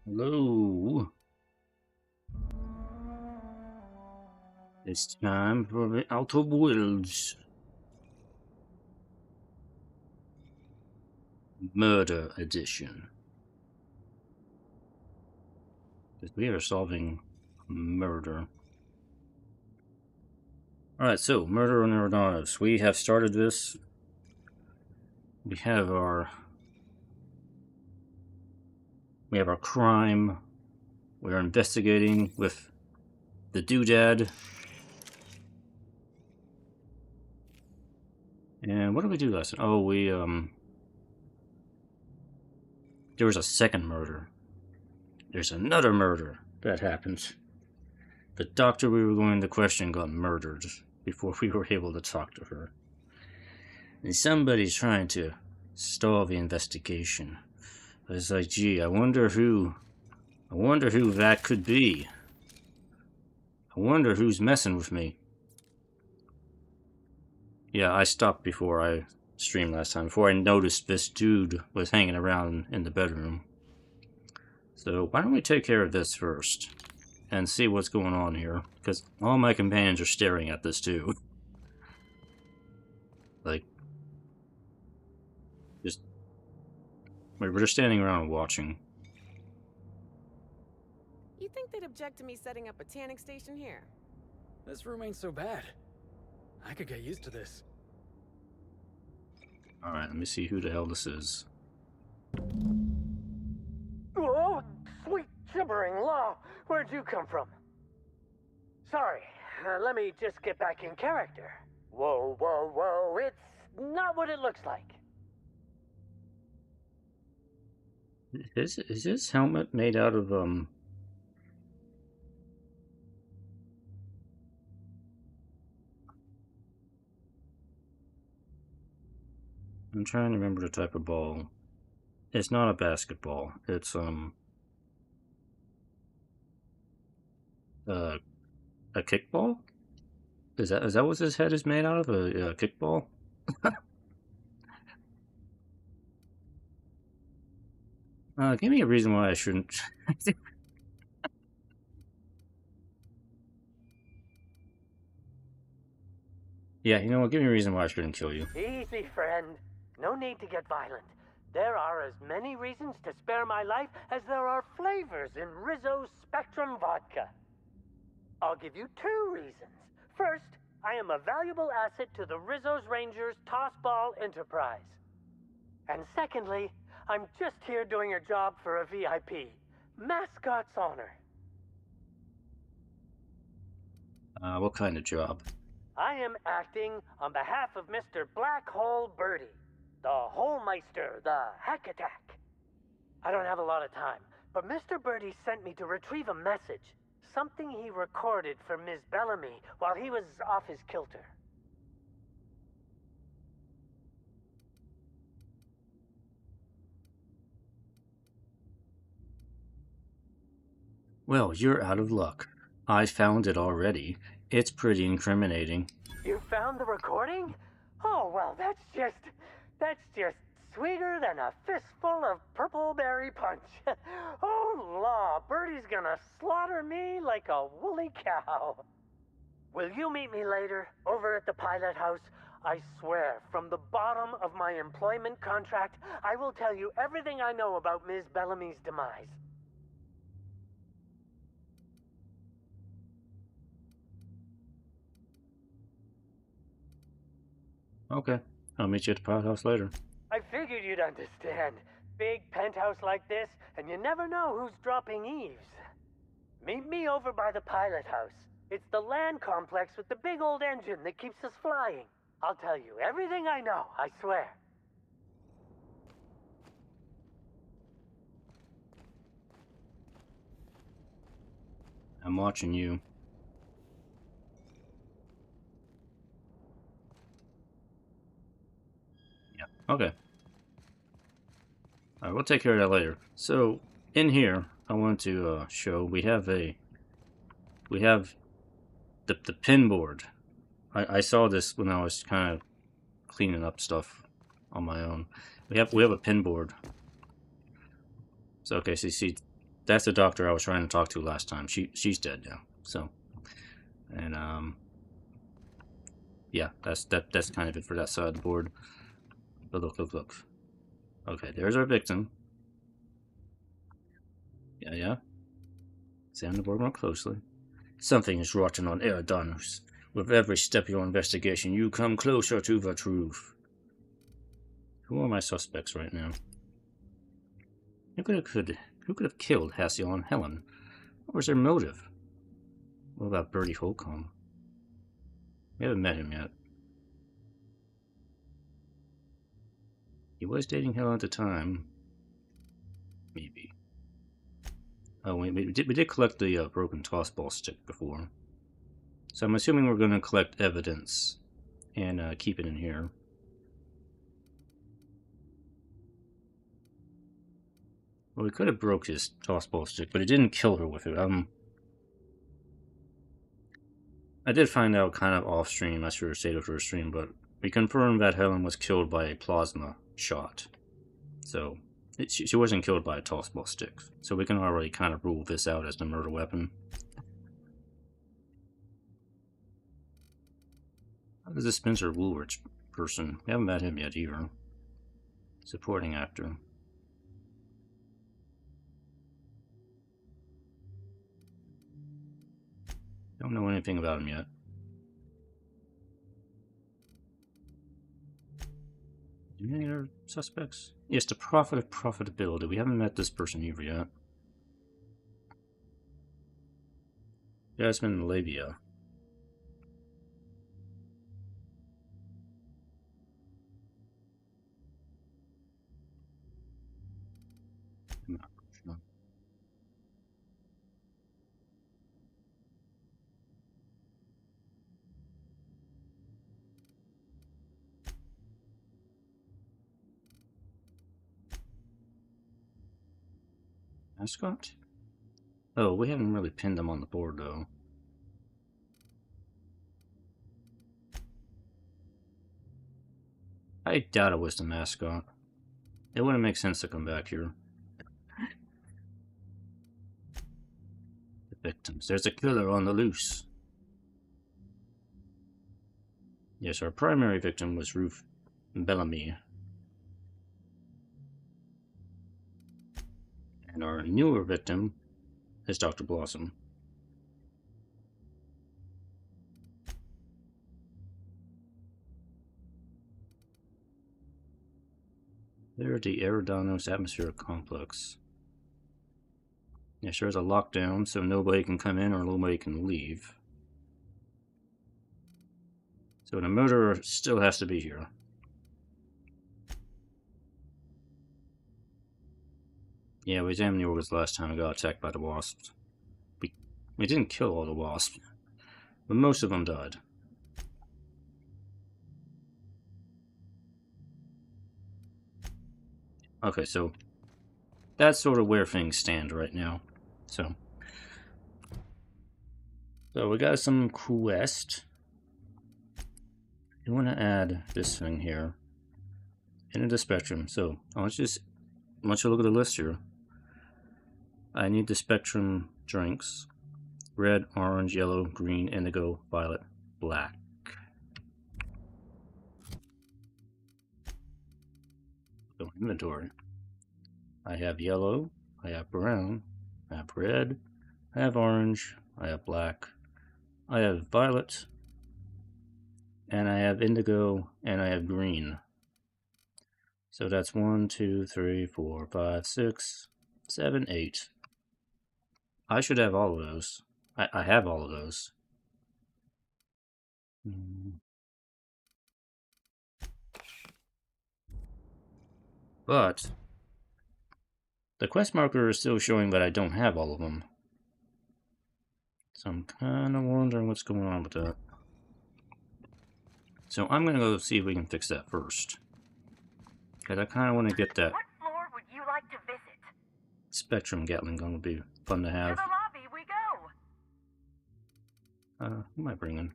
Hello. It's time for the Outer Worlds Murder Edition. Because we are solving murder. Alright, so Murder on Eridanos. We have started this. We have our crime. We are investigating with the doodad. And what did we do last time? Oh, we there was a second murder. There's another murder that happens. The doctor we were going to question got murdered before we were able to talk to her. And somebody's trying to stall the investigation. I was like, gee, I wonder who that could be. I wonder who's messing with me. Yeah, I stopped before I streamed last time, before I noticed this dude was hanging around in the bedroom. So why don't we take care of this first and see what's going on here, because all my companions are staring at this too. Like, we're just standing around watching. You think they'd object to me setting up a tanning station here? This room ain't so bad. I could get used to this. Alright, let me see who the hell this is. Oh, sweet gibbering law! Where'd you come from? Sorry, let me just get back in character. Whoa, whoa, whoa, it's not what it looks like. Is his helmet made out of, I'm trying to remember the type of ball. It's not a basketball. It's, a kickball? Is that what his head is made out of? A kickball? Give me a reason why I shouldn't. Yeah, you know what? Give me a reason why I shouldn't kill you. Easy, friend. No need to get violent. There are as many reasons to spare my life as there are flavors in Rizzo's Spectrum Vodka. I'll give you 2 reasons. First, I am a valuable asset to the Rizzo's Rangers Tossball Enterprise. And secondly, I'm just here doing a job for a VIP. Mascot's honor. What kind of job? I am acting on behalf of Mr. Black Hole Birdie, the Holmeister, the Hack Attack. I don't have a lot of time, but Mr. Birdie sent me to retrieve a message. Something he recorded for Ms. Bellamy while he was off his kilter. Well, you're out of luck. I found it already. It's pretty incriminating. You found the recording? Oh, well, that's just sweeter than a fistful of purple berry punch. Oh, law, Birdie's gonna slaughter me like a woolly cow. Will you meet me later, over at the pilot house? I swear, from the bottom of my employment contract, I will tell you everything I know about Ms. Bellamy's demise. Okay, I'll meet you at the pilot house later. I figured you'd understand. Big penthouse like this, and you never know who's dropping eaves. Meet me over by the pilot house. It's the land complex with the big old engine that keeps us flying. I'll tell you everything I know, I swear. I'm watching you. Yeah, okay. Alright, we'll take care of that later. So, in here, I want to show we have the pin board. I saw this when I was kind of cleaning up stuff on my own. We have a pin board. So okay, so you see that's the doctor I was trying to talk to last time. She's dead now. So, and yeah, that's kind of it for that side of the board. But look. Okay, there's our victim. Yeah. Examine the board more closely. Something is rotten on Eridanos. With every step of your investigation, you come closer to the truth. Who are my suspects right now? Who could have killed Hassel and Helen? What was their motive? What about Bertie Holcomb? We haven't met him yet. He was dating Helen at the time. Maybe. Oh, we did collect the broken tossball stick before. So I'm assuming we're going to collect evidence and keep it in here. Well, we could have broke his tossball stick, but it didn't kill her with it. I did find out kind of off stream, I should have stayed for a stream, but we confirmed that Helen was killed by a plasma shot. So, she wasn't killed by a tossball stick. So we can already kind of rule this out as the murder weapon. How does this Spencer Woolrich person? We haven't met him yet either. Supporting actor. Don't know anything about him yet. Any other suspects? Yes, the prophet of profitability. We haven't met this person either yet. Jasmine Labia. Mascot? Oh, we haven't really pinned them on the board though. I doubt it was the mascot. It wouldn't make sense to come back here. The victims. There's a killer on the loose. Yes, our primary victim was Ruth Bellamy. And our newer victim is Dr. Blossom. They're the Eridanos Atmospheric Complex. Yes, there's a lockdown, so nobody can come in or nobody can leave. So the murderer still has to be here. Yeah, we examined the organs last time we got attacked by the wasps. We didn't kill all the wasps, but most of them died. Okay, so that's sort of where things stand right now. So we got some quest. You want to add this thing here into the spectrum. So I want you to look at the list here. I need the spectrum drinks: red, orange, yellow, green, indigo, violet, black. So inventory. I have yellow, I have brown, I have red, I have orange, I have black, I have violet, and I have indigo, and I have green. So that's 1, 2, 3, 4, 5, 6, 7, 8. I should have all of those. I have all of those. But the quest marker is still showing that I don't have all of them. So I'm kind of wondering what's going on with that. So I'm going to go see if we can fix that first. Because I kind of want to get that. What floor would you like to visit? Spectrum Gatling gun would be fun to have. To the lobby we go. Who am I bringing?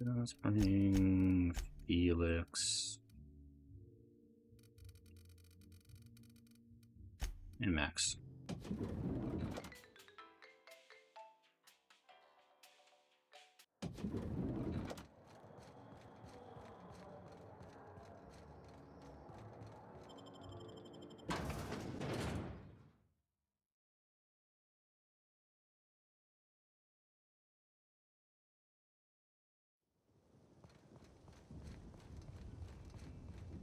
Let's bring Felix. and Max.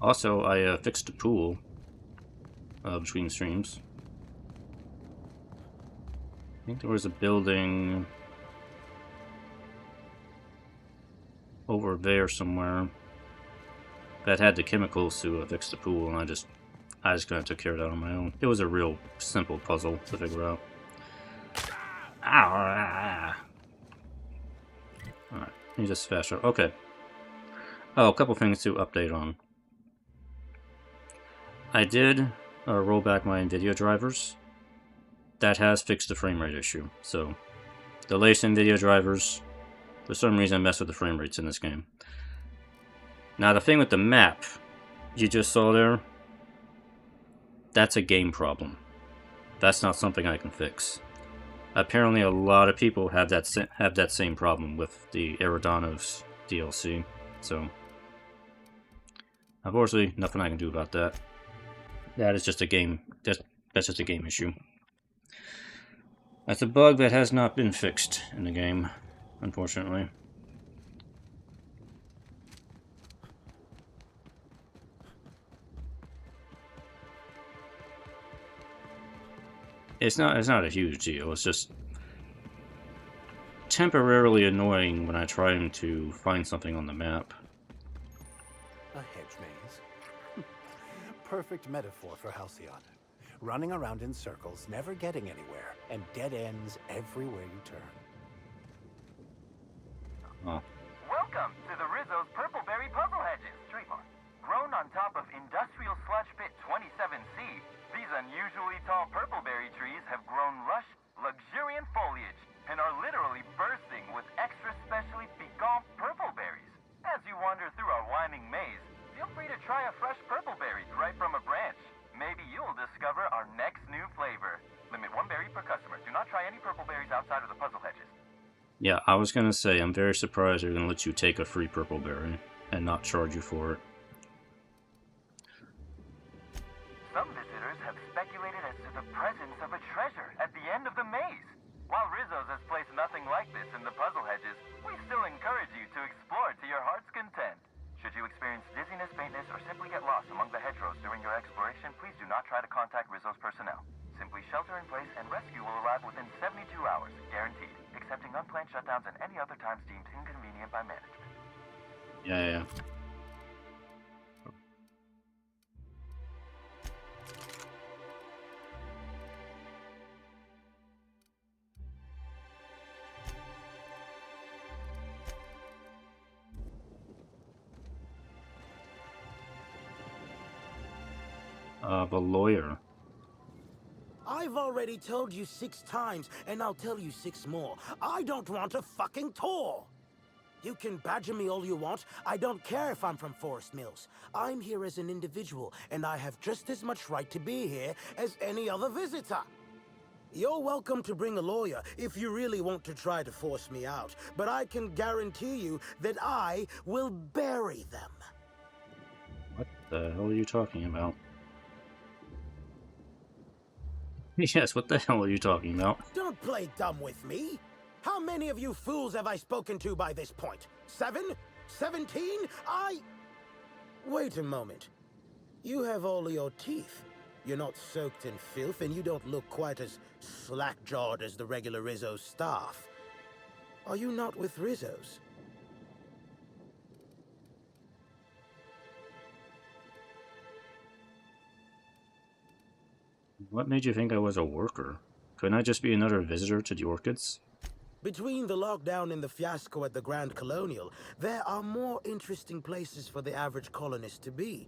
Also, I fixed the pool between streams. I think there was a building over there somewhere that had the chemicals to fix the pool, and I just kind of took care of that on my own. It was a real simple puzzle to figure out. Ow! Alright, let me just fast travel. Okay. Oh, a couple things to update on. I did roll back my NVIDIA drivers. That has fixed the frame rate issue. So, the latest NVIDIA drivers, for some reason, mess with the frame rates in this game. Now, the thing with the map you just saw there, that's a game problem. That's not something I can fix. Apparently, a lot of people have that same problem with the Eridanos DLC. So, unfortunately, nothing I can do about that. That is just a game. That's just a game issue. That's a bug that has not been fixed in the game, unfortunately. It's not a huge deal. It's just temporarily annoying when I try to find something on the map. A hedge maze. Perfect metaphor for Halcyon. Running around in circles, never getting anywhere, and dead ends everywhere you turn. Oh. Welcome to the Rizzo's Purpleberry Puzzle Hedges, trademark. Grown on top of Industrial Sludge Pit 27C, these unusually tall purpleberry trees have grown lush, luxuriant foliage and are literally bursting with extra specially piquant purpleberries. As you wander through our winding maze, feel free to try a fresh purpleberry right from a branch. Maybe you'll discover our next new flavor. Limit 1 berry per customer. Do not try any purpleberries outside of the puzzle hedges. Yeah, I was gonna say, I'm very surprised they're gonna let you take a free purpleberry and not charge you for it. Some visitors have speculated as to the presence of a treasure at the end of the maze. While Rizzo's has placed nothing like this in the puzzle hedges, we still encourage you to explore to your heart's content. Should you experience dizziness, faintness, or simply get lost among the hedgerows during your exploration, please do not try to contact Rizzo's personnel. Simply shelter in place and rescue will arrive within 72 hours, guaranteed, excepting unplanned shutdowns and any other times deemed inconvenient by management. Yeah. The lawyer. I've already told you 6 times, and I'll tell you 6 more. I don't want a fucking tour! You can badger me all you want. I don't care if I'm from Forest Mills. I'm here as an individual, and I have just as much right to be here as any other visitor. You're welcome to bring a lawyer if you really want to try to force me out, but I can guarantee you that I will bury them. What the hell are you talking about? Yes, what the hell are you talking about? Don't play dumb with me. How many of you fools have I spoken to by this point? 7? 17? Wait a moment. You have all your teeth. You're not soaked in filth, and you don't look quite as slack-jawed as the regular Rizzo staff. Are you not with Rizzo's? What made you think I was a worker? Couldn't I just be another visitor to the orchids? Between the lockdown and the fiasco at the Grand Colonial, there are more interesting places for the average colonist to be,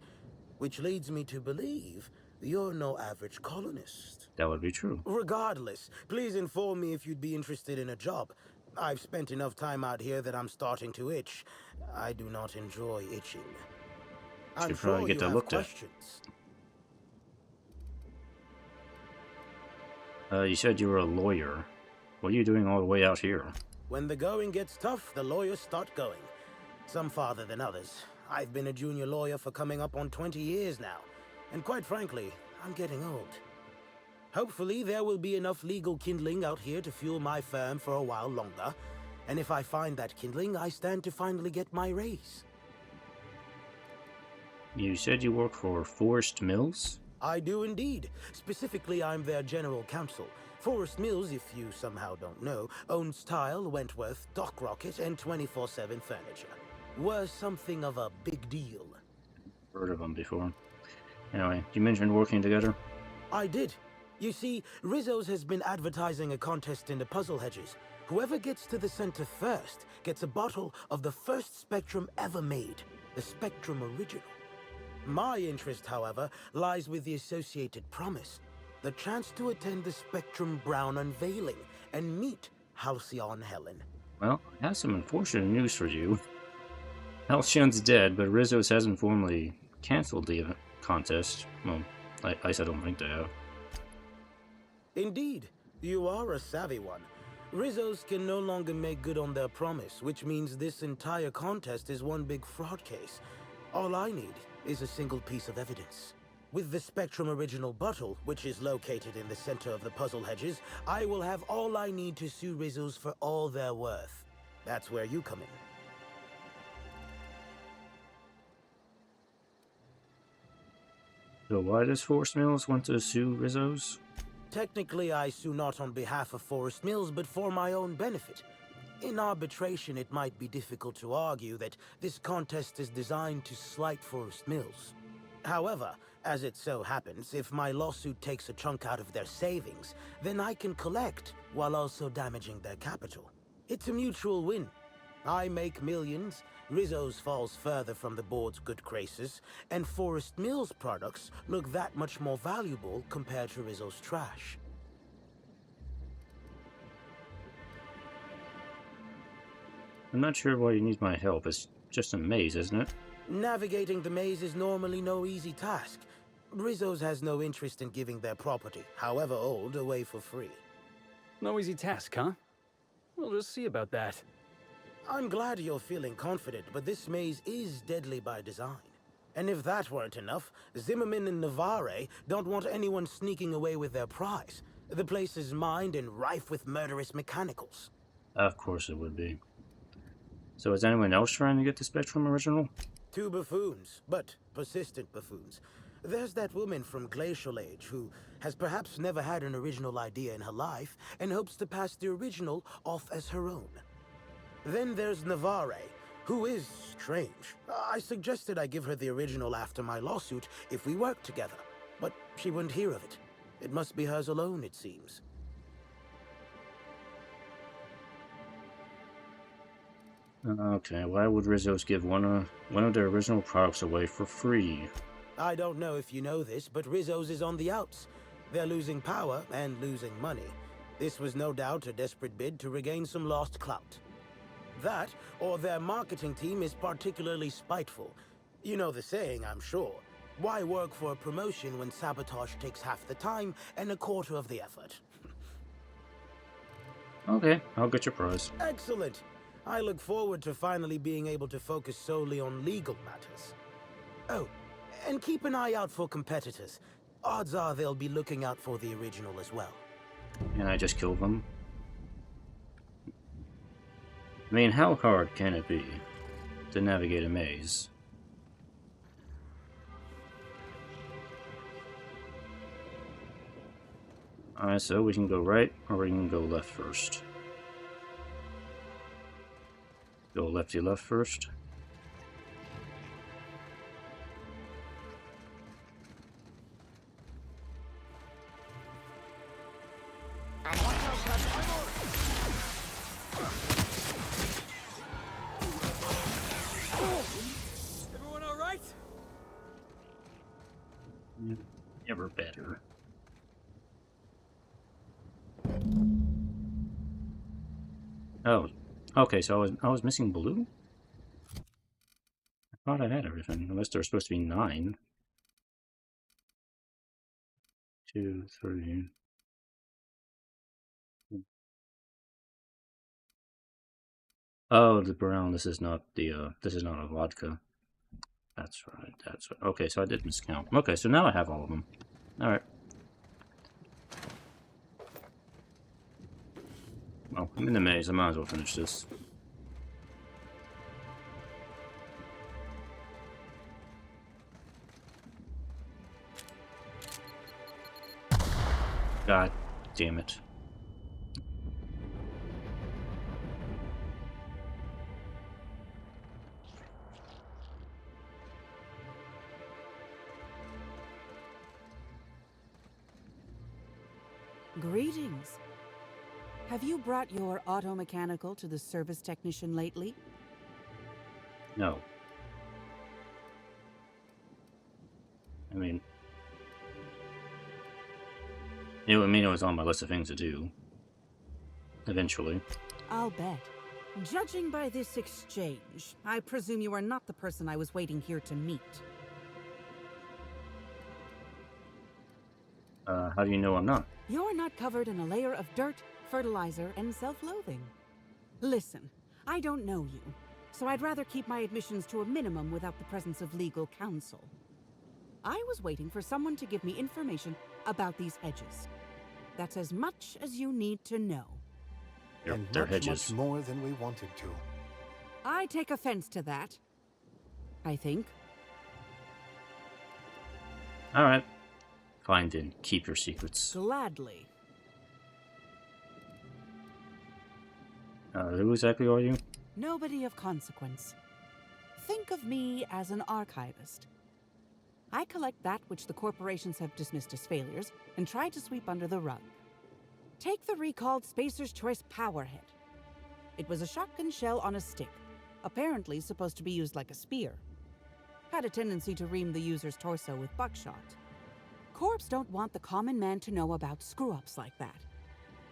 which leads me to believe you're no average colonist. That would be true. Regardless, please inform me if you'd be interested in a job. I've spent enough time out here that I'm starting to itch. I do not enjoy itching. I'm Should probably sure get you that have looked at. questions. You said you were a lawyer. What are you doing all the way out here? When the going gets tough, the lawyers start going. Some farther than others. I've been a junior lawyer for coming up on 20 years now. And quite frankly, I'm getting old. Hopefully, there will be enough legal kindling out here to fuel my firm for a while longer. And if I find that kindling, I stand to finally get my raise. You said you work for Forest Mills? I do indeed. Specifically, I'm their general counsel. Forest Mills, if you somehow don't know, owns Tile, Wentworth, Dock Rocket, and 24/7 Furniture. We're something of a big deal. Heard of them before. Anyway, you mentioned working together? I did. You see, Rizzo's has been advertising a contest in the puzzle hedges. Whoever gets to the center first gets a bottle of the first Spectrum ever made, the Spectrum Original. My interest, however, lies with the associated promise, the chance to attend the Spectrum Brown unveiling and meet Halcyon Helen. Well, I have some unfortunate news for you. Halcyon's dead, but Rizzo's hasn't formally canceled the contest. Well, I don't think they have. Indeed, you are a savvy one. Rizzo's can no longer make good on their promise, which means this entire contest is one big fraud case. All I need is a single piece of evidence. With the Spectrum Original bottle, which is located in the center of the puzzle hedges, I will have all I need to sue Rizzo's for all they're worth. That's where you come in. So why does Forest Mills want to sue Rizzo's? Technically, I sue not on behalf of Forest Mills, but for my own benefit. In arbitration, it might be difficult to argue that this contest is designed to slight Forest Mills. However, as it so happens, if my lawsuit takes a chunk out of their savings, then I can collect while also damaging their capital. It's a mutual win. I make millions, Rizzo's falls further from the board's good graces, and Forest Mills products look that much more valuable compared to Rizzo's trash. I'm not sure why you need my help. It's just a maze, isn't it? Navigating the maze is normally no easy task. Rizzo's has no interest in giving their property, however old, away for free. No easy task, huh? We'll just see about that. I'm glad you're feeling confident, but this maze is deadly by design. And if that weren't enough, Zimmerman and Navarre don't want anyone sneaking away with their prize. The place is mined and rife with murderous mechanicals. Of course it would be. So is anyone else trying to get the Spectrum Original? 2 buffoons, but persistent buffoons. There's that woman from Glacial Age who has perhaps never had an original idea in her life and hopes to pass the original off as her own. Then there's Navarre, who is strange. I suggested I give her the original after my lawsuit if we worked together, but she wouldn't hear of it. It must be hers alone, it seems. Okay, why would Rizzo's give one of their original products away for free? I don't know if you know this, but Rizzo's is on the outs. They're losing power and losing money. This was no doubt a desperate bid to regain some lost clout. That, or their marketing team is particularly spiteful. You know the saying, I'm sure. Why work for a promotion when sabotage takes half the time and a quarter of the effort? Okay, I'll get your prize. Excellent. I look forward to finally being able to focus solely on legal matters. Oh, and keep an eye out for competitors. Odds are they'll be looking out for the original as well. And I just killed them. I mean, how hard can it be to navigate a maze? Alright, so we can go right or we can go left first. Go lefty left first. Everyone all right? Never better. Oh, okay. So I was missing blue. I thought I had everything, unless there's supposed to be 9. 2, 3. Oh, the brown. This is not the. This is not a vodka. That's right. That's right. Okay, so I did miscount. Okay, so now I have all of them. All right. Well, I'm in the maze. I might as well finish this. God damn it. Greetings. Have you brought your auto mechanical to the service technician lately? No. I mean, it was on my list of things to do. Eventually. I'll bet. Judging by this exchange, I presume you are not the person I was waiting here to meet. How do you know I'm not? You're not covered in a layer of dirt, fertilizer, and self-loathing. Listen, I don't know you, so I'd rather keep my admissions to a minimum without the presence of legal counsel. I was waiting for someone to give me information about these hedges. That's as much as you need to know. They're hedges. Much more than we wanted to. I take offense to that. I think. All right. Fine then. Keep your secrets. Gladly. Who exactly are you? Nobody of consequence. Think of me as an archivist. I collect that which the corporations have dismissed as failures and try to sweep under the rug. Take the recalled Spacer's Choice Powerhead. It was a shotgun shell on a stick, apparently supposed to be used like a spear. Had a tendency to ream the user's torso with buckshot. Corps don't want the common man to know about screw-ups like that,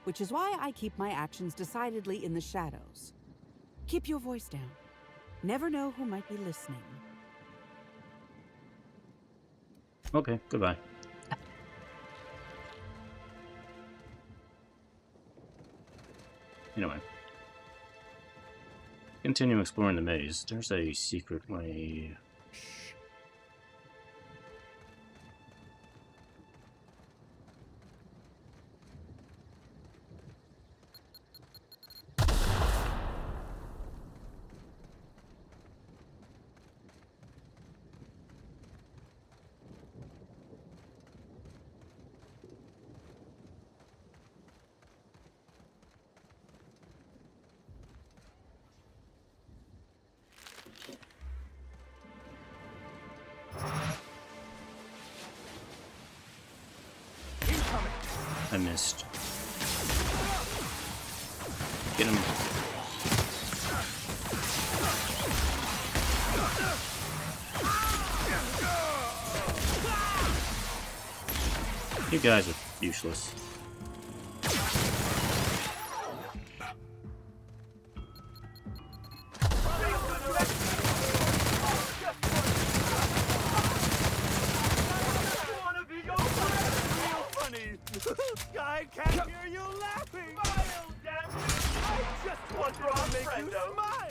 which is why I keep my actions decidedly in the shadows. Keep your voice down. Never know who might be listening. Okay, goodbye. Anyway. Continue exploring the maze. There's a secret way. I missed. Get him. You guys are useless. I can't hear you laughing! Smile, damn it! I just want to make you smile!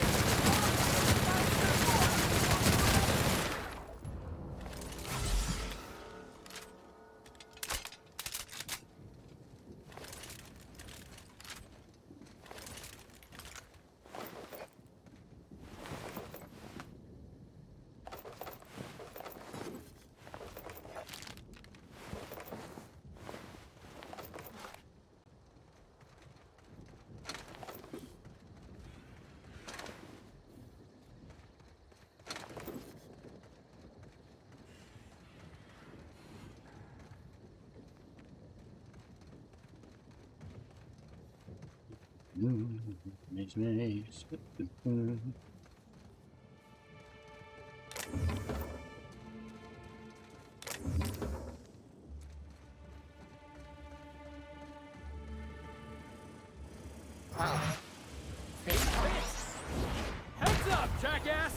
Maze, maze. Heads up, jackass!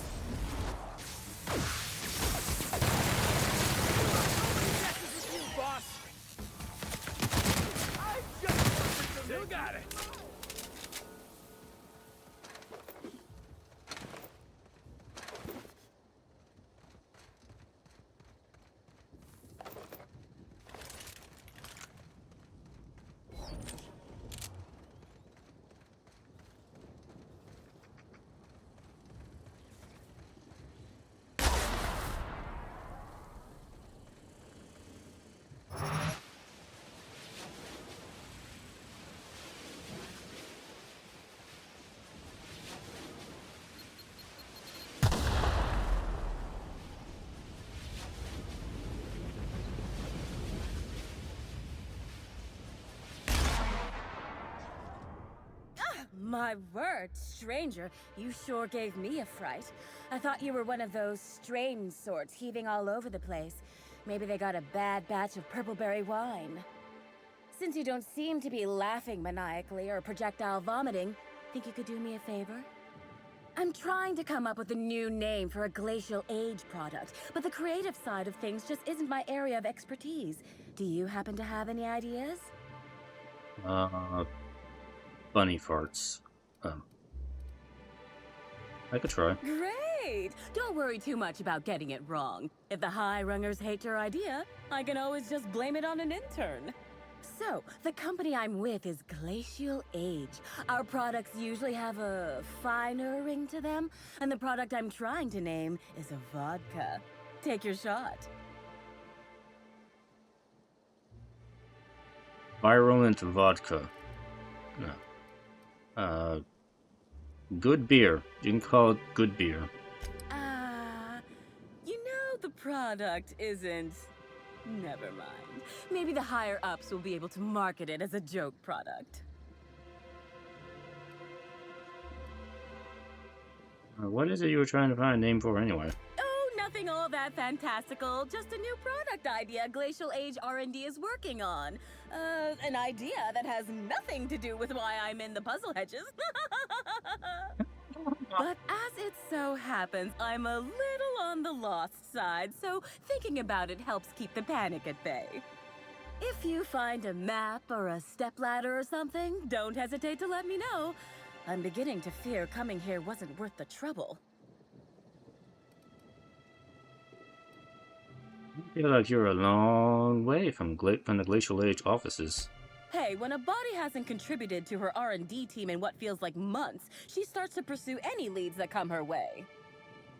This is you, boss! I just... You got it! My word, stranger, you sure gave me a fright. I thought you were one of those strange sorts heaving all over the place. Maybe they got a bad batch of purpleberry wine. Since you don't seem to be laughing maniacally or projectile vomiting, think you could do me a favor? I'm trying to come up with a new name for a glacial age product, but the creative side of things just isn't my area of expertise. Do you happen to have any ideas? Bunny farts. I could try. Great! Don't worry too much about getting it wrong. If the high rungers hate your idea, I can always just blame it on an intern. So, the company I'm with is Glacial Age. Our products usually have a finer ring to them, and the product I'm trying to name is a vodka. Take your shot. Virulent vodka. No. Good beer. You can call it good beer. You know the product isn't... Never mind. Maybe the higher-ups will be able to market it as a joke product. What is it you were trying to find a name for anyway? Oh, nothing all that fantastical. Just a new product idea Glacial Age R&D is working on. An idea that has nothing to do with why I'm in the puzzle hedges. But as it so happens, I'm a little on the lost side, so thinking about it helps keep the panic at bay. If you find a map or a stepladder or something, don't hesitate to let me know. I'm beginning to fear coming here wasn't worth the trouble. I feel like you're a long way from the Glacial Age offices. Hey, when a body hasn't contributed to her R&D team in what feels like months, she starts to pursue any leads that come her way.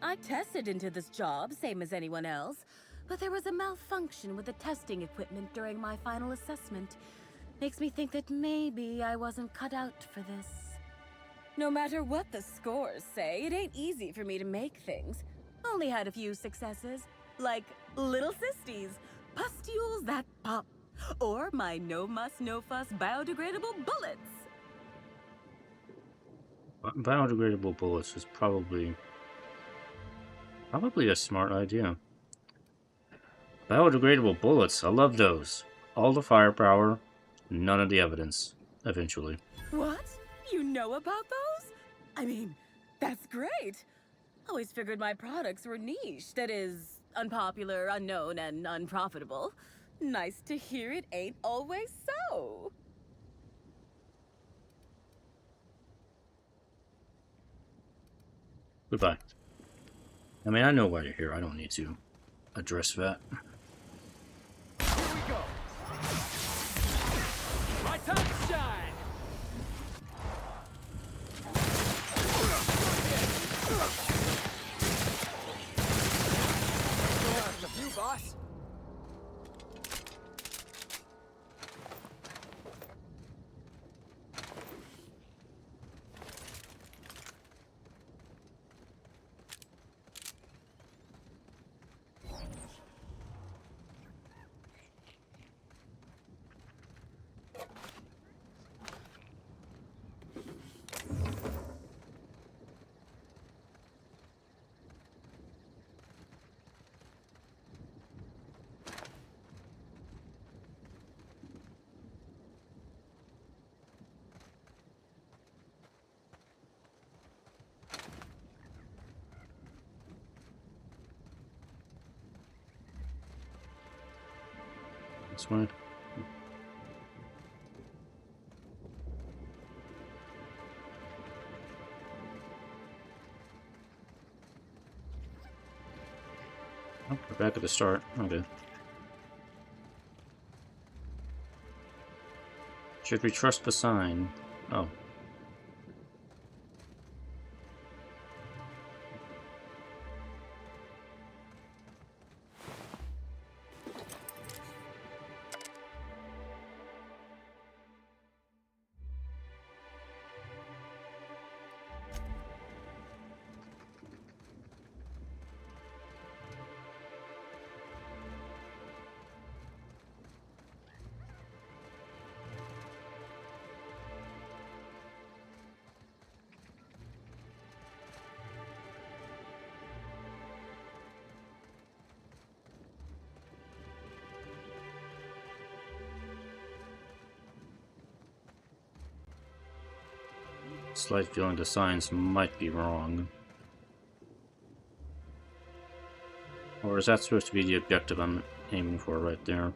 I tested into this job, same as anyone else, but there was a malfunction with the testing equipment during my final assessment. Makes me think that maybe I wasn't cut out for this. No matter what the scores say, it ain't easy for me to make things. Only had a few successes, like little cysties, pustules that pop, or my no-muss, no-fuss biodegradable bullets. Biodegradable bullets is probably a smart idea. Biodegradable bullets, I love those. All the firepower, none of the evidence, eventually. What? You know about those? I mean, that's great. Always figured my products were niche, that is, unpopular, unknown, and unprofitable. Nice to hear it ain't always so. Goodbye. I mean, I know why you're here. I don't need to address that. Here we go. My time to shine. You, boss. This way. Oh, we're back at the start. Okay. Should we trust the sign? Oh. Slight feeling the signs might be wrong. Or is that supposed to be the objective I'm aiming for right there?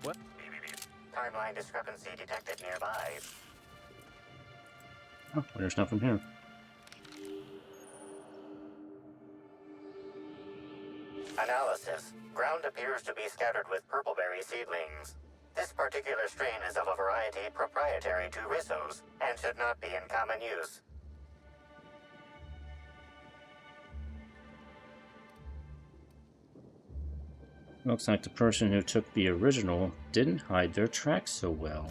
What? Timeline discrepancy detected nearby. Oh, there's nothing here. Analysis. Ground appears to be scattered with purpleberry seedlings. This particular strain is of a variety proprietary to Rissos and should not be in common use. Looks like the person who took the original didn't hide their tracks so well.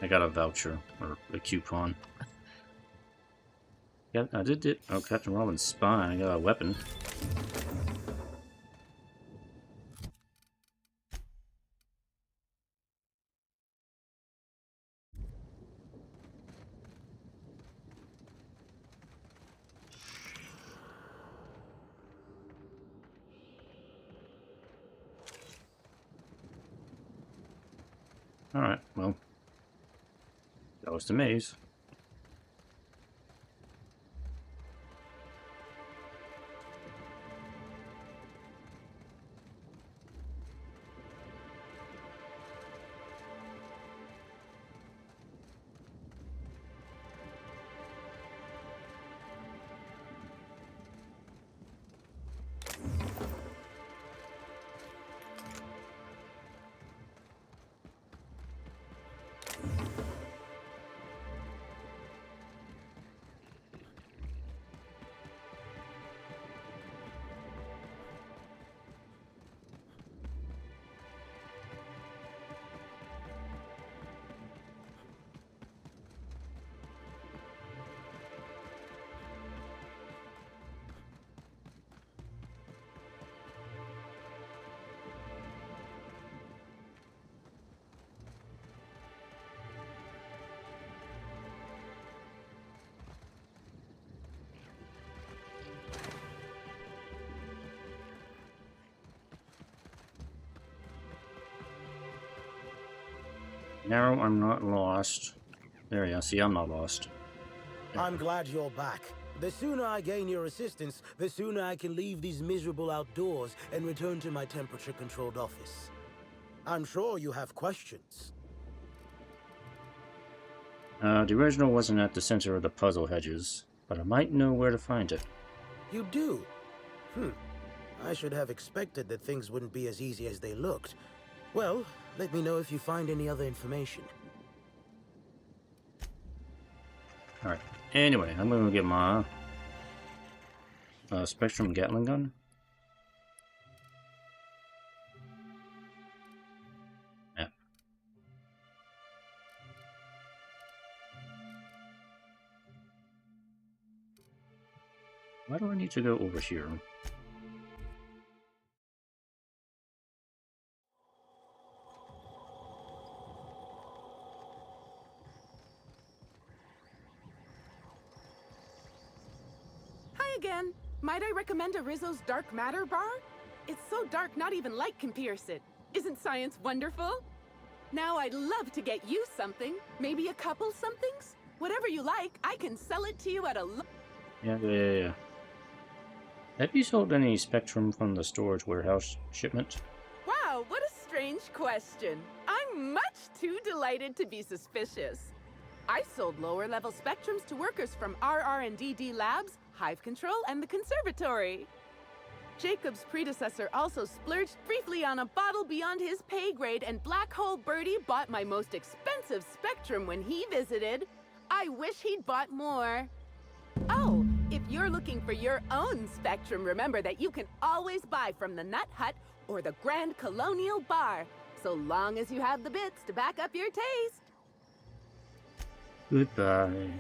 I got a voucher, or a coupon. Yeah, I did it. Oh, Captain Robin's spy. I got a weapon. Alright, well, that was the maze. Now I'm not lost. There you go. See, I'm not lost. I'm glad you're back. The sooner I gain your assistance, the sooner I can leave these miserable outdoors and return to my temperature-controlled office. I'm sure you have questions. The original wasn't at the center of the puzzle hedges, but I might know where to find it. You do? I should have expected that things wouldn't be as easy as they looked. Well, let me know if you find any other information. Alright. Anyway, I'm gonna get my Spectrum Gatling gun. Yeah. Why do I need to go over here? Again, might I recommend a Rizzo's Dark Matter bar? It's so dark not even light can pierce it. Isn't science wonderful? Now I'd love to get you something. Maybe a couple somethings? Whatever you like, I can sell it to you at a Yeah. Have you sold any Spectrum from the storage warehouse shipment? Wow, what a strange question. I'm much too delighted to be suspicious. I sold lower-level Spectrums to workers from our R&D labs, Hive Control, and the Conservatory. Jacob's predecessor also splurged briefly on a bottle beyond his pay grade, and Black Hole Birdie bought my most expensive Spectrum when he visited. I wish he'd bought more. Oh, if you're looking for your own Spectrum, remember that you can always buy from the Nut Hut or the Grand Colonial Bar, so long as you have the bits to back up your taste. Goodbye.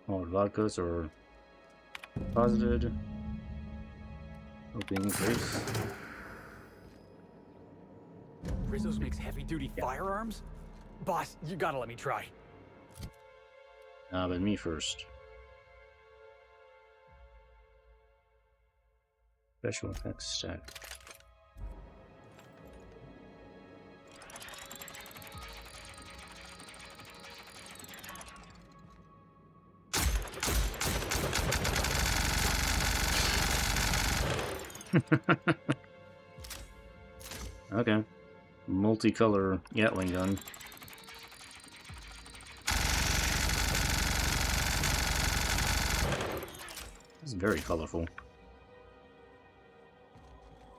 All vodkas are posited. Opening case. Rizzo's makes heavy-duty firearms? Boss, you gotta let me try. But me first. Special effects stack. Okay. Multicolor Gatling gun. It's very colorful.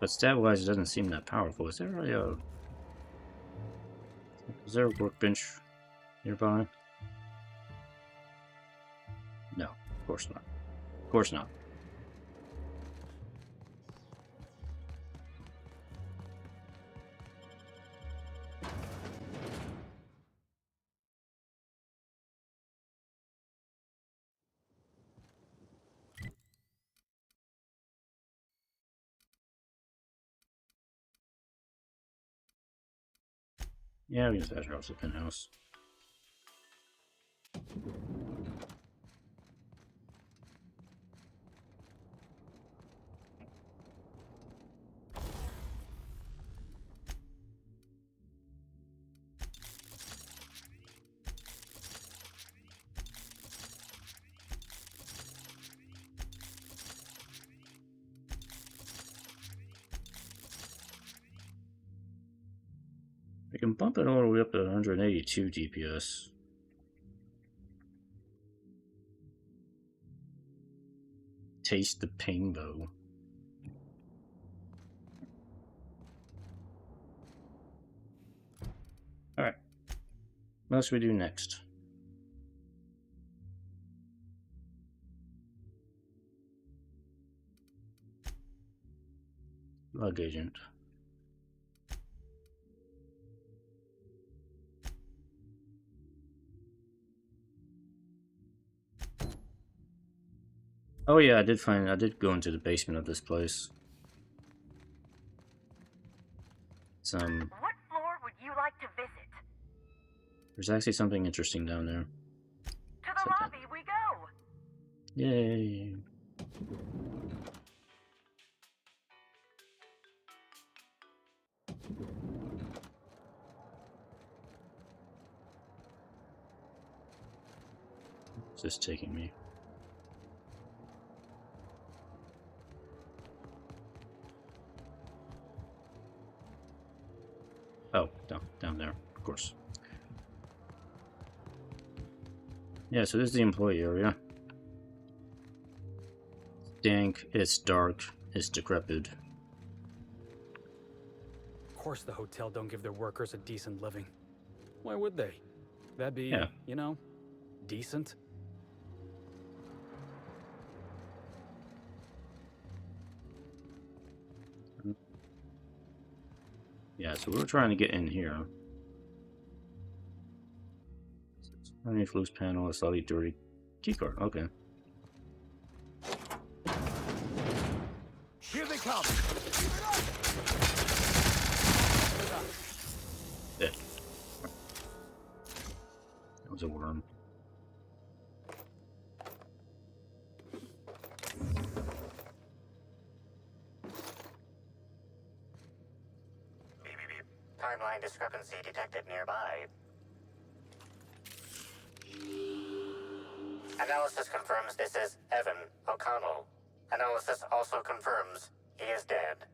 But stat-wise, it doesn't seem that powerful. Is there a workbench nearby? No, of course not. Of course not. Yeah, we use that house, the penthouse. I can bump it all the way up to 182 DPS. Taste the painbow. Alright. What else should we do next? Lug agent. Oh yeah, I did go into the basement of this place. It's, What floor would you like to visit? there's actually something interesting down there. To the lobby we go! Yay! Where's this taking me? Oh, down there, of course. Yeah, so this is the employee area. It's dank, it's dark, it's decrepit. Of course the hotel don't give their workers a decent living. Why would they? That'd be, Yeah. you know, decent. Yeah, so we're trying to get in here. Underneath loose panel, a slightly dirty keycard. Okay. Here they come! Yeah. That was a worm. Beep, beep, beep. Timeline discrepancy detected nearby. Analysis confirms this is Evan O'Connell. Analysis also confirms he is dead.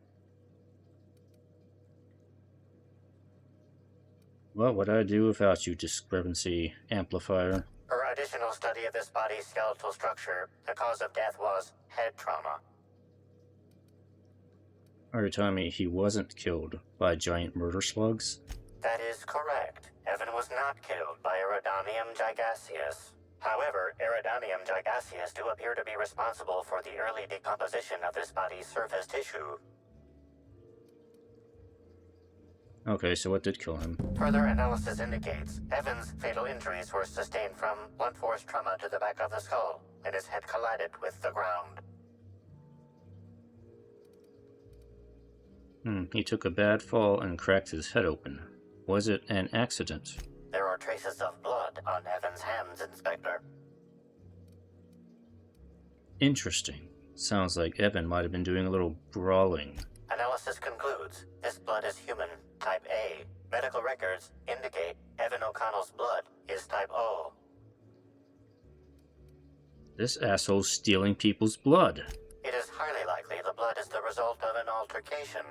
What would I do without you, discrepancy amplifier? Per additional study of this body's skeletal structure, the cause of death was head trauma. Are you telling me he wasn't killed by giant murder slugs? That is correct. Evan was not killed by Eridanium gigaseus. However, Eridanium gigaseus do appear to be responsible for the early decomposition of this body's surface tissue. Okay, so what did kill him? Further analysis indicates Evan's fatal injuries were sustained from blunt force trauma to the back of the skull, and his head collided with the ground. He took a bad fall and cracked his head open. Was it an accident? There are traces of blood on Evan's hands, Inspector. Interesting. Sounds like Evan might have been doing a little brawling. Analysis concludes this blood is human, type A. Medical records indicate Evan O'Connell's blood is type O. This asshole's stealing people's blood. It is highly likely the blood is the result of an altercation.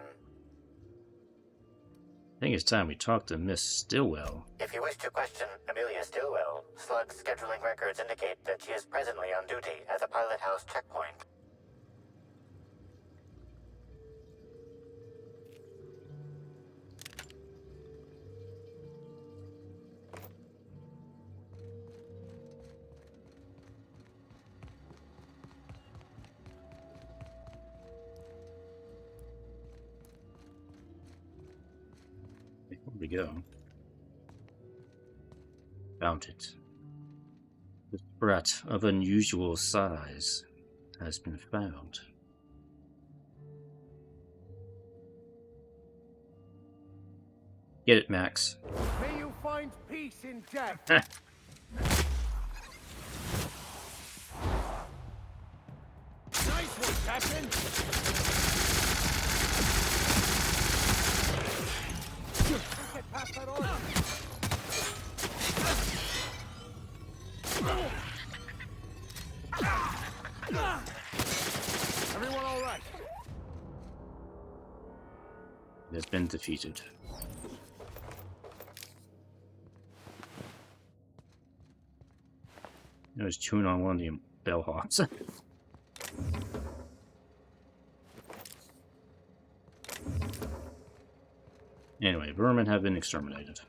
I think it's time we talk to Miss Stillwell. If you wish to question Amelia Stillwell, Slug's scheduling records indicate that she is presently on duty at the pilot house checkpoint. Where we go? Found it. The brat of unusual size has been found. Get it, Max. May you find peace in death. Nice one, Captain. Get past that order. Everyone all right? It has been defeated. I was chewing on one of the bellhops. Anyway, vermin have been exterminated.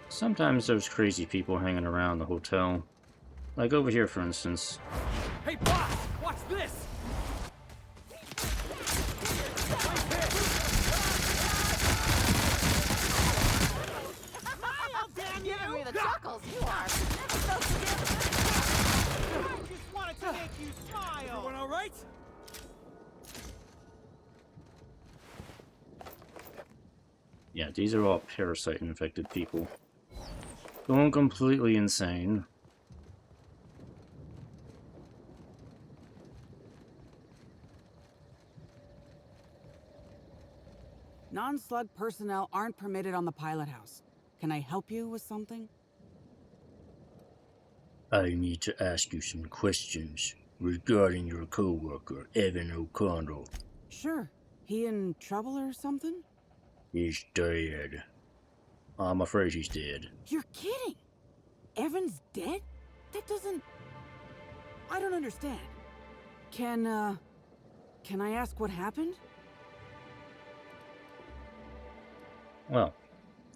Sometimes there's crazy people hanging around the hotel. Like over here, for instance. Hey, boss! Watch this! Damn you! Giving me the chuckles, you are. I just wanted to make you smile! Everyone all right? Yeah, these are all parasite-infected people. Going completely insane. Non-slug personnel aren't permitted on the pilot house. Can I help you with something? I need to ask you some questions regarding your co-worker, Evan O'Connell. Sure. He in trouble or something? He's dead. I'm afraid he's dead. You're kidding! Evan's dead? That doesn't... I don't understand. Can I ask what happened? Well,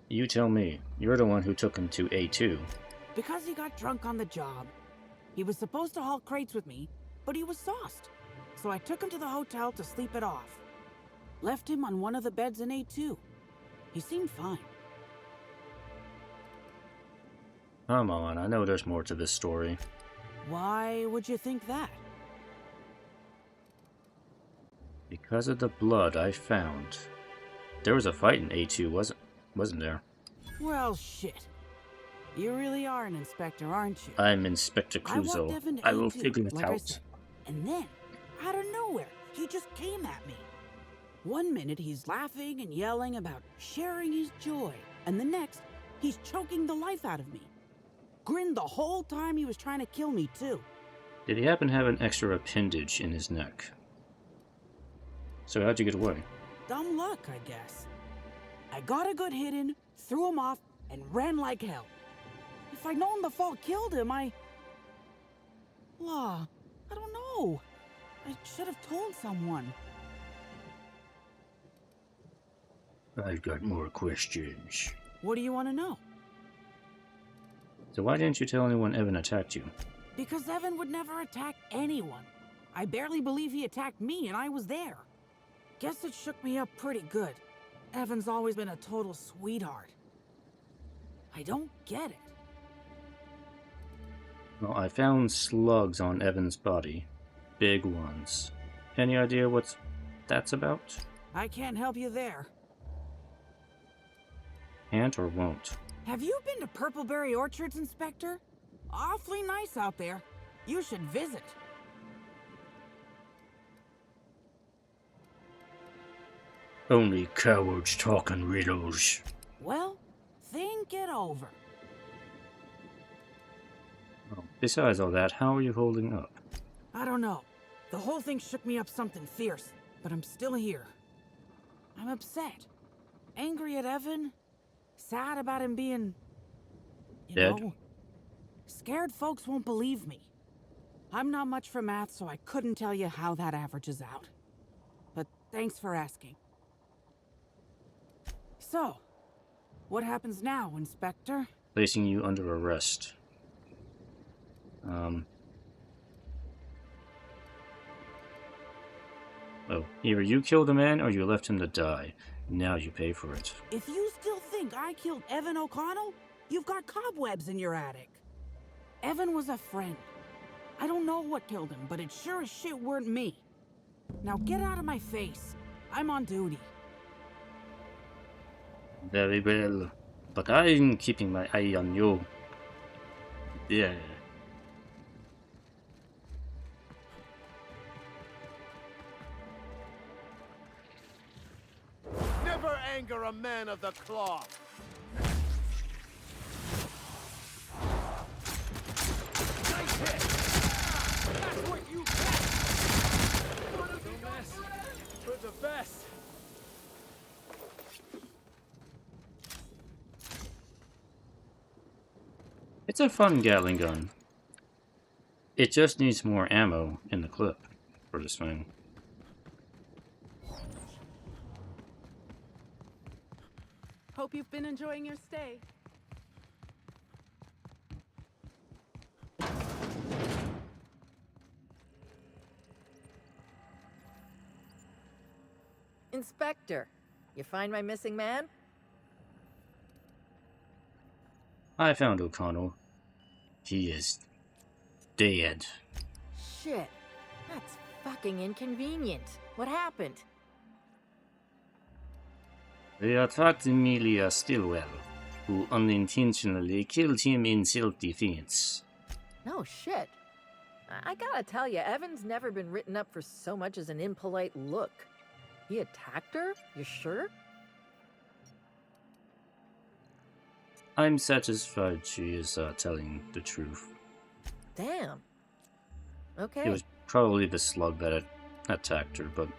you tell me. You're the one who took him to A2. Because he got drunk on the job. He was supposed to haul crates with me, but he was sauced. So I took him to the hotel to sleep it off. Left him on one of the beds in A2. He seemed fine. Come on, I know there's more to this story. Why would you think that? Because of the blood I found. There was a fight in A2, wasn't there? Well, shit. You really are an inspector, aren't you? I'm Inspector Clouseau. I will figure it like I out. said. And then, out of nowhere, he just came at me. One minute he's laughing and yelling about sharing his joy, and the next, he's choking the life out of me. Grinned the whole time he was trying to kill me, too. Did he happen to have an extra appendage in his neck? So how'd you get away? Dumb luck, I guess. I got a good hit in, threw him off, and ran like hell. If I'd known the fall killed him, I don't know. I should have told someone. I've got more questions. What do you want to know? So why didn't you tell anyone Evan attacked you? Because Evan would never attack anyone. I barely believe he attacked me, and I was there. Guess it shook me up pretty good. Evan's always been a total sweetheart. I don't get it. Well, I found slugs on Evan's body. Big ones. Any idea what that's about? I can't help you there. Can't or won't? Have you been to Purpleberry Orchards, Inspector? Awfully nice out there. You should visit. Only cowards talking riddles. Well, think it over. Oh, besides all that, how are you holding up? I don't know. The whole thing shook me up something fierce, but I'm still here. I'm upset. Angry at Evan. Sad about him being... dead? know, scared folks won't believe me. I'm not much for math, so I couldn't tell you how that averages out. But thanks for asking. So, what happens now, Inspector? Placing you under arrest. Oh, either you killed the man or you left him to die. Now you pay for it. If you still think I killed Evan O'Connell, you've got cobwebs in your attic. Evan was a friend. I don't know what killed him, but it sure as shit weren't me. Now get out of my face. I'm on duty. Very well. But I'm keeping my eye on you. Yeah. Never anger a man of the cloth. Nice hit. That's what you get. No mess. For the best. It's a fun Gatling gun. It just needs more ammo in the clip for this thing. Hope you've been enjoying your stay. Inspector, you find my missing man? I found O'Connell. He is dead. Shit. That's fucking inconvenient. What happened? They attacked Emilia Stillwell, who unintentionally killed him in self-defense. No shit. I gotta tell you, Evan's never been written up for so much as an impolite look. He attacked her? You sure? I'm satisfied she is telling the truth. Damn. Okay. It was probably the slug that attacked her, but...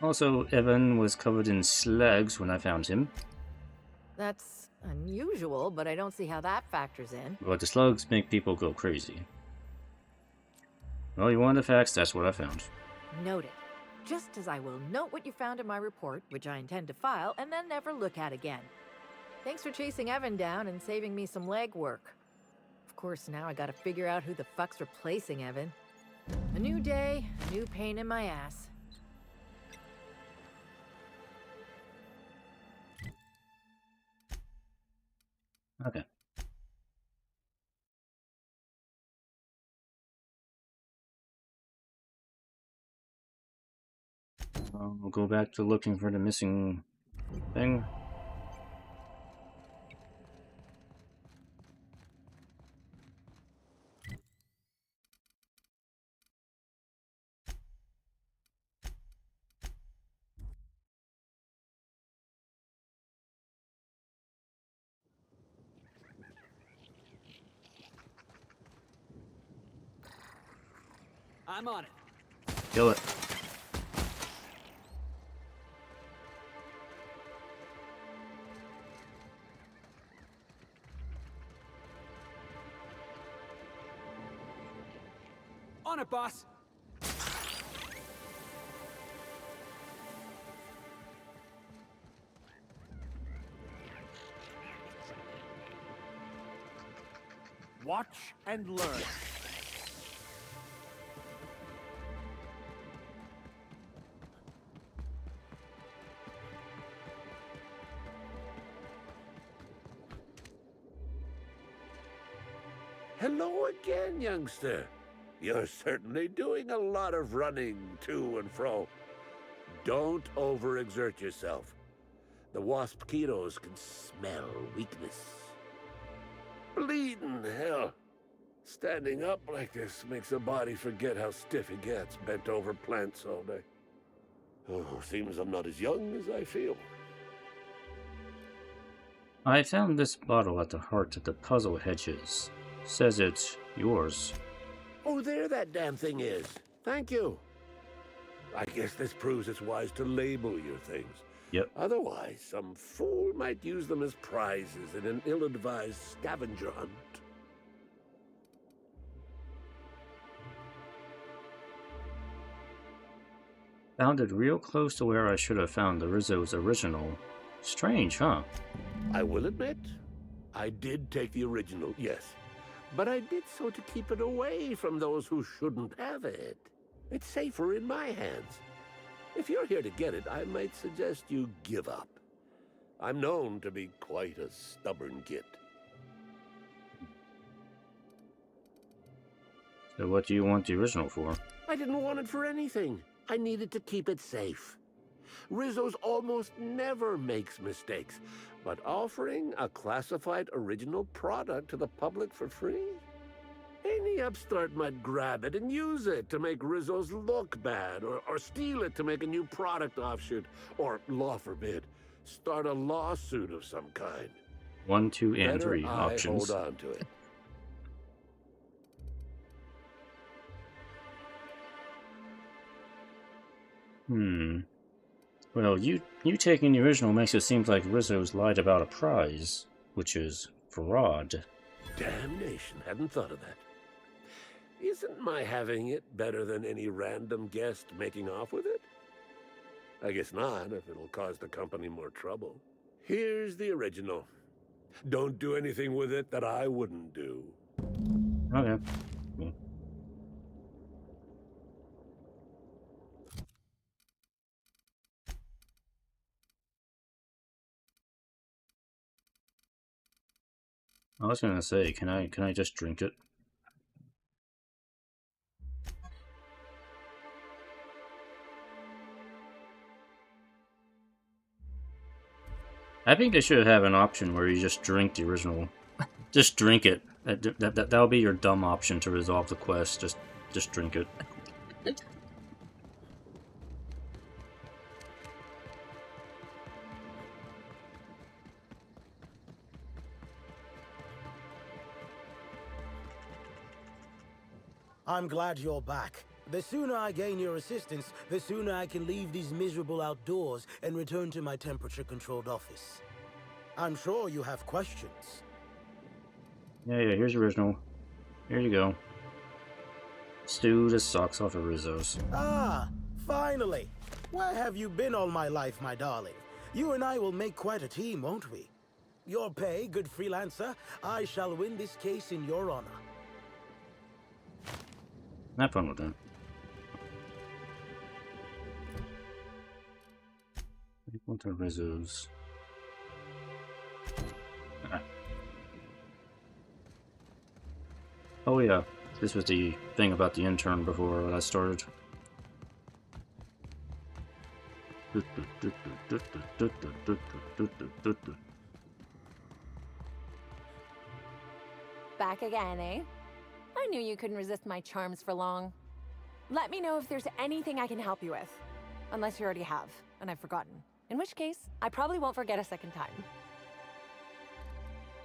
Also, Evan was covered in slugs when I found him. That's unusual, but I don't see how that factors in. But the slugs make people go crazy. Well, you want the facts, that's what I found. Noted. Just as I will note what you found in my report, which I intend to file, and then never look at again. Thanks for chasing Evan down and saving me some legwork. Of course, now I gotta figure out who the fuck's replacing Evan. A new day, a new pain in my ass. Okay. We'll go back to looking for the missing thing. I'm on it. Kill it. On it, boss. Watch and learn. Hello again, youngster. You're certainly doing a lot of running to and fro. Don't overexert yourself. The wasp-ketos can smell weakness. Bleeding hell. Standing up like this makes a body forget how stiff it gets bent over plants all day. Oh, seems I'm not as young as I feel. I found this bottle at the heart of the puzzle hedges. Says it's yours. Oh, there that damn thing is. Thank you. I guess this proves it's wise to label your things. Yep. Otherwise, some fool might use them as prizes in an ill-advised scavenger hunt. Found it real close to where I should have found the Rizzo's original. Strange, huh? I will admit, I did take the original, yes. But I did so to keep it away from those who shouldn't have it. It's safer in my hands. If you're here to get it, I might suggest you give up. I'm known to be quite a stubborn git. So what do you want the original for? I didn't want it for anything. I needed to keep it safe. Rizzo's almost never makes mistakes, but offering a classified original product to the public for free? Any upstart might grab it and use it to make Rizzo's look bad, or steal it to make a new product offshoot, or, law forbid, start a lawsuit of some kind. 1, 2, and Better 3 options. Hold on to it. Well, you taking the original makes it seem like Rizzo's lied about a prize, which is fraud. Damnation, hadn't thought of that. Isn't my having it better than any random guest making off with it? I guess not, if it'll cause the company more trouble. Here's the original. Don't do anything with it that I wouldn't do. Okay. Cool. I was gonna say, can I just drink it? I think they should have an option where you just drink the original. Just drink it. That'll be your dumb option to resolve the quest. Just drink it. I'm glad you're back. The sooner I gain your assistance, the sooner I can leave these miserable outdoors and return to my temperature-controlled office. I'm sure you have questions. Yeah, here's the original. Here you go. Stew the socks off of Rizzo's. Ah, finally! Where have you been all my life, my darling? You and I will make quite a team, won't we? Your pay, good freelancer. I shall win this case in your honor. Have fun with that. What are Rizzo's? Ah. Oh yeah, this was the thing about the intern before I started. Back again, eh? I knew you couldn't resist my charms for long. Let me know if there's anything I can help you with. Unless you already have, and I've forgotten. In which case, I probably won't forget a second time.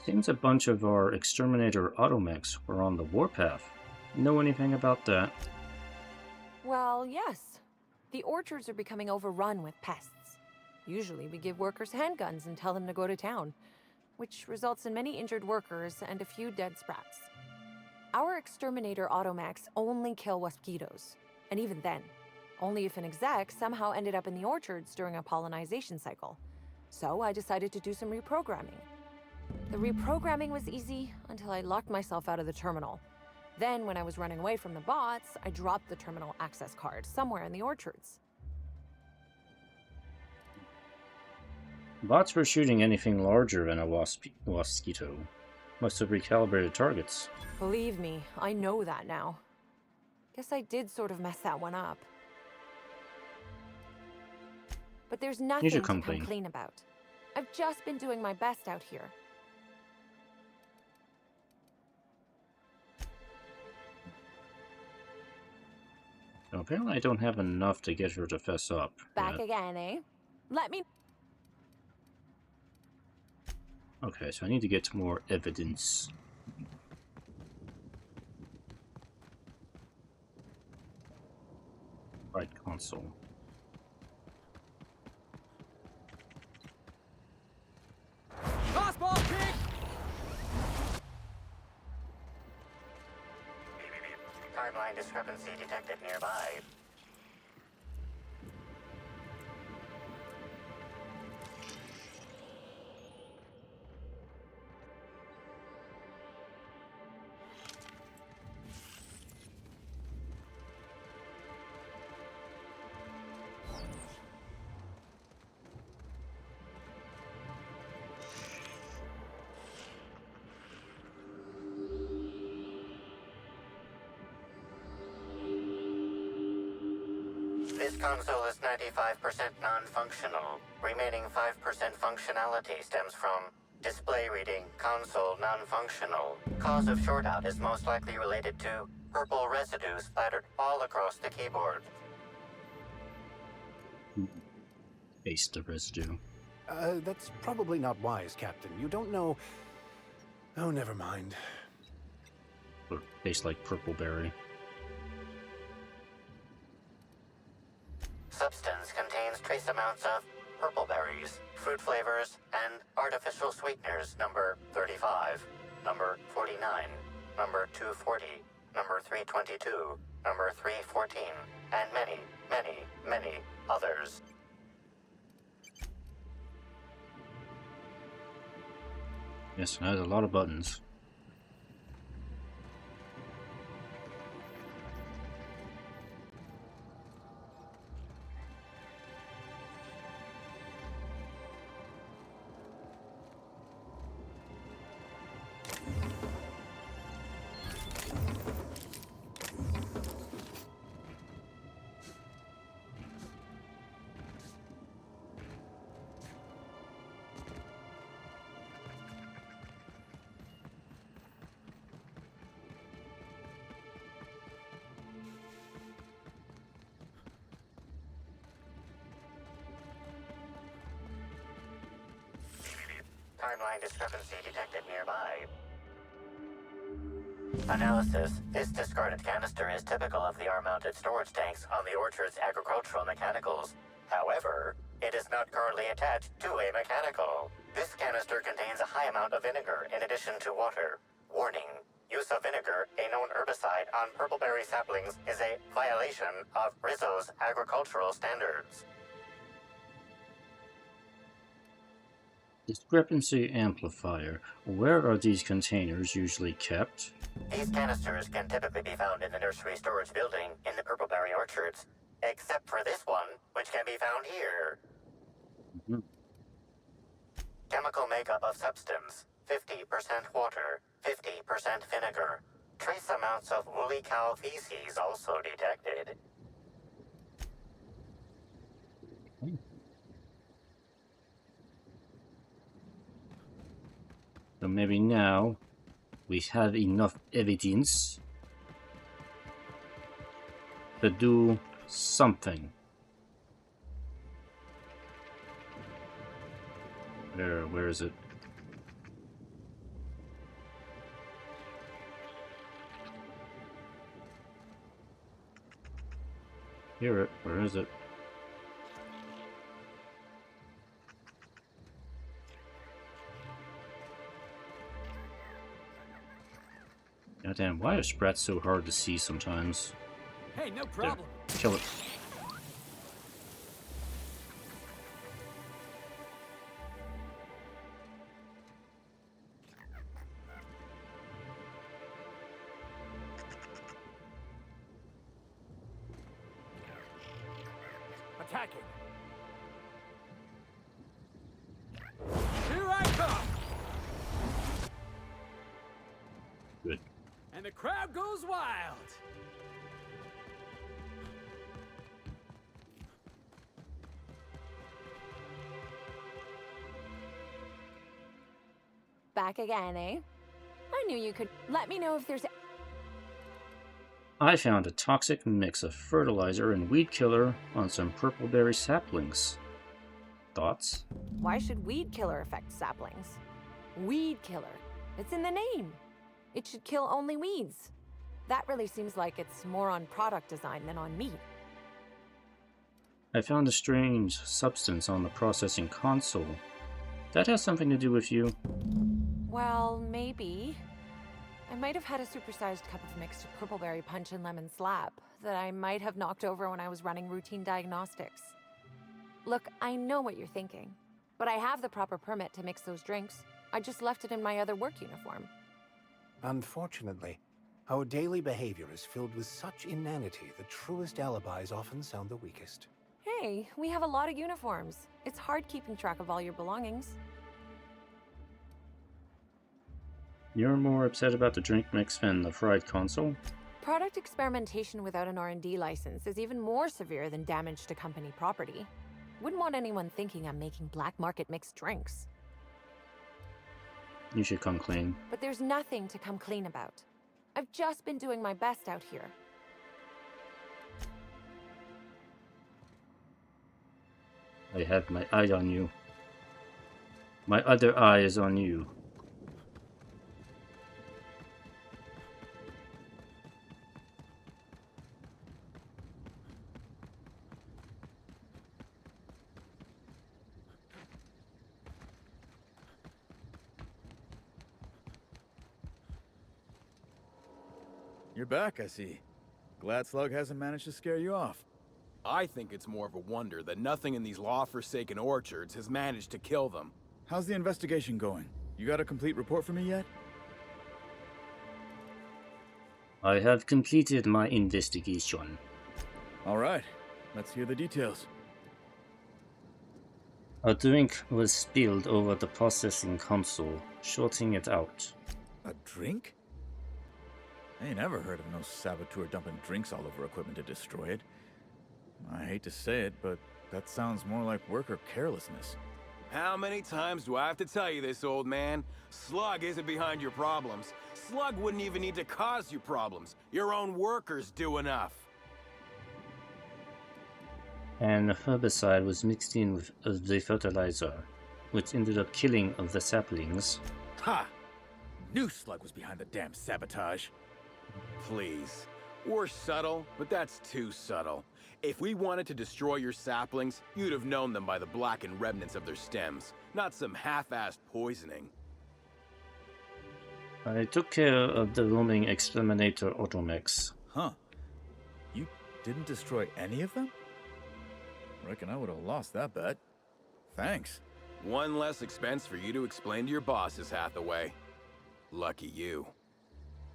Seems a bunch of our exterminator automechs were on the warpath. Know anything about that? Well, yes. The orchards are becoming overrun with pests. Usually we give workers handguns and tell them to go to town, which results in many injured workers and a few dead sprats. Our exterminator automechs only kill mosquitoes, and even then, only if an exec somehow ended up in the orchards during a pollinization cycle. So I decided to do some reprogramming. The reprogramming was easy until I locked myself out of the terminal. Then, when I was running away from the bots, I dropped the terminal access card somewhere in the orchards. Bots were shooting anything larger than a mosquito. Must have recalibrated targets. Believe me, I know that now. Guess I did sort of mess that one up. But there's nothing to come clean about. I've just been doing my best out here. Apparently I don't have enough to get her to fess up. Back again, eh? Let me... Okay, so I need to get more evidence. Right console. Crossball kick! Timeline discrepancy detected nearby. This console is 95% non-functional. Remaining 5% functionality stems from display reading, console non-functional. Cause of shortout is most likely related to purple residue splattered all across the keyboard. Paste the residue. That's probably not wise, Captain. You don't know... Oh, never mind. Or tastes like purple berry. Substance contains trace amounts of purple berries, fruit flavors, and artificial sweeteners number 35, number 49, number 240, number 322, number 314, and many, many, many others. Yes, it has a lot of buttons. Timeline discrepancy detected nearby. Analysis. This discarded canister is typical of the R-mounted storage tanks on the Orchard's agricultural mechanicals. However, it is not currently attached to a mechanical. This canister contains a high amount of vinegar in addition to water. Warning. use of vinegar, a known herbicide, on purpleberry saplings is a violation of Rizzo's agricultural standards. Discrepancy amplifier. Where are these containers usually kept? These canisters can typically be found in the nursery storage building in the purpleberry orchards, except for this one, which can be found here. Mm-hmm. Chemical makeup of substance: 50% water, 50% vinegar. Trace amounts of woolly cow feces also detected. So maybe now we have enough evidence to do something. Where is it? Hear it. Where is it? Goddamn, why are sprats so hard to see sometimes? Hey, no problem. There. Kill it. Attacking. Here I come. Good. And the crowd goes wild. Back again, eh? I knew you could. Let me know if there's... I found a toxic mix of fertilizer and weed killer on some purpleberry saplings. Thoughts? Why should weed killer affect saplings? Weed killer. It's in the name. It should kill only weeds. That really seems like it's more on product design than on meat. I found a strange substance on the processing console. That has something to do with you? Well, maybe. I might have had a supersized cup of mixed purpleberry punch and lemon slap that I might have knocked over when I was running routine diagnostics. Look, I know what you're thinking, but I have the proper permit to mix those drinks. I just left it in my other work uniform. Unfortunately, our daily behavior is filled with such inanity that truest alibis often sound the weakest. Hey, we have a lot of uniforms. It's hard keeping track of all your belongings. You're more upset about the drink mix than the fried console? Product experimentation without an R&D license is even more severe than damage to company property. Wouldn't want anyone thinking I'm making black market mixed drinks. You should come clean. But there's nothing to come clean about. I've just been doing my best out here. I have my eye on you. My other eye is on you. You're back, I see. Glad Slug hasn't managed to scare you off. I think it's more of a wonder that nothing in these law-forsaken orchards has managed to kill them. How's the investigation going? You got a complete report for me yet? I have completed my investigation. All right, let's hear the details. A drink was spilled over the processing console, shorting it out. A drink? I ain't never heard of no saboteur dumping drinks all over equipment to destroy it. I hate to say it, but that sounds more like worker carelessness. How many times do I have to tell you this, old man? Slug isn't behind your problems. Slug wouldn't even need to cause you problems. Your own workers do enough. And the herbicide was mixed in with the fertilizer, which ended up killing of the saplings. Ha! Knew Slug was behind the damn sabotage. Please. We're subtle, but that's too subtle. If we wanted to destroy your saplings, you'd have known them by the blackened remnants of their stems, not some half-assed poisoning. I took care of the roaming exterminator automechs. Huh. You didn't destroy any of them? Reckon I would have lost that bet. Thanks. One less expense for you to explain to your bosses, Hathaway. Lucky you.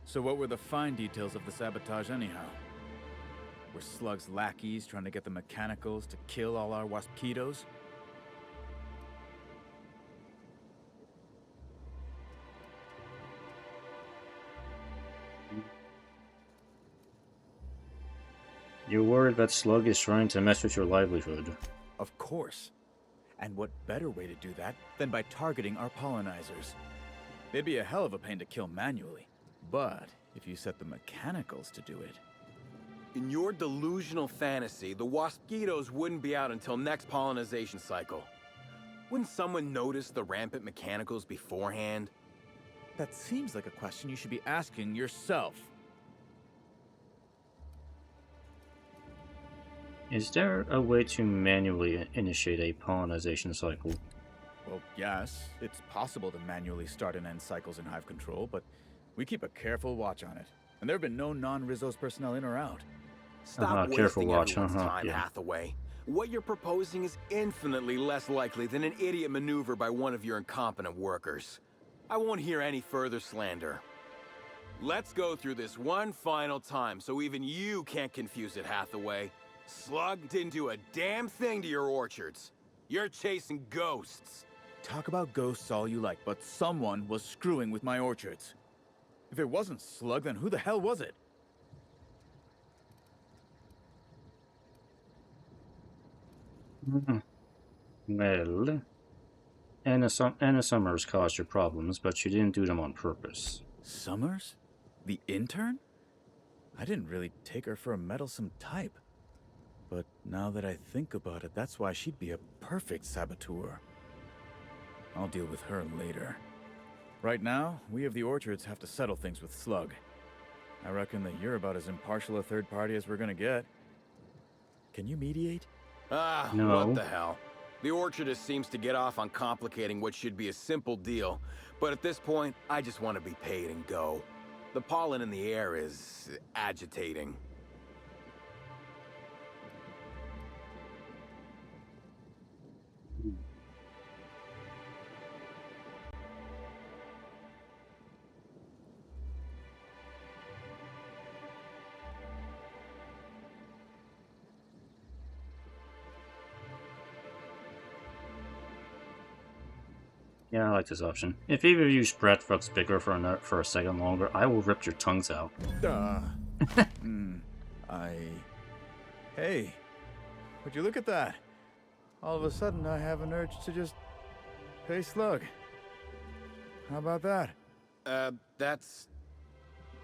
So what were the fine details of the sabotage anyhow? Were Slug's lackeys trying to get the mechanicals to kill all our waspitos? You're worried that Slug is trying to mess with your livelihood. Of course. And what better way to do that than by targeting our pollinizers? They'd be a hell of a pain to kill manually. But if you set the mechanicals to do it... In your delusional fantasy, the waspitos wouldn't be out until next pollinization cycle. Wouldn't someone notice the rampant mechanicals beforehand? That seems like a question you should be asking yourself. Is there a way to manually initiate a pollinization cycle? Well, yes. It's possible to manually start and end cycles in Hive Control, but we keep a careful watch on it. And there have been no non-Rizzo's personnel in or out. Stop wasting everyone's time, yeah. Hathaway. What you're proposing is infinitely less likely than an idiot maneuver by one of your incompetent workers. I won't hear any further slander. Let's go through this one final time so even you can't confuse it, Hathaway. Slug didn't do a damn thing to your orchards. You're chasing ghosts. Talk about ghosts all you like, but someone was screwing with my orchards. If it wasn't Slug, then who the hell was it? Well, Anna Summers caused your problems, but she didn't do them on purpose. Summers? The intern? I didn't really take her for a meddlesome type. But now that I think about it, that's why she'd be a perfect saboteur. I'll deal with her later. Right now, we of the orchards have to settle things with Slug. I reckon that you're about as impartial a third party as we're gonna get. Can you mediate? No. What the hell? The orchardist seems to get off on complicating what should be a simple deal, but at this point, I just want to be paid and go. The pollen in the air is agitating. Yeah, I like this option. If either of you spread fucks bigger for a second longer, I will rip your tongues out. Hey, would you look at that? All of a sudden, I have an urge to just pay Slug. How about that? That's...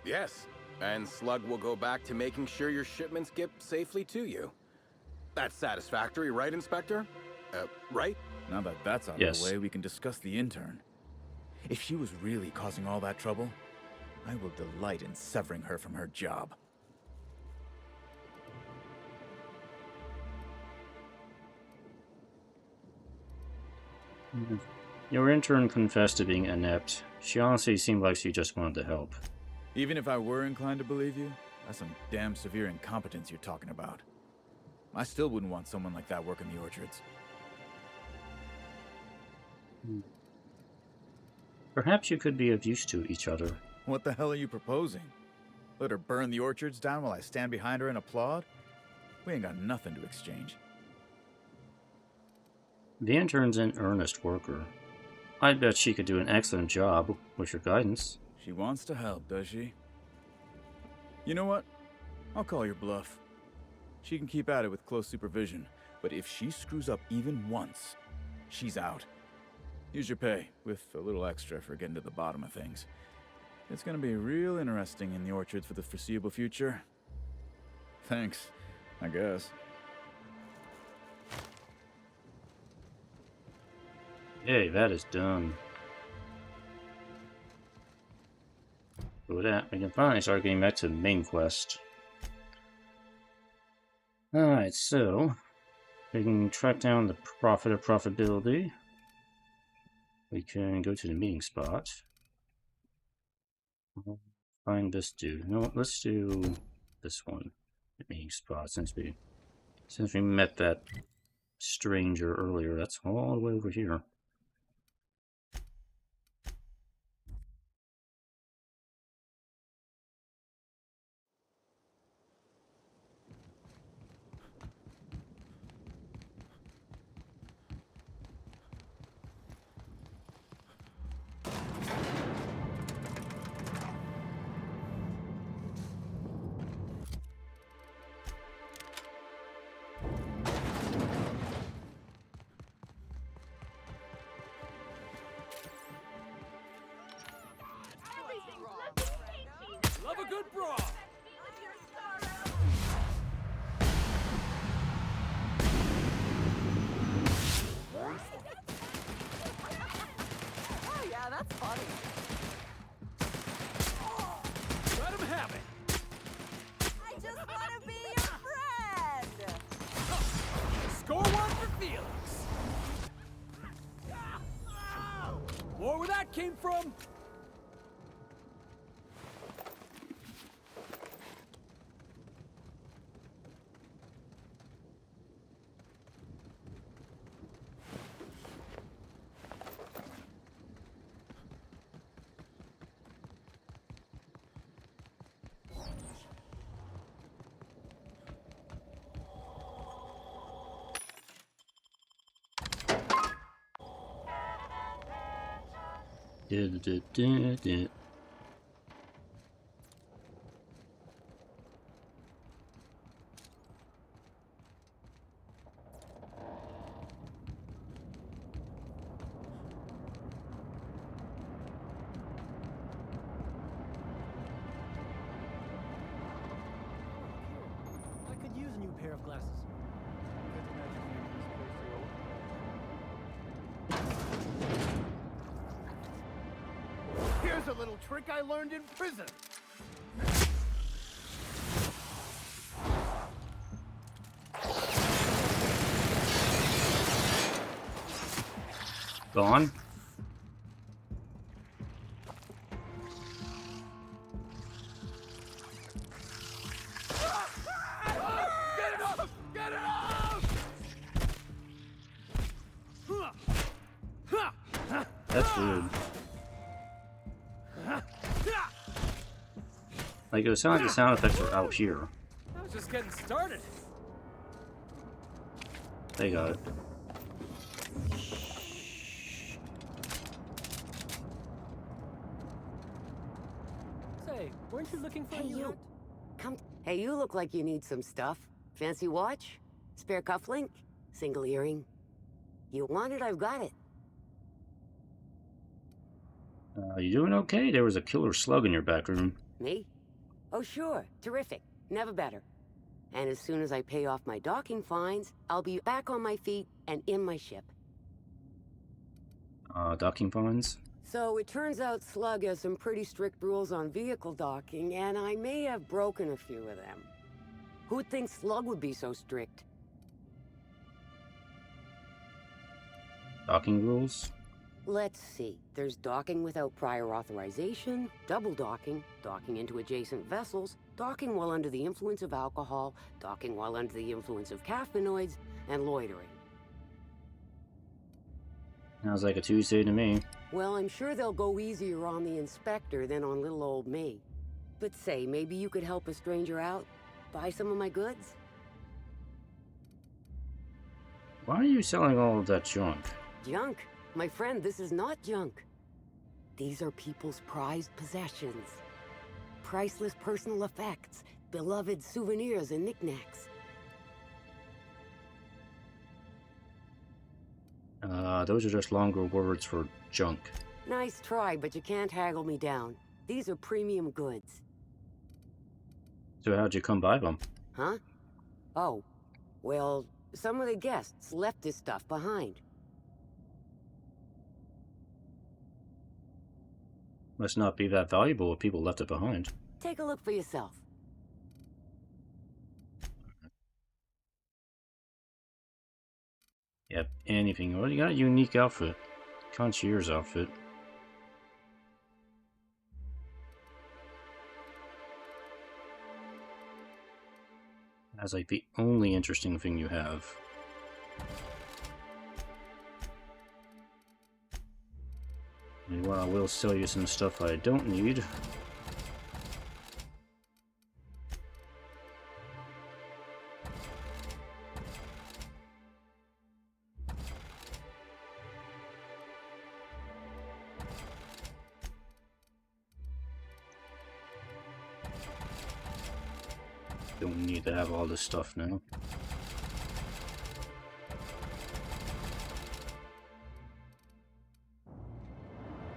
Yes. And Slug will go back to making sure your shipments get safely to you. That's satisfactory, right, Inspector? Right? Now that that's out of the way, we can discuss the intern. If she was really causing all that trouble, I will delight in severing her from her job. Your intern confessed to being inept. She honestly seemed like she just wanted to help. Even if I were inclined to believe you, that's some damn severe incompetence you're talking about. I still wouldn't want someone like that working the orchards. Perhaps you could be of use to each other. What the hell are you proposing? Let her burn the orchards down while I stand behind her and applaud? We ain't got nothing to exchange. The intern's an earnest worker. I bet she could do an excellent job with your guidance. She wants to help, does she? You know what? I'll call your bluff. She can keep at it with close supervision, but if she screws up even once, she's out. Here's your pay, with a little extra for getting to the bottom of things. It's gonna be real interesting in the orchards for the foreseeable future. Thanks, I guess. Hey, that is done. With that, we can finally start getting back to the main quest. Alright, so we can track down the profit of profitability. We can go to the meeting spot. Find this dude. No, let's do this one. The meeting spot, since we met that stranger earlier. That's all the way over here. Love a good brawl. Oh yeah, that's funny. Let him have it. I just want to be your friend. Score one for Felix. More where that came from. Did. I could use a new pair of glasses. Here's a little trick I learned in prison. Gone. Get it off! Get it off! That's weird. Like, it would sound like the sound effects are out here. I was just getting started. They got it. Say, weren't you looking for Hey, a new you. hat? Come. Hey, you look like you need some stuff. Fancy watch? Spare cufflink? Single earring? You want it, I've got it. You doing okay? There was a killer slug in your back room. Me? Oh, sure. Terrific. Never better. And as soon as I pay off my docking fines, I'll be back on my feet and in my ship. Docking fines? So it turns out Slug has some pretty strict rules on vehicle docking, and I may have broken a few of them. Who'd think Slug would be so strict? Docking rules? Let's see. There's docking without prior authorization, double docking, docking into adjacent vessels, docking while under the influence of alcohol, docking while under the influence of caffeinoids, and loitering. Sounds like a Tuesday to me. Well, I'm sure they'll go easier on the inspector than on little old me. But say, maybe you could help a stranger out? Buy some of my goods? Why are you selling all of that junk? Junk? My friend, this is not junk. These are people's prized possessions. Priceless personal effects, beloved souvenirs and knickknacks. Those are just longer words for junk. Nice try, but you can't haggle me down. These are premium goods. So how'd you come by them? Huh? Oh, well, some of the guests left this stuff behind. Must not be that valuable if people left it behind. Take a look for yourself. Yep, anything. Well, you got a unique outfit. Concierge outfit. as like the only interesting thing you have. And while I will sell you some stuff I don't need. Don't need to have all this stuff now.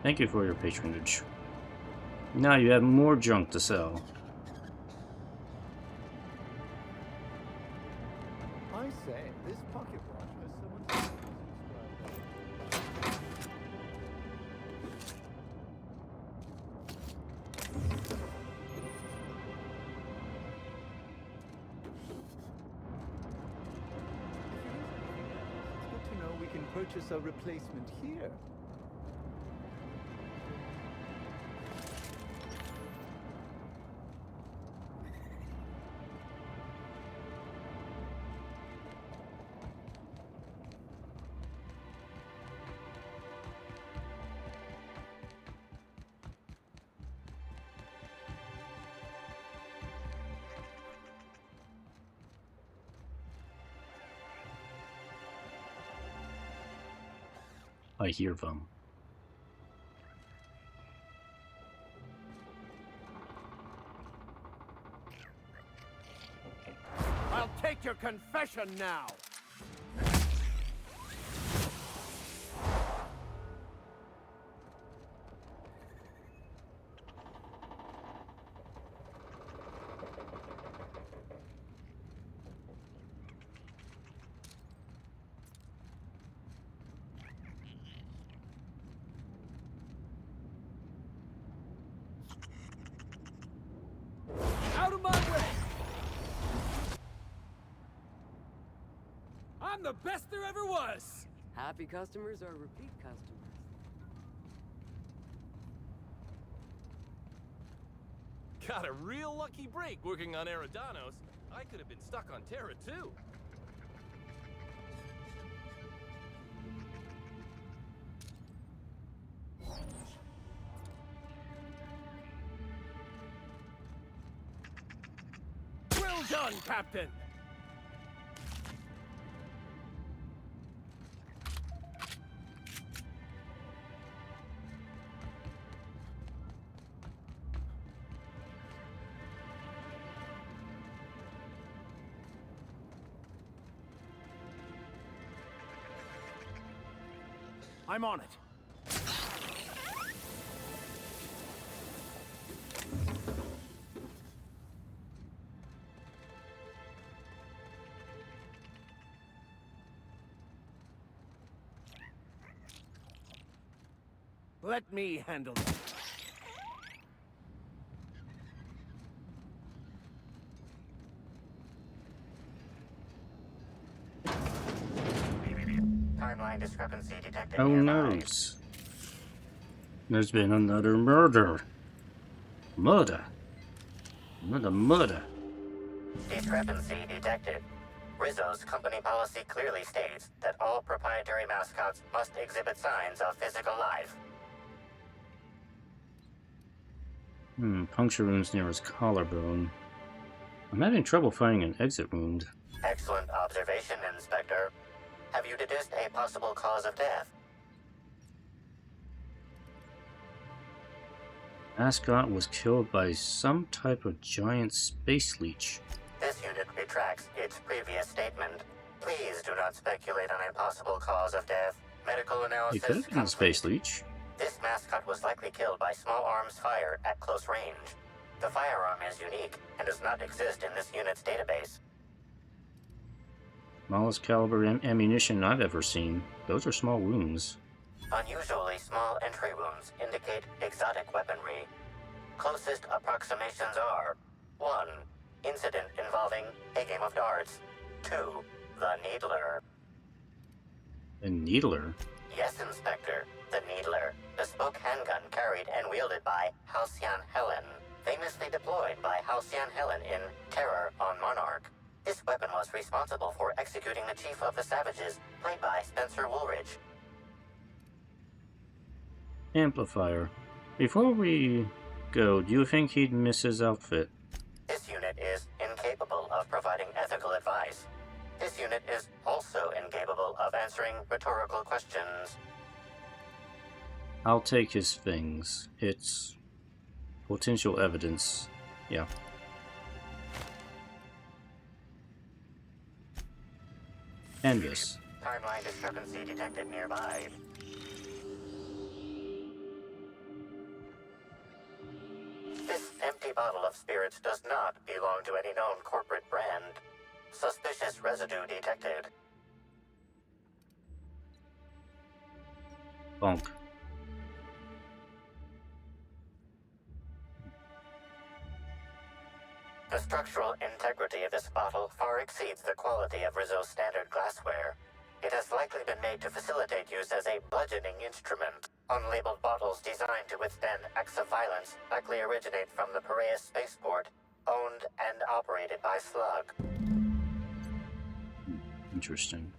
Thank you for your patronage. Now you have more junk to sell. I say, this pocket watch has someone's It's good to know we can purchase a replacement here. I hear them. I'll take your confession now. Out of my way! I'm the best there ever was! Happy customers are repeat customers. Got a real lucky break working on Eridanos. I could have been stuck on Terra too. Well done, Captain! I'm on it. Let me handle it. Timeline discrepancy detected. Oh nearby. no. There's been another murder. Murder. Another murder. Discrepancy detected. Rizzo's company policy clearly states that all proprietary mascots must exhibit signs of physical life. Puncture wounds near his collarbone. I'm having trouble finding an exit wound. Excellent observation, Inspector. Have you deduced a possible cause of death? Mascot was killed by some type of giant space leech. This unit retracts its previous statement. Please do not speculate on a possible cause of death. Medical It analysis could have been a space leech. This mascot was likely killed by small arms fire at close range. The firearm is unique and does not exist in this unit's database. Smallest caliber ammunition I've ever seen. Those are small wounds. Unusually small entry wounds indicate exotic weaponry. Closest approximations are 1. Incident involving a game of darts. 2. The Needler. A needler? Yes, Inspector. The Needler. Bespoke handgun carried and wielded by Halcyon Helen. Famously deployed by Halcyon Helen in Terror on Monarch. This weapon was responsible for executing the Chief of the Savages, played by Spencer Woolridge. Amplifier. Before we go, do you think he'd miss his outfit? This unit is incapable of providing ethical advice. This unit is also incapable of answering rhetorical questions. I'll take his things. It's potential evidence. Yeah. And this. Timeline discrepancy detected nearby. This empty bottle of spirits does not belong to any known corporate brand. Suspicious residue detected. Bonk. The structural integrity of this bottle far exceeds the quality of Rizzo's standard glassware. It has likely been made to facilitate use as a bludgeoning instrument. Unlabeled bottles designed to withstand acts of violence likely originate from the Piraeus spaceport, owned and operated by Slug. Interesting.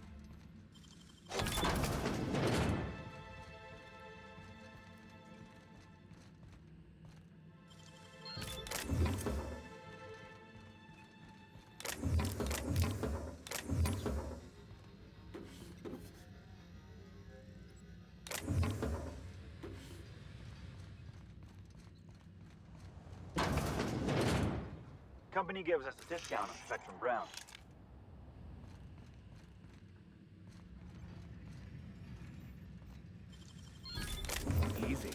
Company gives us a discount on Spectrum Brown. Easy.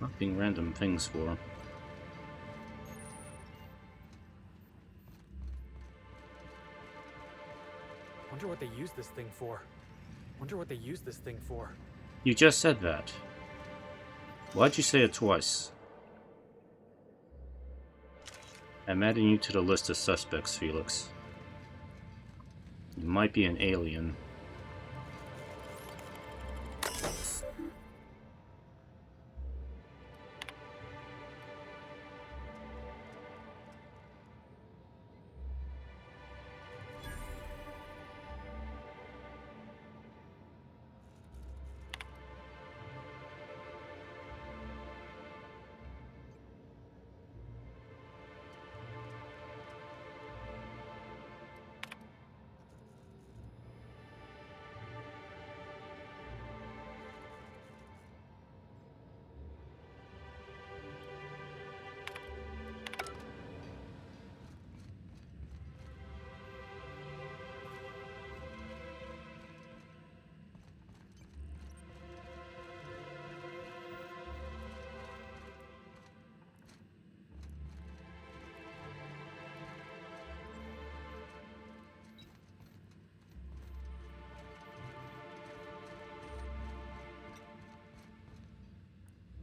Nothing random things for. Wonder what they use this thing for. Wonder what they use this thing for. You just said that. Why'd you say it twice? I'm adding you to the list of suspects, Felix. You might be an alien.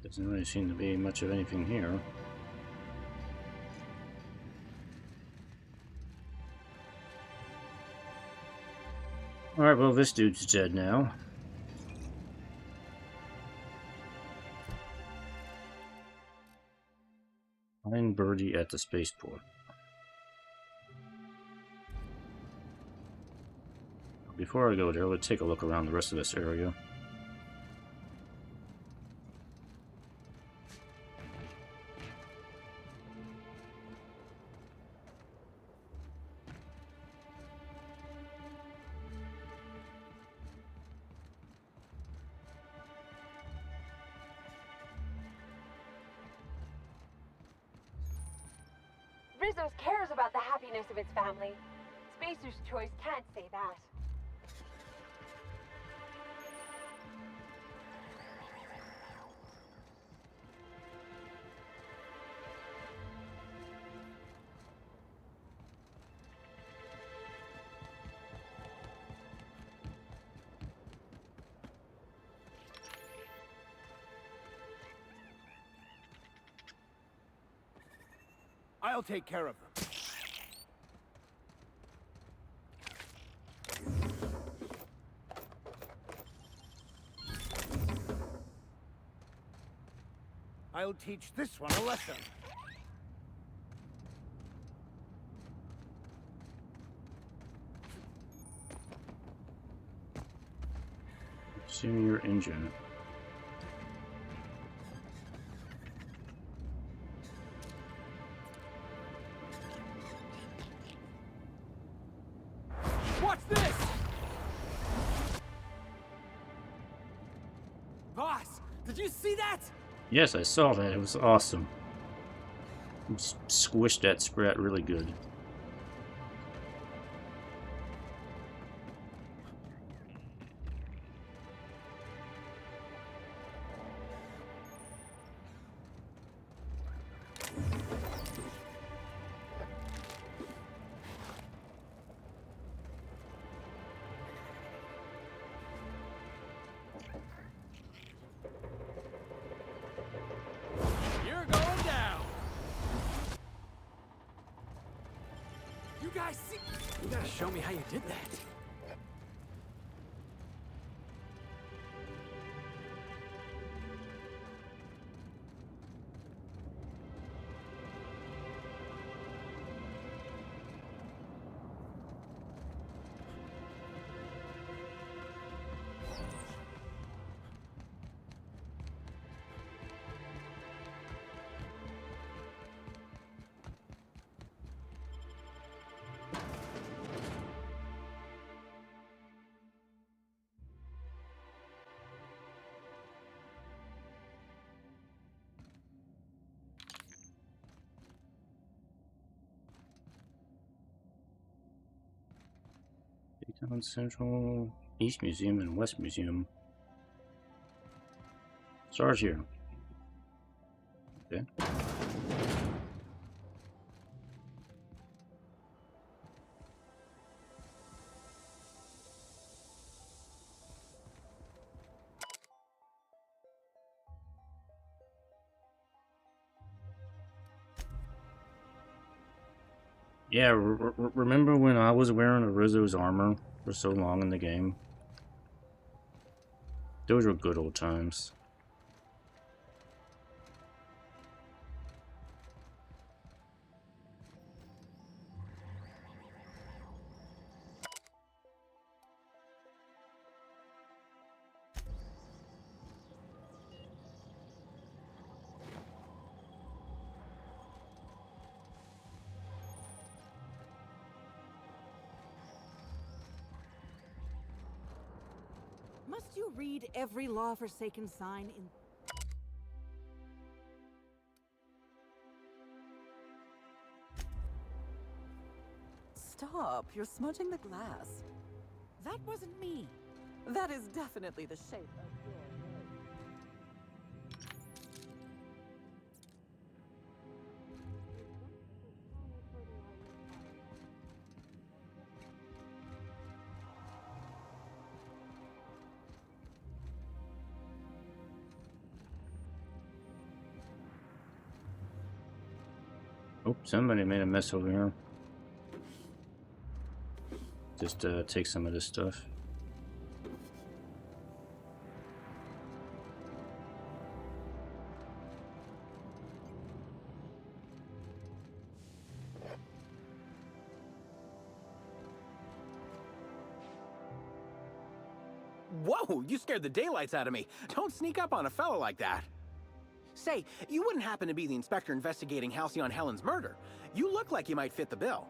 Doesn't really seem to be much of anything here. Alright, well, this dude's dead now. Find Birdie at the spaceport. Before I go there, let's take a look around the rest of this area. Rizzo's cares about the happiness of its family. Spacer's Choice can't say that. I'll take care of them. I'll teach this one a lesson. Senior engine. Watch this! Boss, did you see that? Yes, I saw that. It was awesome. Squished that sprat really good. You're going down. You guys see? You gotta show me how you did that. Town Central, East Museum, and West Museum. Stars here. Okay. Yeah, remember when I was wearing Rizzo's armor for so long in the game? Those were good old times. Must you read every law-forsaken sign in... Stop, you're smudging the glass. That wasn't me. That is definitely the shape of your Oh, somebody made a mess over here. Just take some of this stuff. Whoa, you scared the daylights out of me. Don't sneak up on a fella like that. Say, you wouldn't happen to be the inspector investigating Halcyon Helen's murder. You look like you might fit the bill.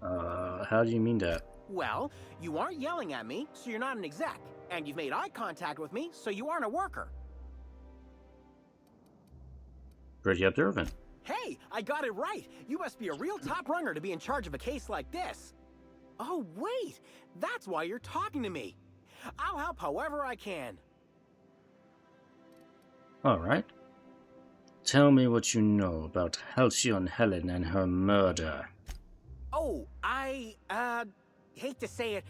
How do you mean that? Well, you aren't yelling at me, so you're not an exec. And you've made eye contact with me, so you aren't a worker. Pretty observant. Hey, I got it right. You must be a real top runner to be in charge of a case like this. Oh, wait. That's why you're talking to me. I'll help however I can. Alright. Tell me what you know about Halcyon Helen and her murder. Oh, I hate to say it,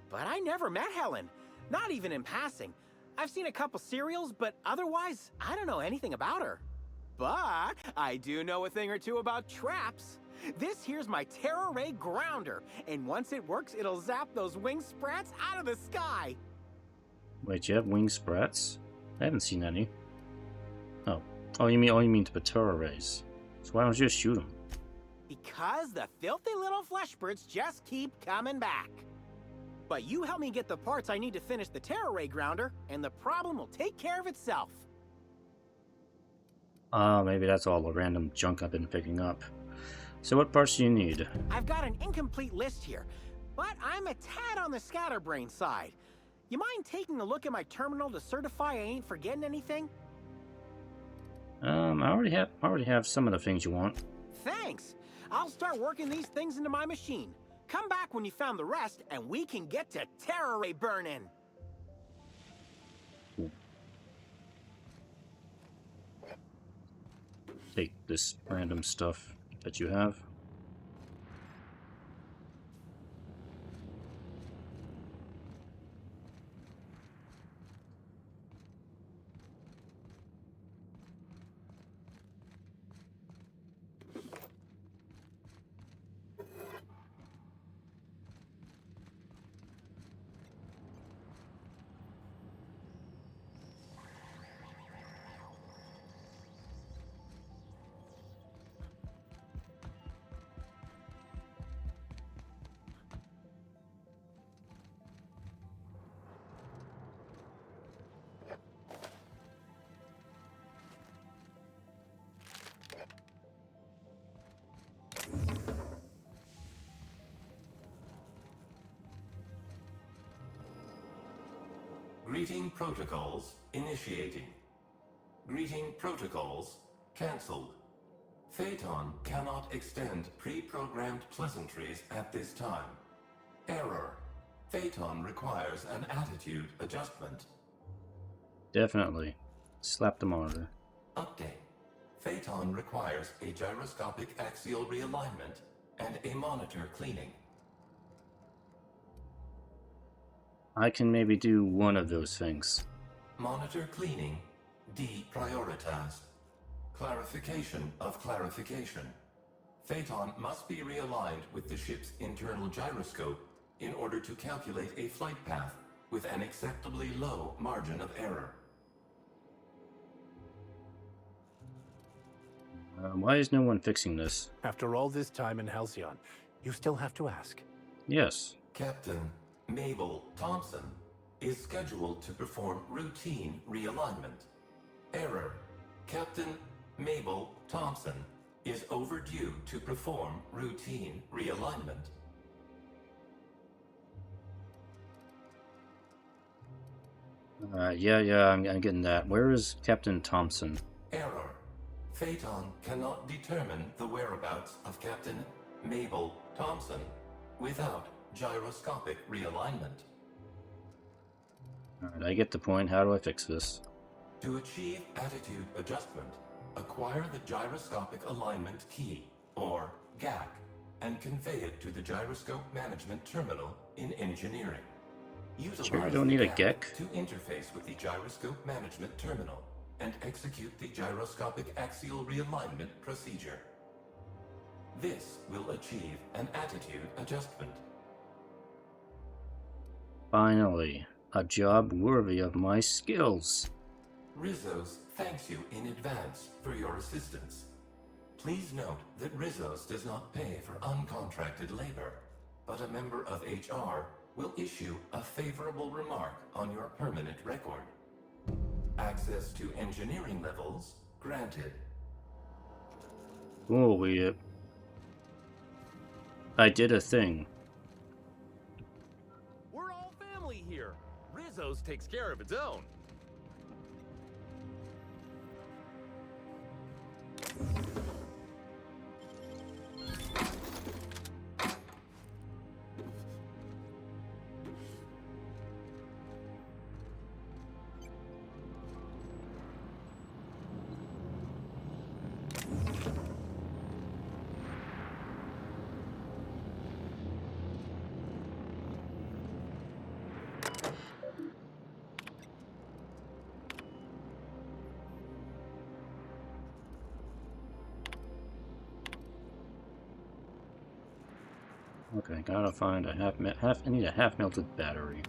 but I never met Helen. Not even in passing. I've seen a couple serials, but otherwise, I don't know anything about her. But I do know a thing or two about traps. This here's my Terror Ray Grounder, and once it works, it'll zap those wing sprats out of the sky. Wait, you have wing sprats? I haven't seen any. Oh. Oh, you mean the Batura rays. So why don't you just shoot them? Because the filthy little flesh birds just keep coming back. But you help me get the parts I need to finish the Terror Ray grounder, and the problem will take care of itself. Ah, maybe that's all the random junk I've been picking up. So what parts do you need? I've got an incomplete list here, but I'm a tad on the scatterbrain side. You mind taking a look at my terminal to certify I ain't forgetting anything? I already have some of the things you want. Thanks. I'll start working these things into my machine. Come back when you found the rest, and we can get to Terror Ray burning. Take this random stuff that you have. Greeting protocols initiating. Greeting protocols cancelled. Phaeton cannot extend pre-programmed pleasantries at this time. Error. Phaeton requires an attitude adjustment. Definitely. Slap the monitor. Update. Phaeton requires a gyroscopic axial realignment and a monitor cleaning. I can maybe do one of those things. Monitor cleaning deprioritized. Clarification of clarification. Phaeton must be realigned with the ship's internal gyroscope in order to calculate a flight path with an acceptably low margin of error. Why is no one fixing this? After all this time in Halcyon, you still have to ask. Yes. Captain Mabel Thompson is scheduled to perform routine realignment. Error. Captain Mabel Thompson is overdue to perform routine realignment. Yeah, I'm getting that. Where is Captain Thompson? Error. Phaeton cannot determine the whereabouts of Captain Mabel Thompson without gyroscopic realignment. Alright, I get the point. How do I fix this? To achieve attitude adjustment, acquire the gyroscopic alignment key, or GAC, and convey it to the gyroscope management terminal in engineering. Utilize Sure, I don't need a GEC. to interface with the gyroscope management terminal and execute the gyroscopic axial realignment procedure. This will achieve an attitude adjustment. Finally, a job worthy of my skills. Rizzo's thanks you in advance for your assistance. Please note that Rizzo's does not pay for uncontracted labor, but a member of HR will issue a favorable remark on your permanent record. Access to engineering levels granted. Holy, I did a thing. We're all family here. Rizzo's takes care of its own. Okay, gotta find a I need a half melted battery.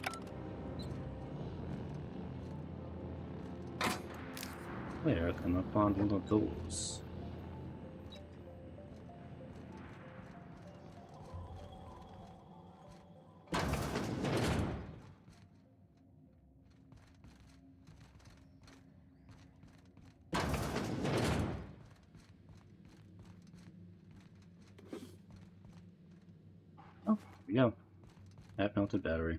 Where can I find one of those? Oh, here we go. Half melted battery.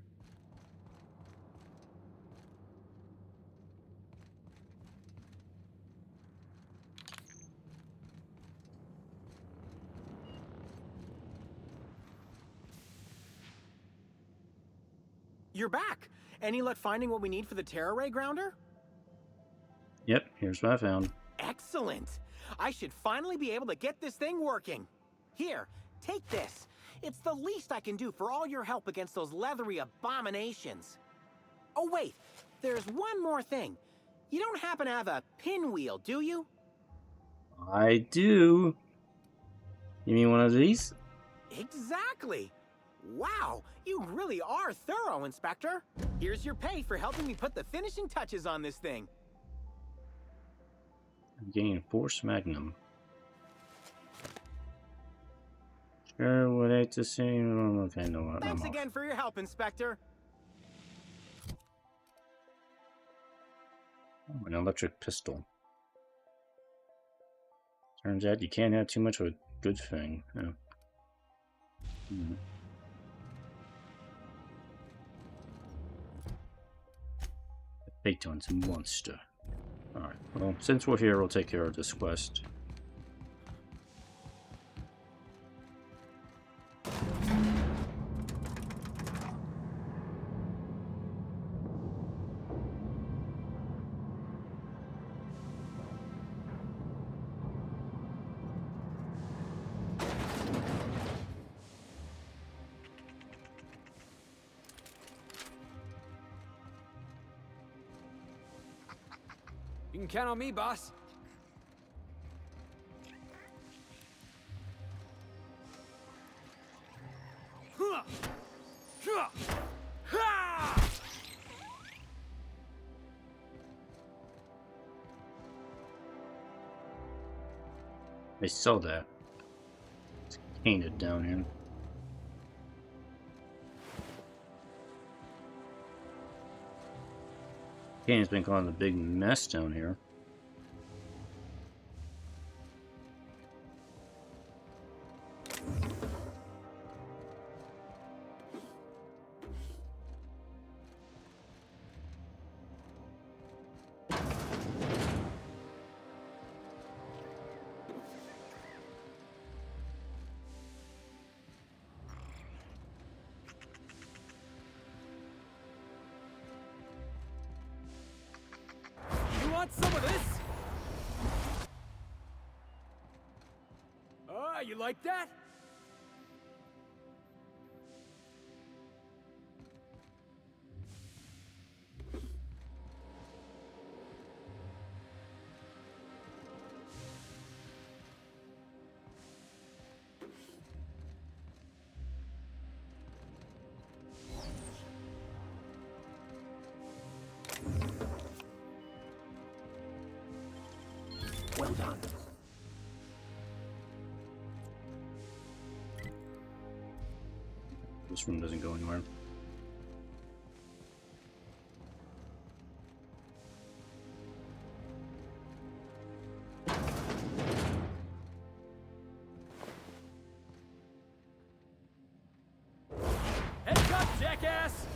You're back! Any luck finding what we need for the Terra Ray Grounder? Yep, here's what I found. Excellent! I should finally be able to get this thing working. Here, take this. It's the least I can do for all your help against those leathery abominations. Oh wait, there's one more thing. You don't happen to have a pinwheel, do you? I do. You mean one of these? Exactly! Wow, you really are thorough, Inspector. Here's your pay for helping me put the finishing touches on this thing. I'm getting Force Magnum. Sure would hate to see. Okay, no, I'm Thanks off. again for your help, Inspector. Oh, an electric pistol. Turns out you can't have too much of a good thing. Yeah. The Phaeton's monster. Alright, well, since we're here, we'll take care of this quest. You can count on me, boss. They saw that. It's painted down here. Kane's been causing a big mess down here. Want some of this? Ah, you like that? Well done. This room doesn't go anywhere. Heads up, jackass!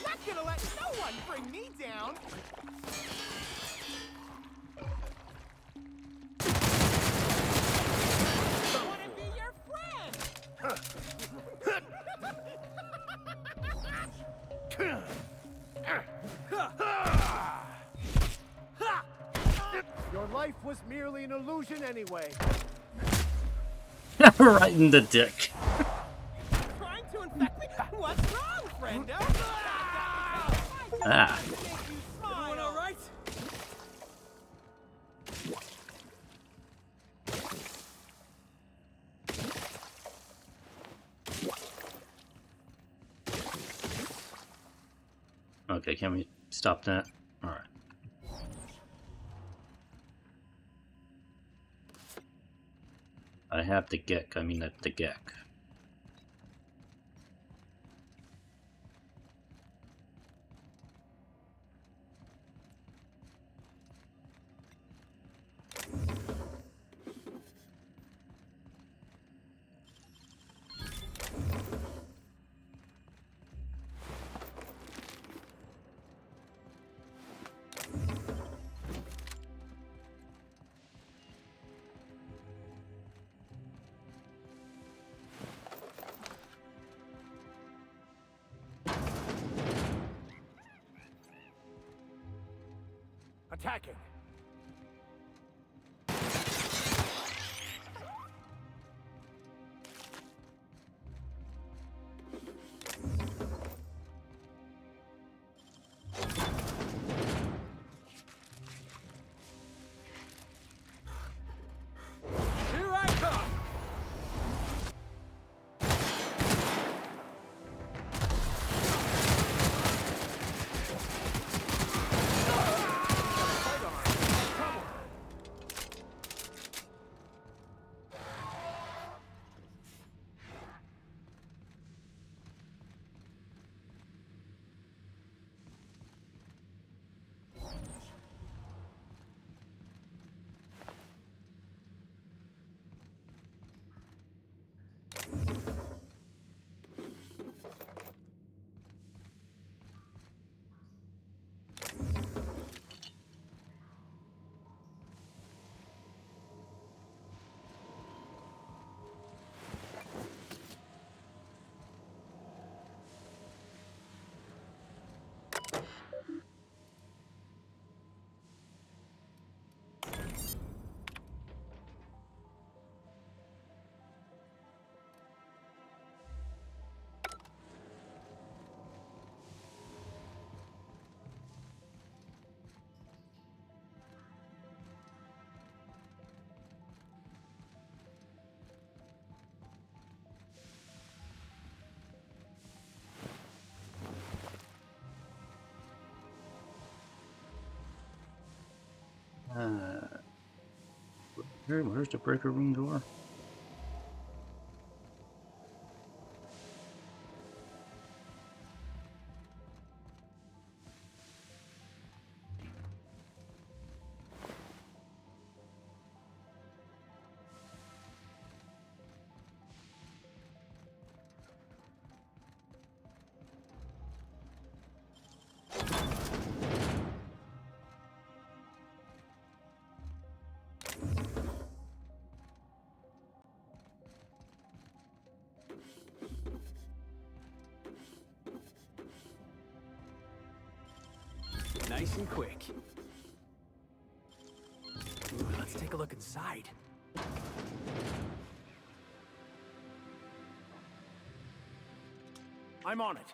Not gonna let no one bring me down! I wanna be your friend! Your life was merely an illusion anyway. Right in the dick. Trying to infect me? What's wrong, friendo? Ah. Everyone all right? Okay, can we stop that? Alright. I have the Gek, I mean the Gek. Attacking! Here I come! Where's the breaker room door? Nice and quick. Ooh, let's take a look inside. I'm on it.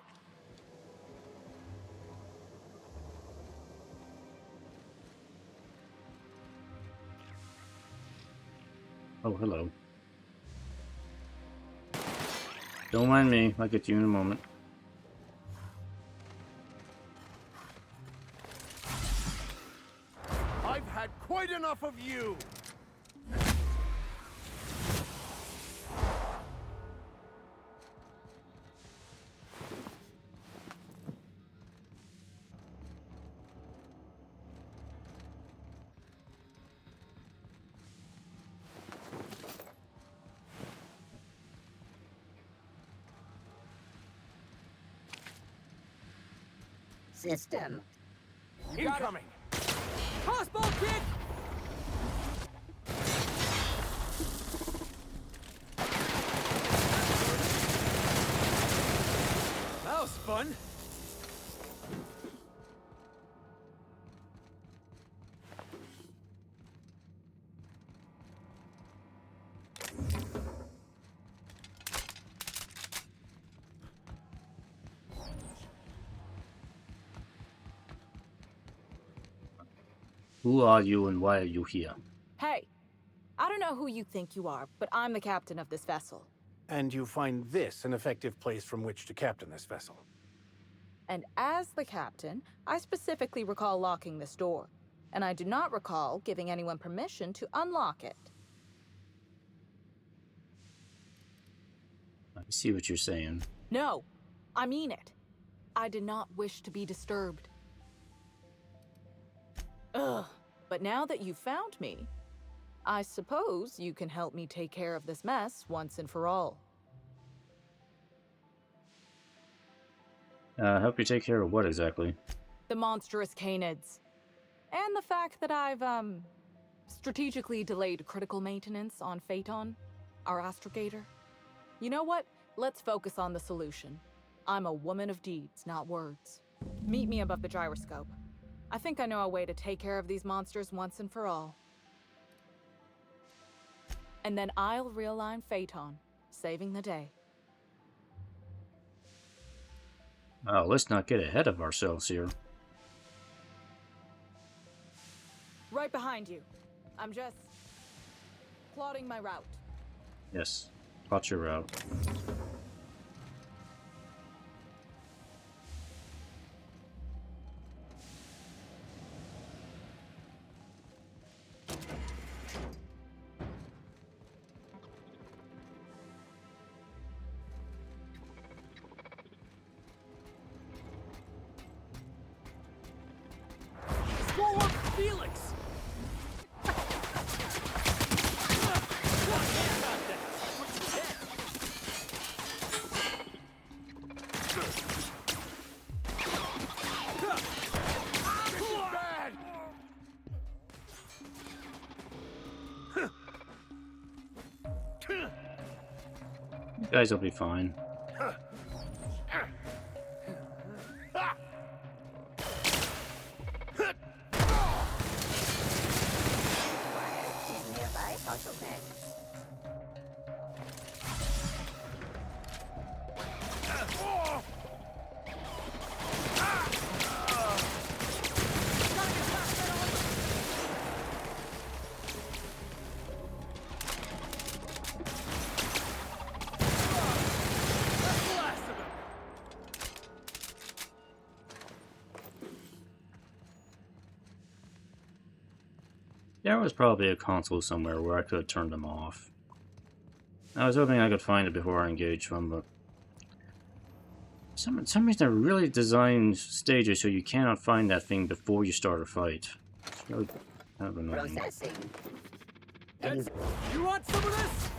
Oh, hello. Don't mind me, I'll get you in a moment. I've had quite enough of you! System. Incoming! Crossbow kick! That was fun! Who are you and why are you here? Hey, I don't know who you think you are, but I'm the captain of this vessel. And you find this an effective place from which to captain this vessel? And as the captain, I specifically recall locking this door. And I do not recall giving anyone permission to unlock it. I see what you're saying. No, I mean it. I did not wish to be disturbed. Ugh, but now that you've found me, I suppose you can help me take care of this mess once and for all. Help you take care of what exactly? The monstrous canids. And the fact that I've, strategically delayed critical maintenance on Phaeton, our astrogator. You know what? Let's focus on the solution. I'm a woman of deeds, not words. Meet me above the gyroscope. I think I know a way to take care of these monsters once and for all. And then I'll realign Phaeton, saving the day. Let's not get ahead of ourselves here. Right behind you. I'm just plotting my route. Yes, plot your route. Slow up, Felix! You guys will be fine. There was probably a console somewhere where I could have turned them off. I was hoping I could find it before I engaged them, but some reason I really designed stages so you cannot find that thing before you start a fight. It's really kind of annoying. Processing. You want some of this?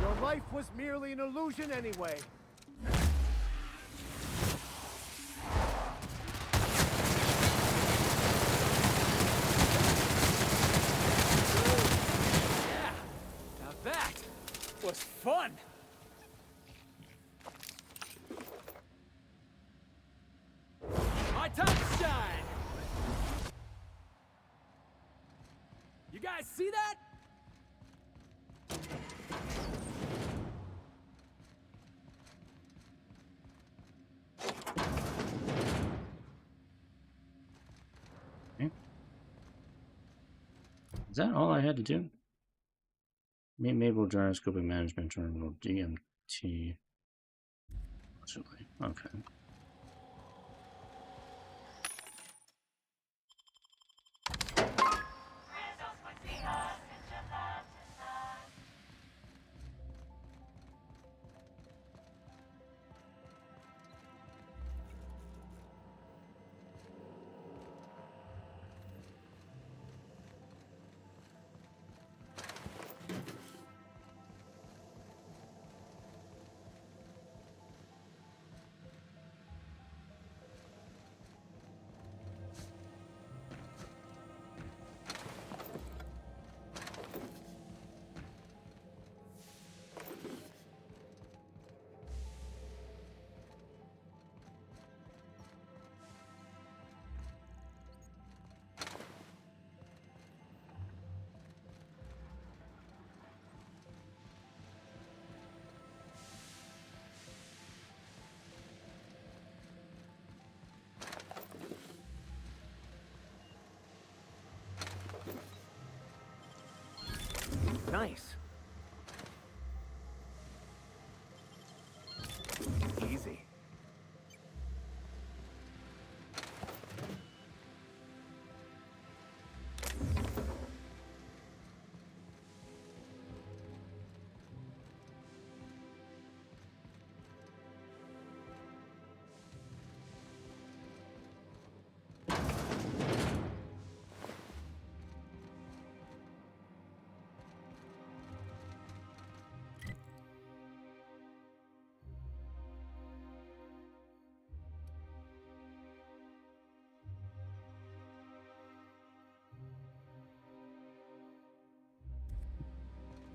Your life was merely an illusion anyway. Now that was fun! My time to shine! You guys see that? Is that all I had to do? Mabel Gyroscopic Management Terminal, DMT. Actually, okay. Nice. Easy.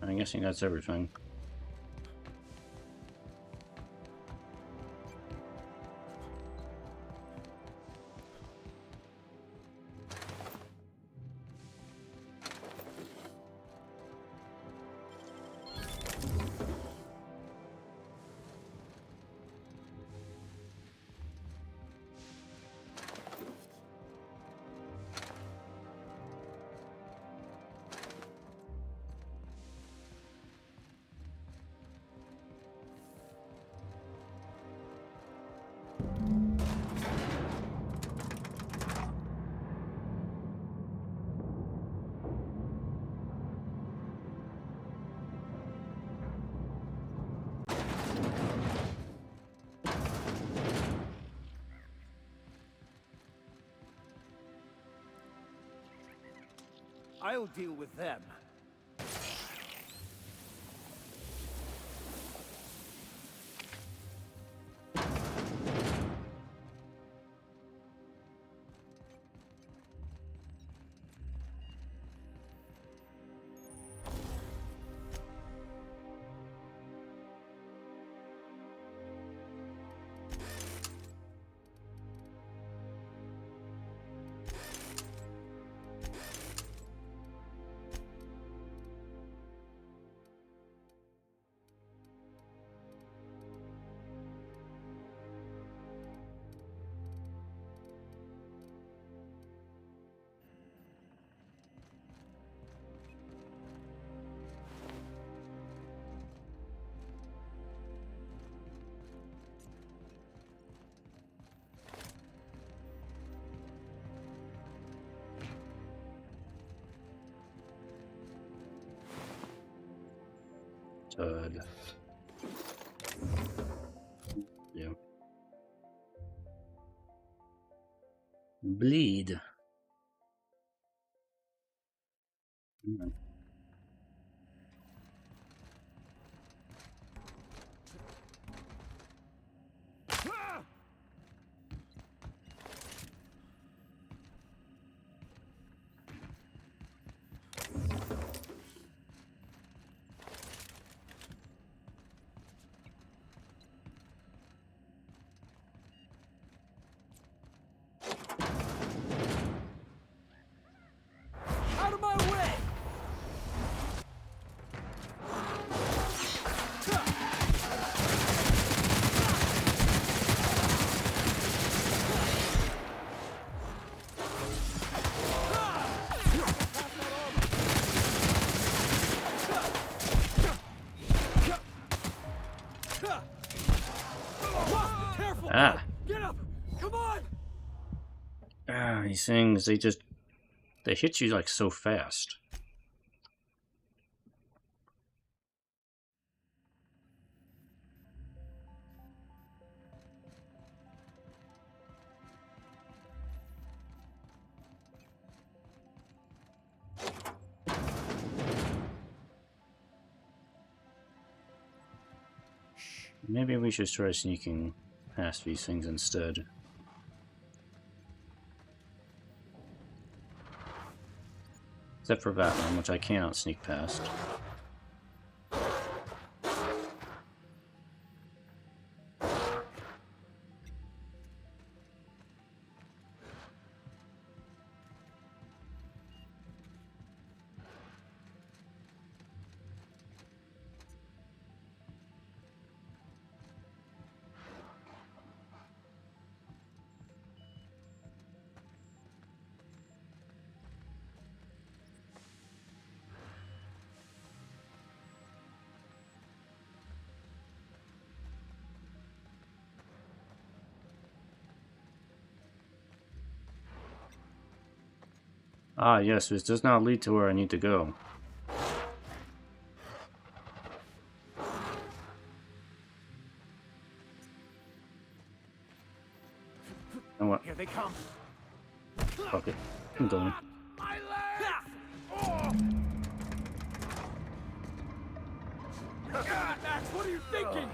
I'm guessing that's everything. I'll deal with them. Yeah. Bleed. Hmm. Out of my way! Careful! Ah. Get up! Come on! Ah, these things, they hit you like so fast. Maybe we should try sneaking past these things instead. Except for that one, which I cannot sneak past. Ah, yes, this does not lead to where I need to go. And what? Here they come. Fuck it. I'm going. My legs! Oh! God, Max, what are you thinking?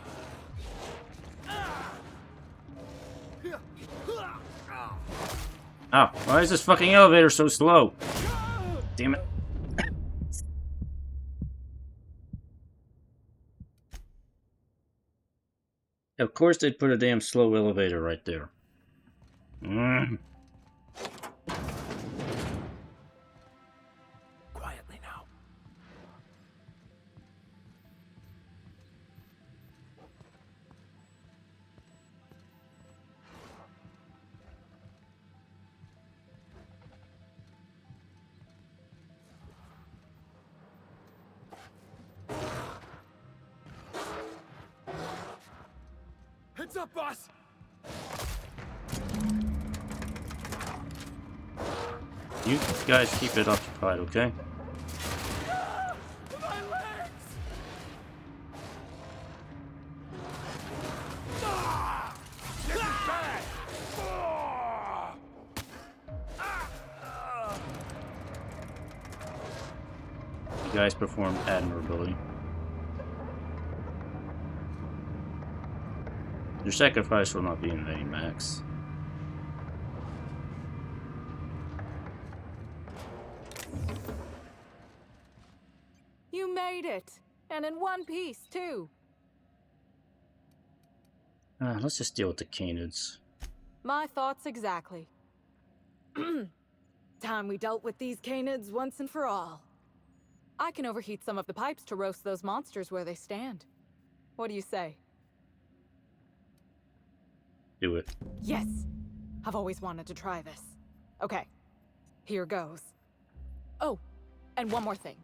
Ow, why is this fucking elevator so slow? Damn it. Of course they'd put a damn slow elevator right there. Quietly now. Heads up, boss! You guys keep it occupied, okay? My legs! This is bad! You guys performed admirably. Your sacrifice will not be in vain, Max. You made it! And in one piece, too! Let's just deal with the canids. My thoughts exactly. Time we dealt with these canids once and for all. I can overheat some of the pipes to roast those monsters where they stand. What do you say? Do it. Yes! I've always wanted to try this. Okay, here goes. Oh, and one more thing.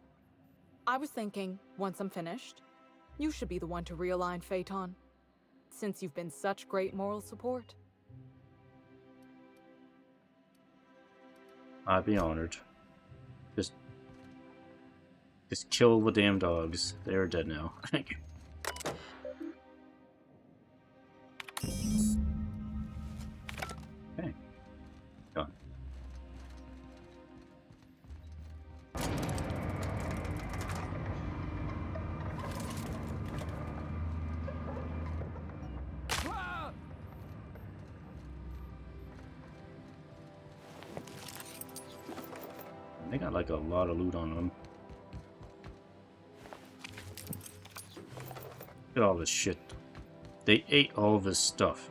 I was thinking, once I'm finished, you should be the one to realign Phaeton, since you've been such great moral support. I'd be honored. Just kill the damn dogs. They are dead now. Thank you. Okay. Done. They got like a lot of loot on them. Look at all this shit. They ate all of his stuff.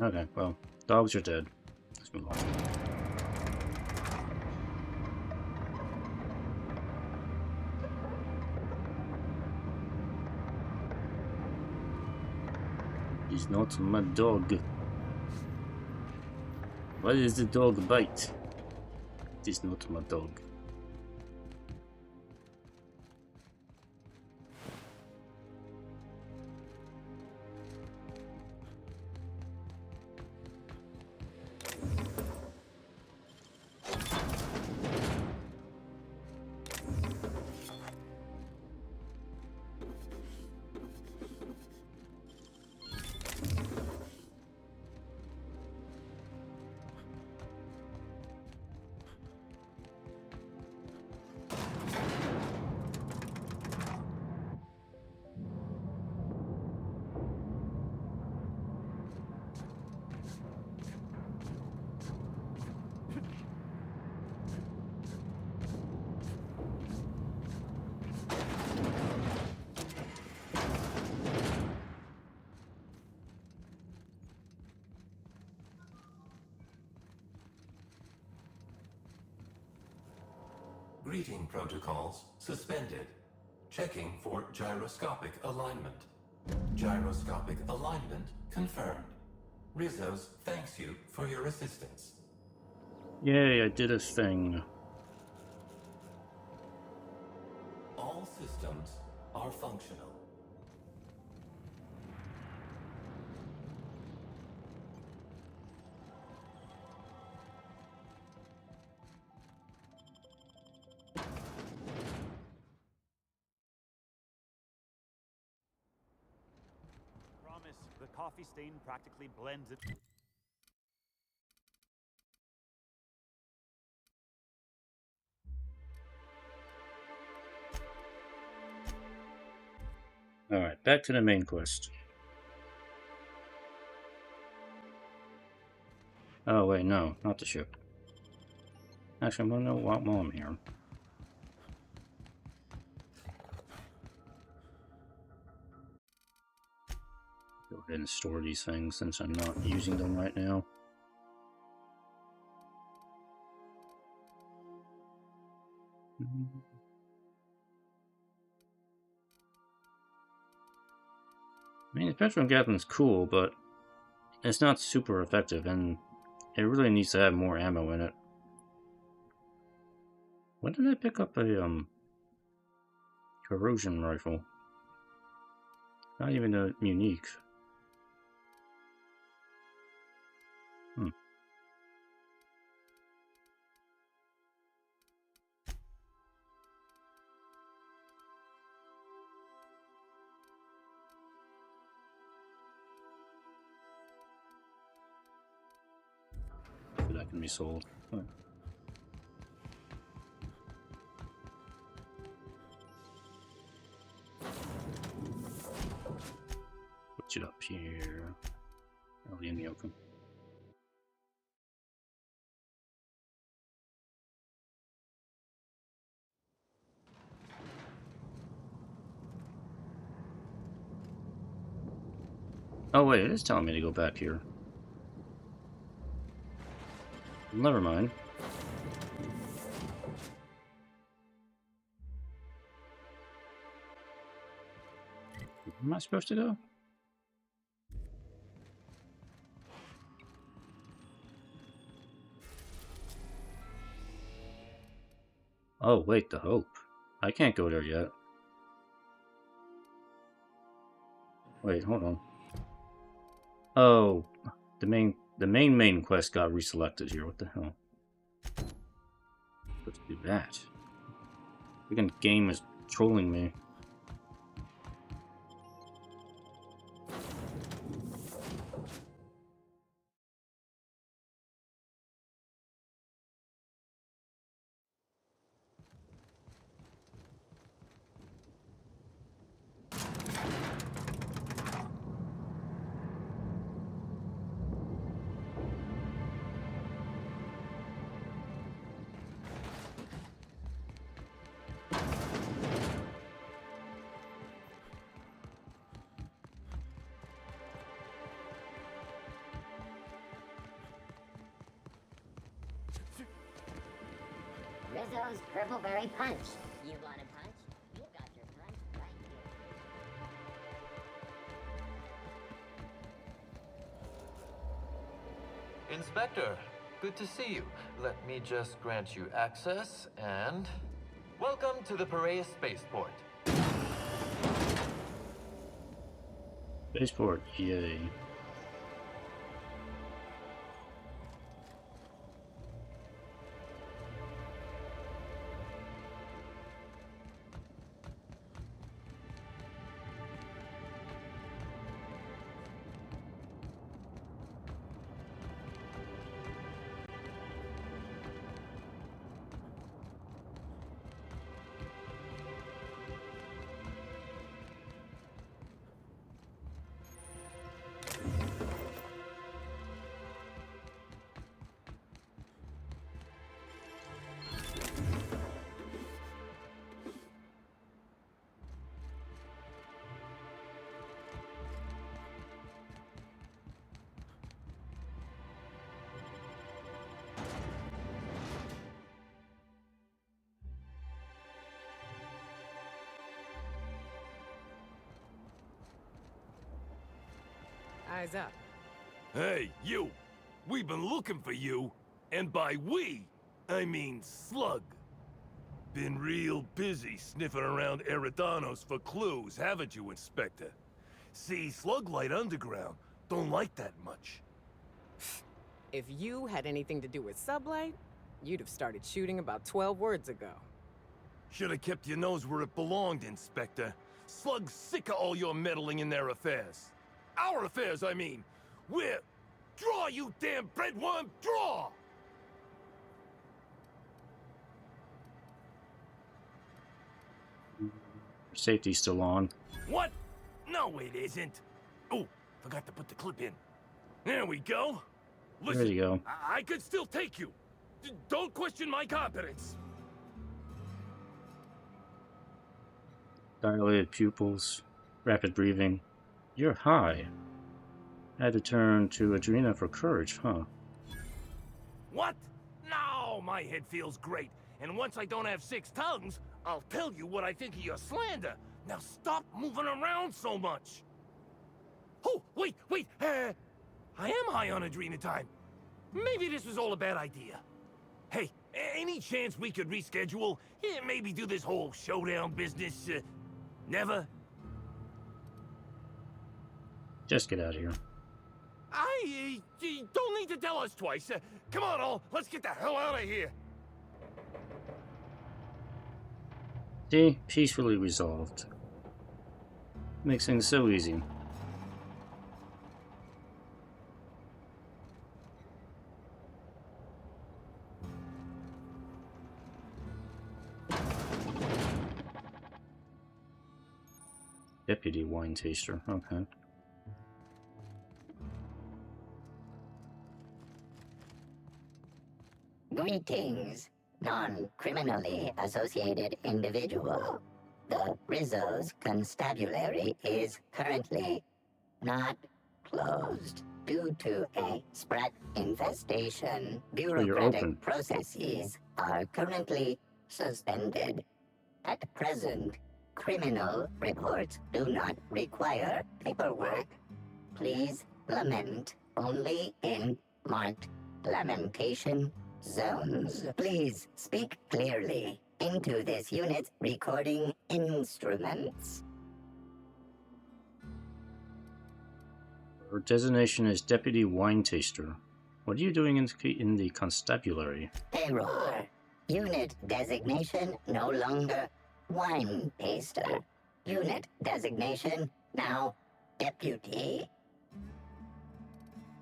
Okay, well, dogs are dead. Let's move on. He's not my dog. Why does the dog bite? It is not my dog. Greeting protocols suspended. Checking for gyroscopic alignment. Gyroscopic alignment confirmed. Rizos thanks you for your assistance. Yay, I did a thing. All systems are functional. Promise, the coffee stain practically blends it. Alright, back to the main quest. Oh, wait, no, not the ship. Actually, I'm gonna know while I'm here. Go ahead and store these things since I'm not using them right now. I mean, the Petrol Gatlin's cool, but it's not super effective, and it really needs to have more ammo in it. When did I pick up a, corrosion rifle? Not even a unique. That can be sold. Huh. Put it up here. Early in the open. Oh wait, it is telling me to go back here. Never mind. Where am I supposed to go? Oh wait, the Hope. I can't go there yet. Wait, hold on. Oh, the main quest got reselected here. What the hell? Let's do that. The game is trolling me. Rizzo's Purpleberry Punch. You want a punch? You got your punch right here. Inspector, good to see you. Let me just grant you access and... Welcome to the Piraeus Spaceport. Spaceport, yay. Eyes up. Hey, you! We've been looking for you, and by we, I mean Slug. Been real busy sniffing around Eridanos for clues, haven't you, Inspector? See, Sluglight Underground don't like that much. If you had anything to do with Sublight, you'd have started shooting about 12 words ago. Should have kept your nose where it belonged, Inspector. Slug's sick of all your meddling in their affairs. Our affairs, I mean. We're... Draw, you damn breadworm, draw! Safety's still on. What? No, it isn't. Oh, forgot to put the clip in. There we go. Listen, There you go. I could still take you. Don't question my competence. Dilated pupils, rapid breathing. You're high. Had to turn to Adrena for courage, huh? What? No, my head feels great. And once I don't have 6 tongues, I'll tell you what I think of your slander. Now stop moving around so much. Oh, wait. I am high on adrenatime. Maybe this was all a bad idea. Hey, any chance we could reschedule? Maybe do this whole showdown business? Never? Just get out of here. I don't need to tell us twice. Come on, all. Let's get the hell out of here. See? Peacefully resolved. Makes things so easy. Deputy wine taster, okay. Greetings, non-criminally associated individual. The Rizzo's constabulary is currently not closed due to a sprat infestation. Bureaucratic processes are currently suspended. At present, criminal reports do not require paperwork. Please lament only in marked lamentation zones. Please speak clearly into this unit's recording instruments. Her designation is Deputy Wine Taster. What are you doing in the constabulary? Error. Unit designation no longer Wine Taster. Unit designation now Deputy.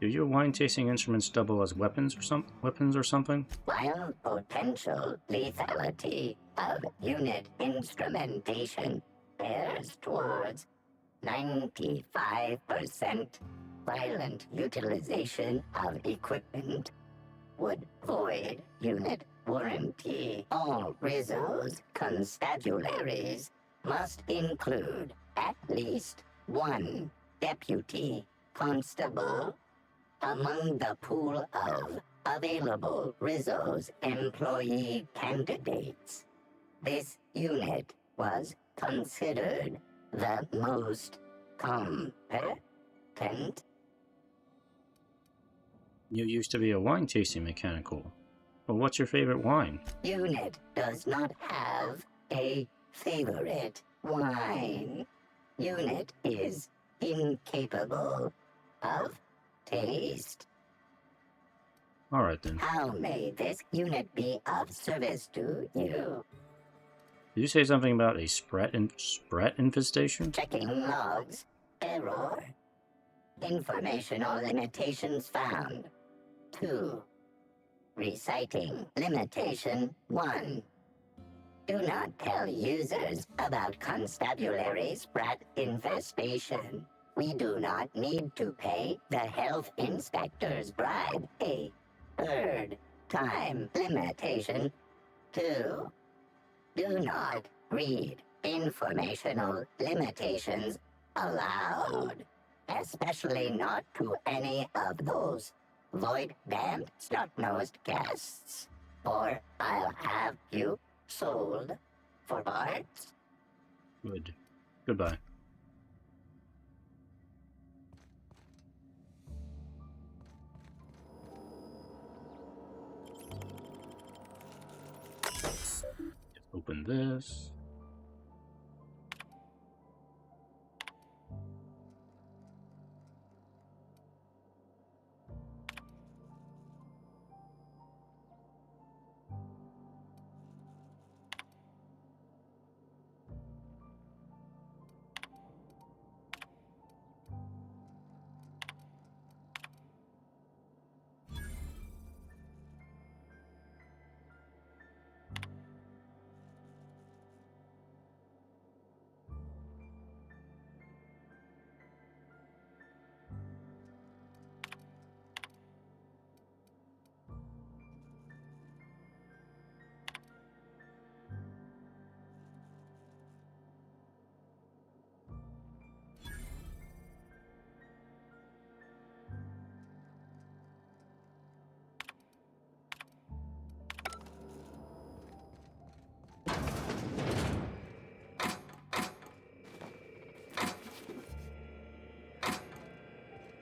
Do your wine tasting instruments double as weapons or something? While potential lethality of unit instrumentation bears towards 95% violent utilization of equipment would void unit warranty. All Rizzo's constabularies must include at least one deputy constable among the pool of available Rizzo's employee candidates. This unit was considered the most competent. You used to be a wine tasting mechanical. Well, what's your favorite wine? Unit does not have a favorite wine. Unit is incapable of taste. Alright then. How may this unit be of service to you? Did you say something about a sprat infestation? Checking logs. Error. Informational limitations found. 2. Reciting limitation 1. Do not tell users about constabulary sprat infestation. We do not need to pay the health inspector's bribe. A third time limitation 2. Do not read informational limitations aloud, especially not to any of those void-damned snot-nosed guests, or I'll have you sold for parts. Good. Goodbye. Open this.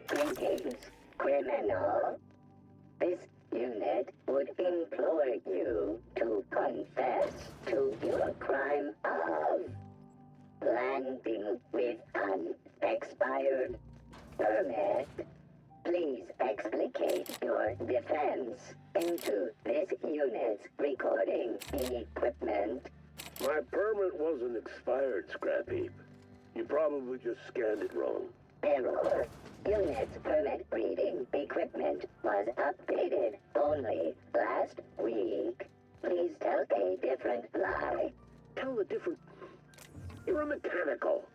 Greetings, criminal. This unit would implore you to confess to your crime of landing with an expired permit. Please explicate your defense into this unit's recording equipment. My permit wasn't expired, Scrapheap. You probably just scanned it wrong. Error. Unit's permit reading equipment was updated only last week. Please tell a different lie. Tell a different... You're a mechanical.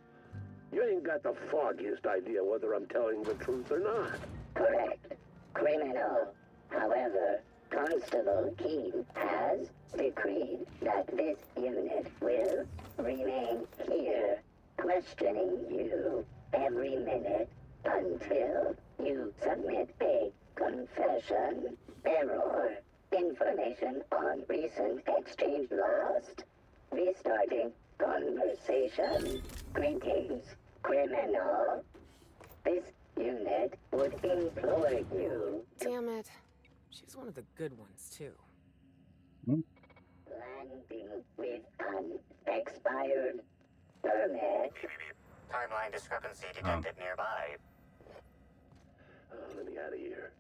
You ain't got the foggiest idea whether I'm telling the truth or not. Correct. Criminal. However, Constable Keene has decreed that this unit will remain here, questioning you every minute until you submit a confession. Error. Information on recent exchange lost. Restarting conversation. Greetings, criminal. This unit would implore you. Damn it. She's one of the good ones, too. Landing with an expired permit. Timeline discrepancy detected nearby. Let me out of here.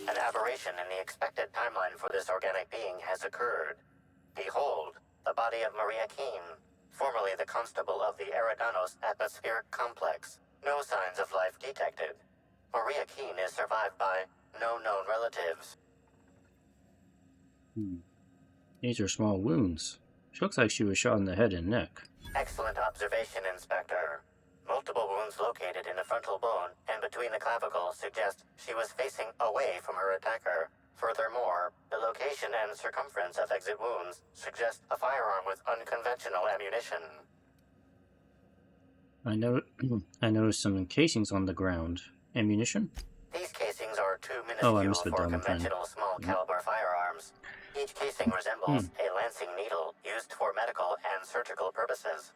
An aberration in the expected timeline for this organic being has occurred. Behold, the body of Maria Keene, formerly the constable of the Eridanos atmospheric complex. No signs of life detected. Maria Keene is survived by no known relatives. These are small wounds. She looks like she was shot in the head and neck. Excellent observation, Inspector. Multiple wounds located in the frontal bone and between the clavicles suggest she was facing away from her attacker. Furthermore, the location and circumference of exit wounds suggest a firearm with unconventional ammunition. I noticed some casings on the ground. Ammunition? These casings are too Oh, I minuscule missed the for dumb thing. conventional small caliber firearms. Each casing resembles a lancing needle used for medical and surgical purposes.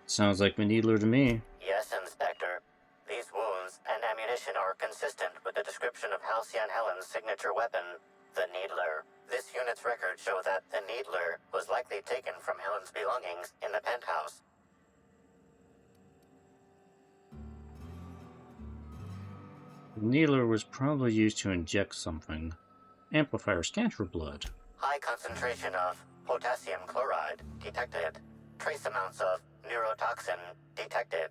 Sounds like a needler to me. Yes, Inspector. These wounds and ammunition are consistent with the description of Halcyon Helen's signature weapon, the Needler. This unit's records show that the Needler was likely taken from Helen's belongings in the penthouse. The needler was probably used to inject something. Amplifier scan for blood. High concentration of potassium chloride detected. Trace amounts of neurotoxin detected.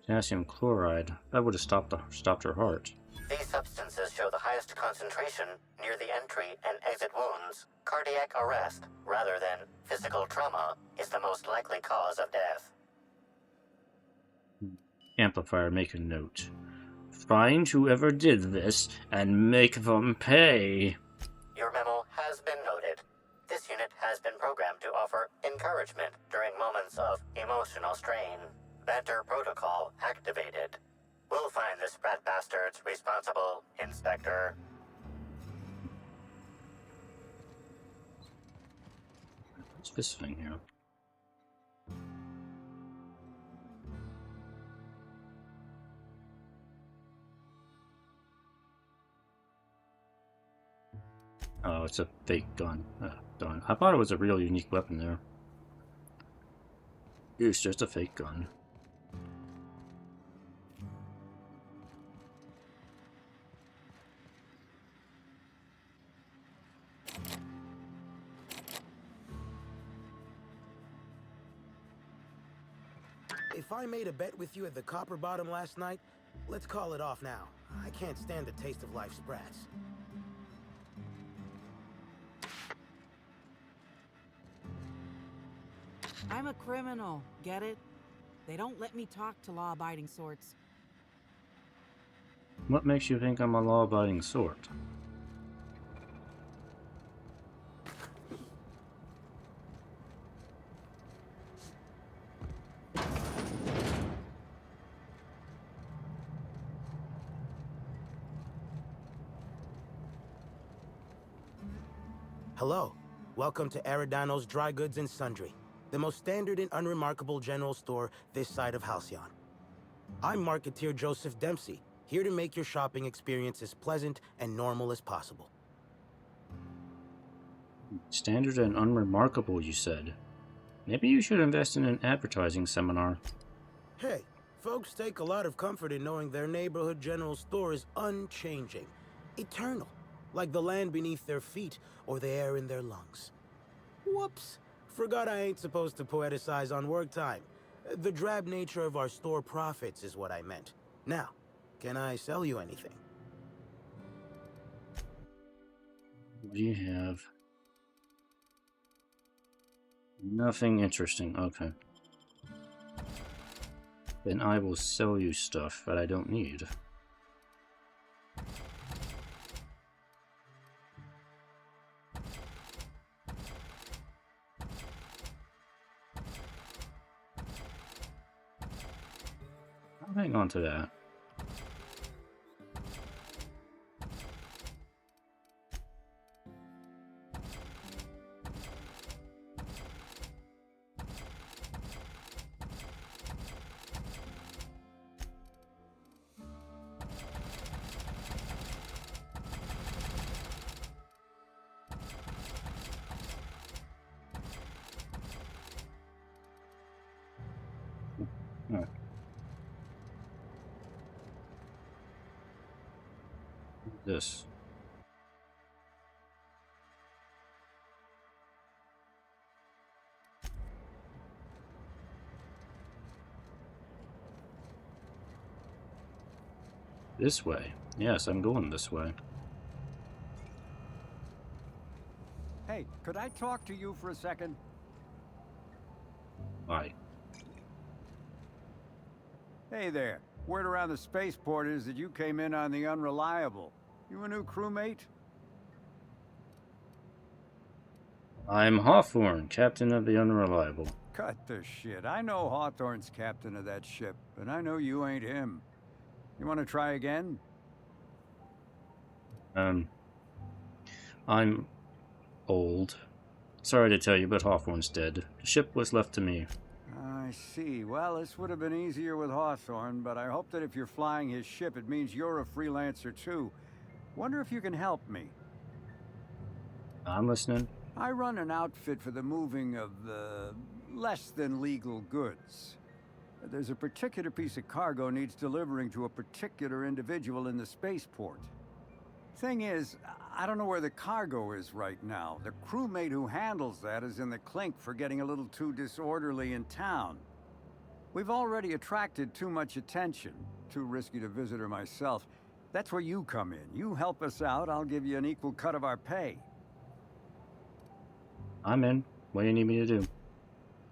Potassium chloride. That would have stopped her heart. These substances show the highest concentration near the entry and exit wounds. Cardiac arrest, rather than physical trauma, is the most likely cause of death. Amplifier, make a note. Find whoever did this and make them pay. Your memo has been noted. This unit has been programmed to offer encouragement during moments of emotional strain. Banter protocol activated. We'll find the sprat bastards responsible, Inspector. What's this thing here? it's a fake gun. Darn. I thought it was a real unique weapon there. It's just a fake gun. If I made a bet with you at the Copper Bottom last night, let's call it off now. I can't stand the taste of life sprats. I'm a criminal, get it? They don't let me talk to law-abiding sorts. What makes you think I'm a law-abiding sort? Hello. Welcome to Eridanos Dry Goods and Sundry, the most standard and unremarkable general store this side of Halcyon. I'm marketeer Joseph Dempsey, here to make your shopping experience as pleasant and normal as possible. Standard and unremarkable, you said. Maybe you should invest in an advertising seminar. Hey, folks take a lot of comfort in knowing their neighborhood general store is unchanging, eternal, like the land beneath their feet or the air in their lungs. Whoops. Forgot I ain't supposed to poeticize on work time. The drab nature of our store profits is what I meant. Now, can I sell you anything? What do you have? Nothing interesting. Okay. Then I will sell you stuff that I don't need. I'll hang on to that. Oh. This. This way. Yes, I'm going this way. Hey, could I talk to you for a second? Why? Hey there. Word around the spaceport is that you came in on the Unreliable. You a new crewmate? I'm Hawthorne, captain of the Unreliable. Cut the shit. I know Hawthorne's captain of that ship, and I know you ain't him. You want to try again? I'm old. Sorry to tell you, but Hawthorne's dead. The ship was left to me. I see. Well, this would have been easier with Hawthorne, but I hope that if you're flying his ship, it means you're a freelancer too. Wonder if you can help me. I'm listening. I run an outfit for the moving of less than legal goods. There's a particular piece of cargo needs delivering to a particular individual in the spaceport. Thing is, I don't know where the cargo is right now. The crewmate who handles that is in the clink for getting a little too disorderly in town. We've already attracted too much attention. Too risky to visit her myself. That's where you come in. You help us out, I'll give you an equal cut of our pay. I'm in. What do you need me to do?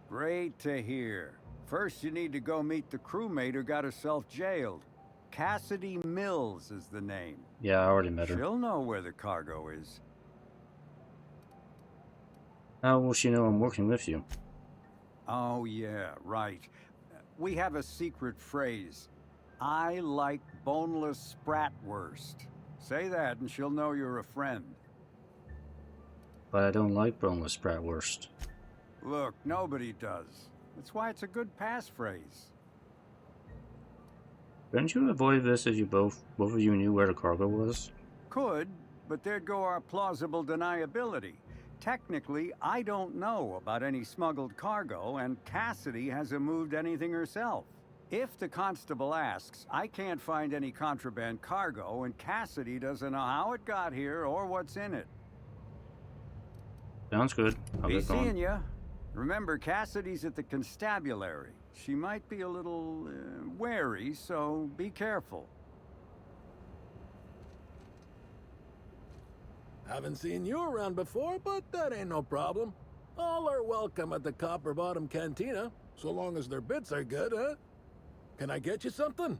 Great to hear. First, you need to go meet the crewmate who got herself jailed. Cassidy Mills is the name. Yeah, I already met her. She'll know where the cargo is. How will she know I'm working with you? Oh, yeah, right. We have a secret phrase. I like boneless spratwurst. Say that and she'll know you're a friend. But I don't like boneless bratwurst. Look, nobody does. That's why it's a good passphrase. Couldn't you avoid this if you both of you knew where the cargo was? Could, but there'd go our plausible deniability. Technically, I don't know about any smuggled cargo, and Cassidy hasn't moved anything herself. If the constable asks, I can't find any contraband cargo, and Cassidy doesn't know how it got here or what's in it. Sounds good. I'll Be get going. seeing ya. Remember, Cassidy's at the constabulary. She might be a little wary, so be careful. Haven't seen you around before, but that ain't no problem. All are welcome at the Copper Bottom Cantina, so long as their bits are good, huh? Can I get you something?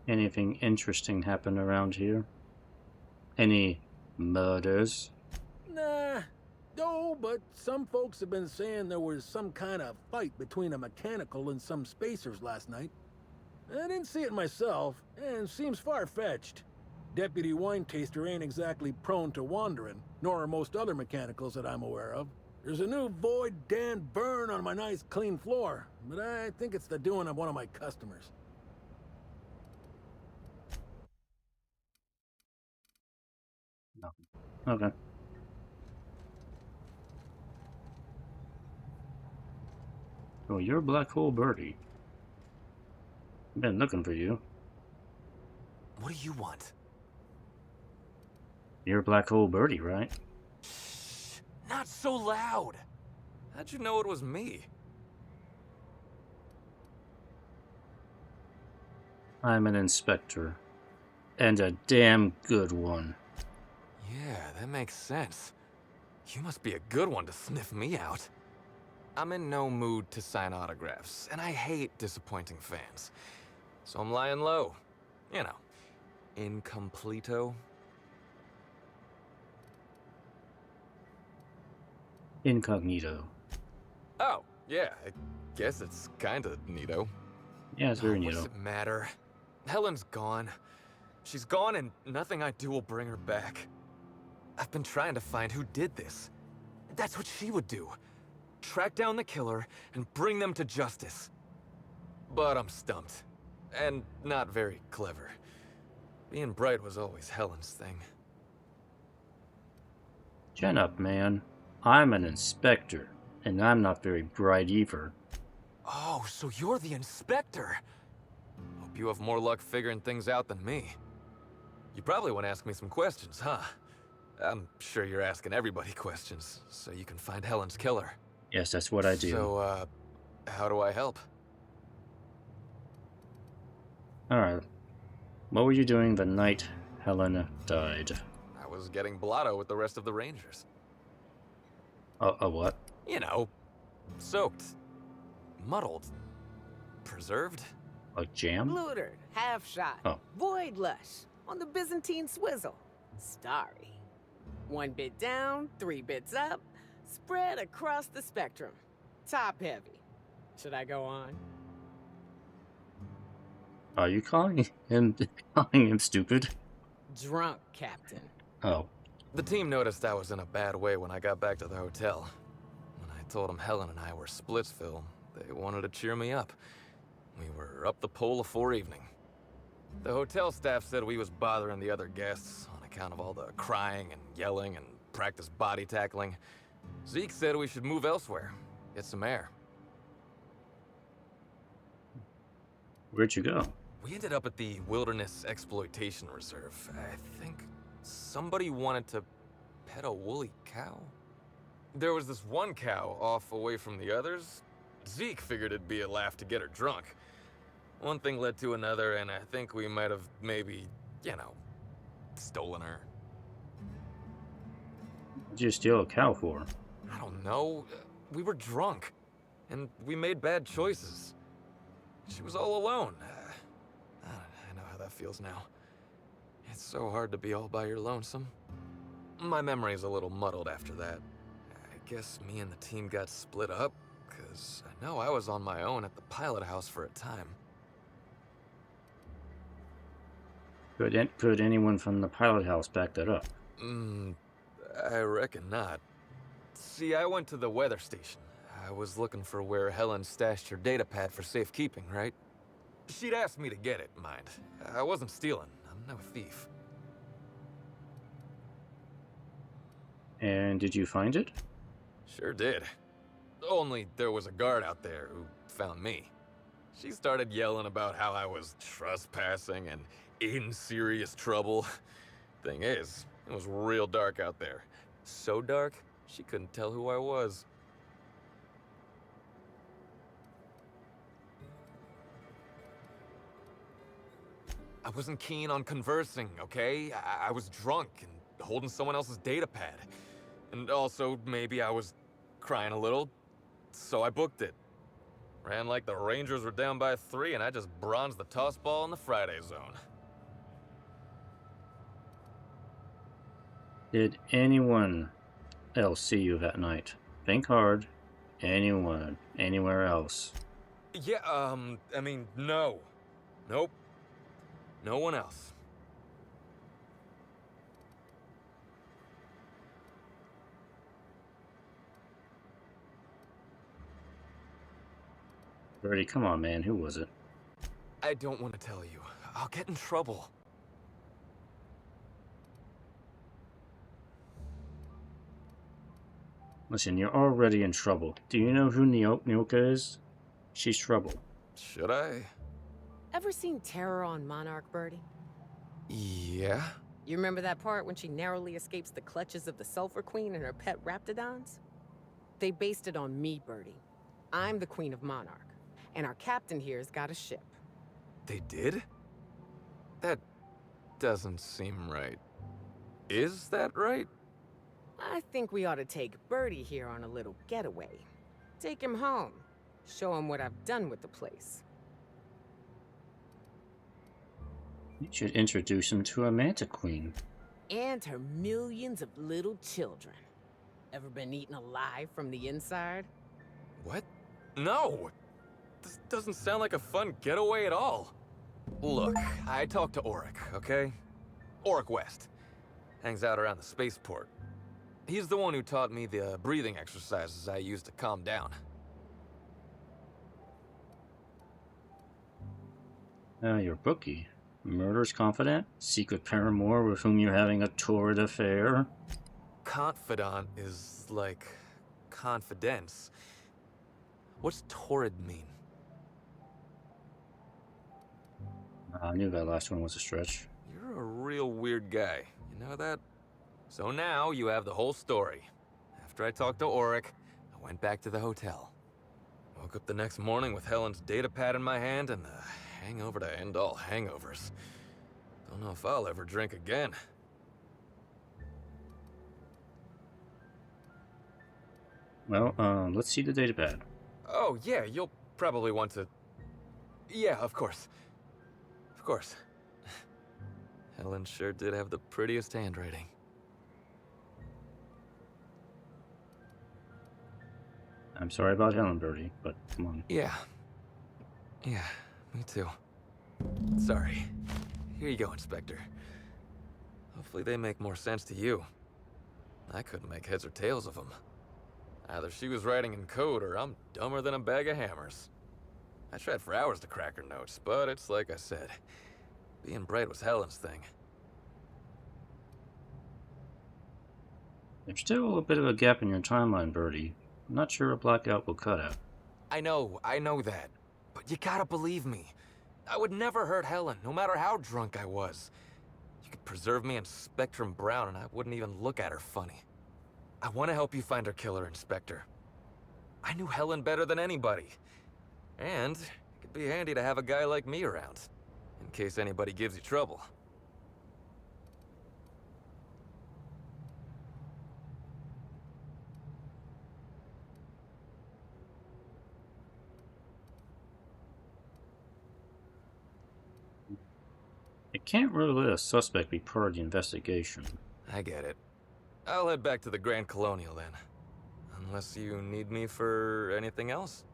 Anything interesting happen around here? Any murders? Nah. No, but some folks have been saying there was some kind of fight between a mechanical and some spacers last night. I didn't see it myself, and seems far-fetched. Deputy Wine Taster ain't exactly prone to wandering, nor are most other mechanicals that I'm aware of. There's a new Void Dan burn on my nice clean floor, but I think it's the doing of one of my customers. Nothing. Okay. Oh, you're Black Hole Birdie. I've been looking for you. What do you want? You're Black Hole Birdie, right? Shh, not so loud. How'd you know it was me? I'm an inspector. And a damn good one. Yeah, that makes sense. You must be a good one to sniff me out. I'm in no mood to sign autographs, and I hate disappointing fans. So I'm lying low. You know, incompleto. Incognito. Oh, yeah, I guess it's kinda neato. Yeah, it's very What neato. does it matter? Helen's gone. She's gone and nothing I do will bring her back. I've been trying to find who did this. That's what she would do. Track down the killer and bring them to justice. But I'm stumped. And not very clever. Being bright was always Helen's thing. Chin up, man. I'm an inspector, and I'm not very bright either. Oh, so you're the inspector. Hope you have more luck figuring things out than me. You probably want to ask me some questions, huh? I'm sure you're asking everybody questions, so you can find Helen's killer. Yes, that's what I do. So, how do I help? Alright. What were you doing the night Helen died? I was getting blotto with the rest of the Rangers. A what? You know, soaked, muddled, preserved. Like jam? Blutered, half shot, void lush, on the Byzantine swizzle, starry. 1 bit down, 3 bits up, spread across the spectrum. Top heavy. Should I go on? Are you calling him stupid? Drunk, Captain. Oh. The team noticed I was in a bad way when I got back to the hotel. When I told them Helen and I were Splitsville, they wanted to cheer me up. We were up the pole afore evening. The hotel staff said we was bothering the other guests on account of all the crying and yelling and practice body tackling. Zeke said we should move elsewhere, get some air. Where'd you go? We ended up at the Wilderness Exploitation Reserve. I think somebody wanted to pet a woolly cow? There was this one cow off away from the others. Zeke figured it'd be a laugh to get her drunk. One thing led to another, and I think we might have maybe, you know, stolen her. What'd you steal a cow for? I don't know. We were drunk, and we made bad choices. She was all alone. I know how that feels now. It's so hard to be all by your lonesome. My memory's a little muddled after that. I guess me and the team got split up, because I know I was on my own at the pilot house for a time. Could anyone from the pilot house back that up? I reckon not. See, I went to the weather station. I was looking for where Helen stashed her data pad for safekeeping, right? She'd asked me to get it, mind. I wasn't stealing. I'm no thief. And did you find it? Sure did. Only there was a guard out there who found me. She started yelling about how I was trespassing and in serious trouble. Thing is, it was real dark out there. So dark, she couldn't tell who I was. I wasn't keen on conversing, okay? I was drunk and holding someone else's data pad. And also, maybe I was crying a little, so I booked it. Ran like the Rangers were down by 3, and I just bronzed the toss ball in the Friday zone. Did anyone else see you that night? Think hard. Anyone, anywhere else? Yeah, I mean, no. Nope. No one else. Birdie, come on, man. Who was it? I don't want to tell you. I'll get in trouble. Listen, you're already in trouble. Do you know who Nyoka is? She's trouble. Should I? Ever seen Terror on Monarch, Birdie? Yeah? You remember that part when she narrowly escapes the clutches of the Sulphur Queen and her pet Raptidons? They based it on me, Birdie. I'm the Queen of Monarch, and our captain here's got a ship. They did? That doesn't seem right. Is that right? I think we ought to take Birdie here on a little getaway. Take him home. Show him what I've done with the place. You should introduce him to a Manta Queen. And her millions of little children. Ever been eaten alive from the inside? What? No! This doesn't sound like a fun getaway at all. Look, I talked to Auric, okay? Auric West. Hangs out around the spaceport. He's the one who taught me the breathing exercises I use to calm down. Your bookie. Murder's confidant? Secret paramour with whom you're having a torrid affair? Confidant is like confidence. What's torrid mean? I knew that last one was a stretch. You're a real weird guy. You know that? So now you have the whole story. After I talked to Auric, I went back to the hotel. Woke up the next morning with Helen's data pad in my hand and the hangover to end all hangovers. Don't know if I'll ever drink again. Well, let's see the data pad. Oh, yeah, you'll probably want to... Yeah, of course. Of course. Helen sure did have the prettiest handwriting. I'm sorry about Helen, Birdie, but come on. Yeah. Yeah, me too. Sorry. Here you go, Inspector. Hopefully they make more sense to you. I couldn't make heads or tails of them. Either she was writing in code or I'm dumber than a bag of hammers. I tried for hours to crack her notes, but it's like I said. Being bright was Helen's thing. There's still a bit of a gap in your timeline, Birdie. I'm not sure a blackout will cut out. I know that. But you gotta believe me. I would never hurt Helen, no matter how drunk I was. You could preserve me in Spectrum Brown and I wouldn't even look at her funny. I want to help you find her killer, Inspector. I knew Helen better than anybody. And it could be handy to have a guy like me around, in case anybody gives you trouble. It can't really let a suspect be part of the investigation. I get it. I'll head back to the Grand Colonial then. Unless you need me for anything else.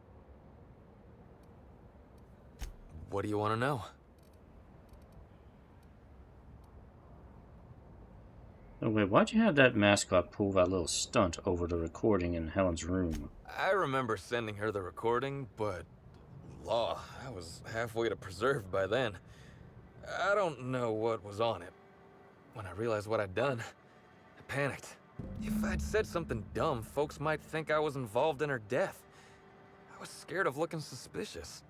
What do you want to know? Oh wait, why'd you have that mascot pull that little stunt over the recording in Helen's room? I remember sending her the recording, but... Law, I was halfway to preserved by then. I don't know what was on it. When I realized what I'd done, I panicked. If I'd said something dumb, folks might think I was involved in her death. I was scared of looking suspicious.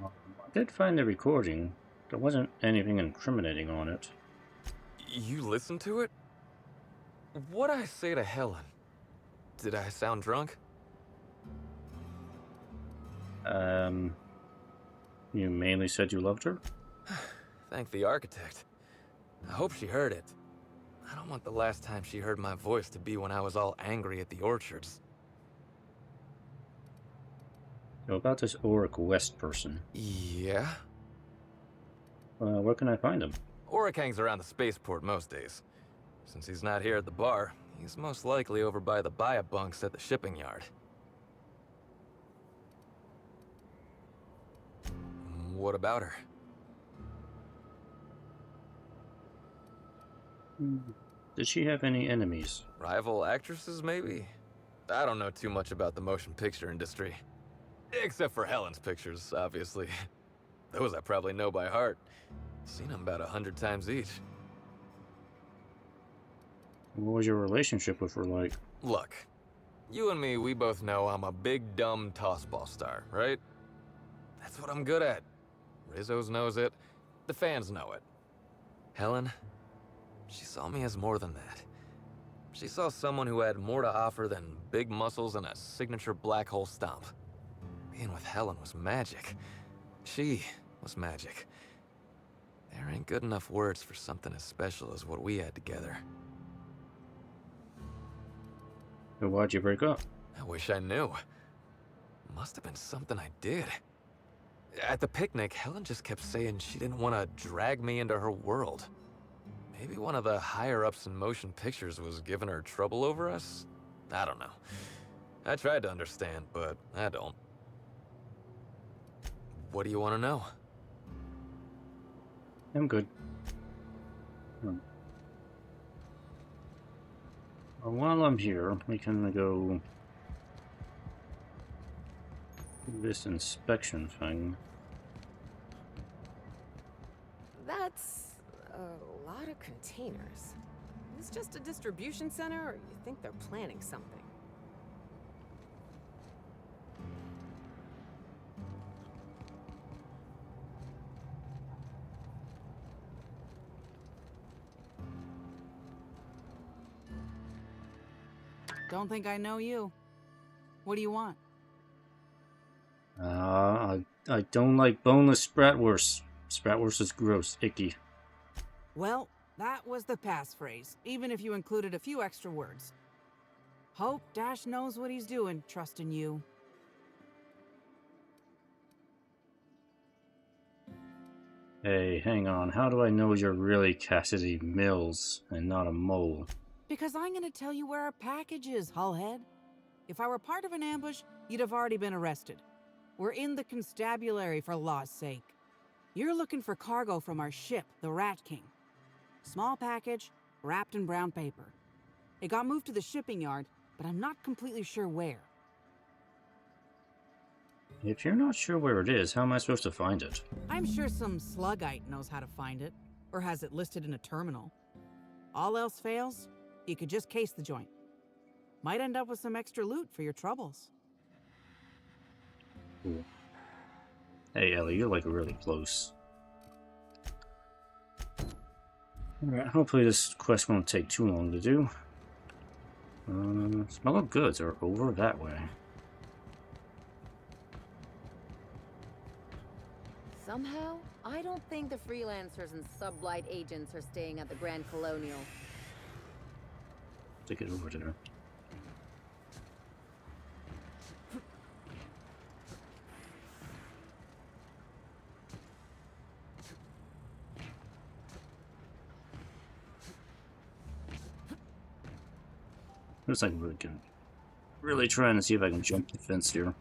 I did find the recording. There wasn't anything incriminating on it. You listened to it? What'd I say to Helen? Did I sound drunk? You mainly said you loved her? Thank the architect. I hope she heard it. I don't want the last time she heard my voice to be when I was all angry at the orchards. So about this Auric West person. Yeah? Where can I find him? Auric hangs around the spaceport most days. Since he's not here at the bar, he's most likely over by the buy-up bunks at the shipping yard. What about her? Did she have any enemies? Rival actresses, maybe? I don't know too much about the motion picture industry. Except for Helen's pictures, obviously. Those I probably know by heart. Seen them about 100 times each. What was your relationship with her like? Look, you and me, we both know I'm a big, dumb tossball star, right? That's what I'm good at. Rizzo's knows it. The fans know it. Helen, she saw me as more than that. She saw someone who had more to offer than big muscles and a signature black hole stomp. Being with Helen was magic. She was magic. There ain't good enough words for something as special as what we had together. So why'd you break up? I wish I knew. Must have been something I did. At the picnic, Helen just kept saying she didn't want to drag me into her world. Maybe one of the higher-ups in motion pictures was giving her trouble over us? I don't know. I tried to understand, but I don't. What do you want to know? I'm good. Well, while I'm here, we can go do this inspection thing. That's a lot of containers. Is this just a distribution center, or you think they're planning something? Don't think I know you. What do you want? I don't like boneless spratwurst. Spratwurst is gross, icky. Well, that was the passphrase, even if you included a few extra words. Hope Dash knows what he's doing, trusting you. Hey, hang on. How do I know you're really Cassidy Mills and not a mole? Because I'm gonna tell you where our package is, Hullhead. If I were part of an ambush, you'd have already been arrested. We're in the constabulary, for law's sake. You're looking for cargo from our ship, the Rat King. Small package, wrapped in brown paper. It got moved to the shipping yard, but I'm not completely sure where. If you're not sure where it is, how am I supposed to find it? I'm sure some sluggite knows how to find it, or has it listed in a terminal. All else fails, you could just case the joint. Might end up with some extra loot for your troubles. Cool. Hey, Ellie, you're like really close. Alright, hopefully this quest won't take too long to do. Smell of goods are over that way. Somehow, I don't think the freelancers and sublight agents are staying at the Grand Colonial. Take it over there. Looks like we can really trying to see if I can jump the fence here.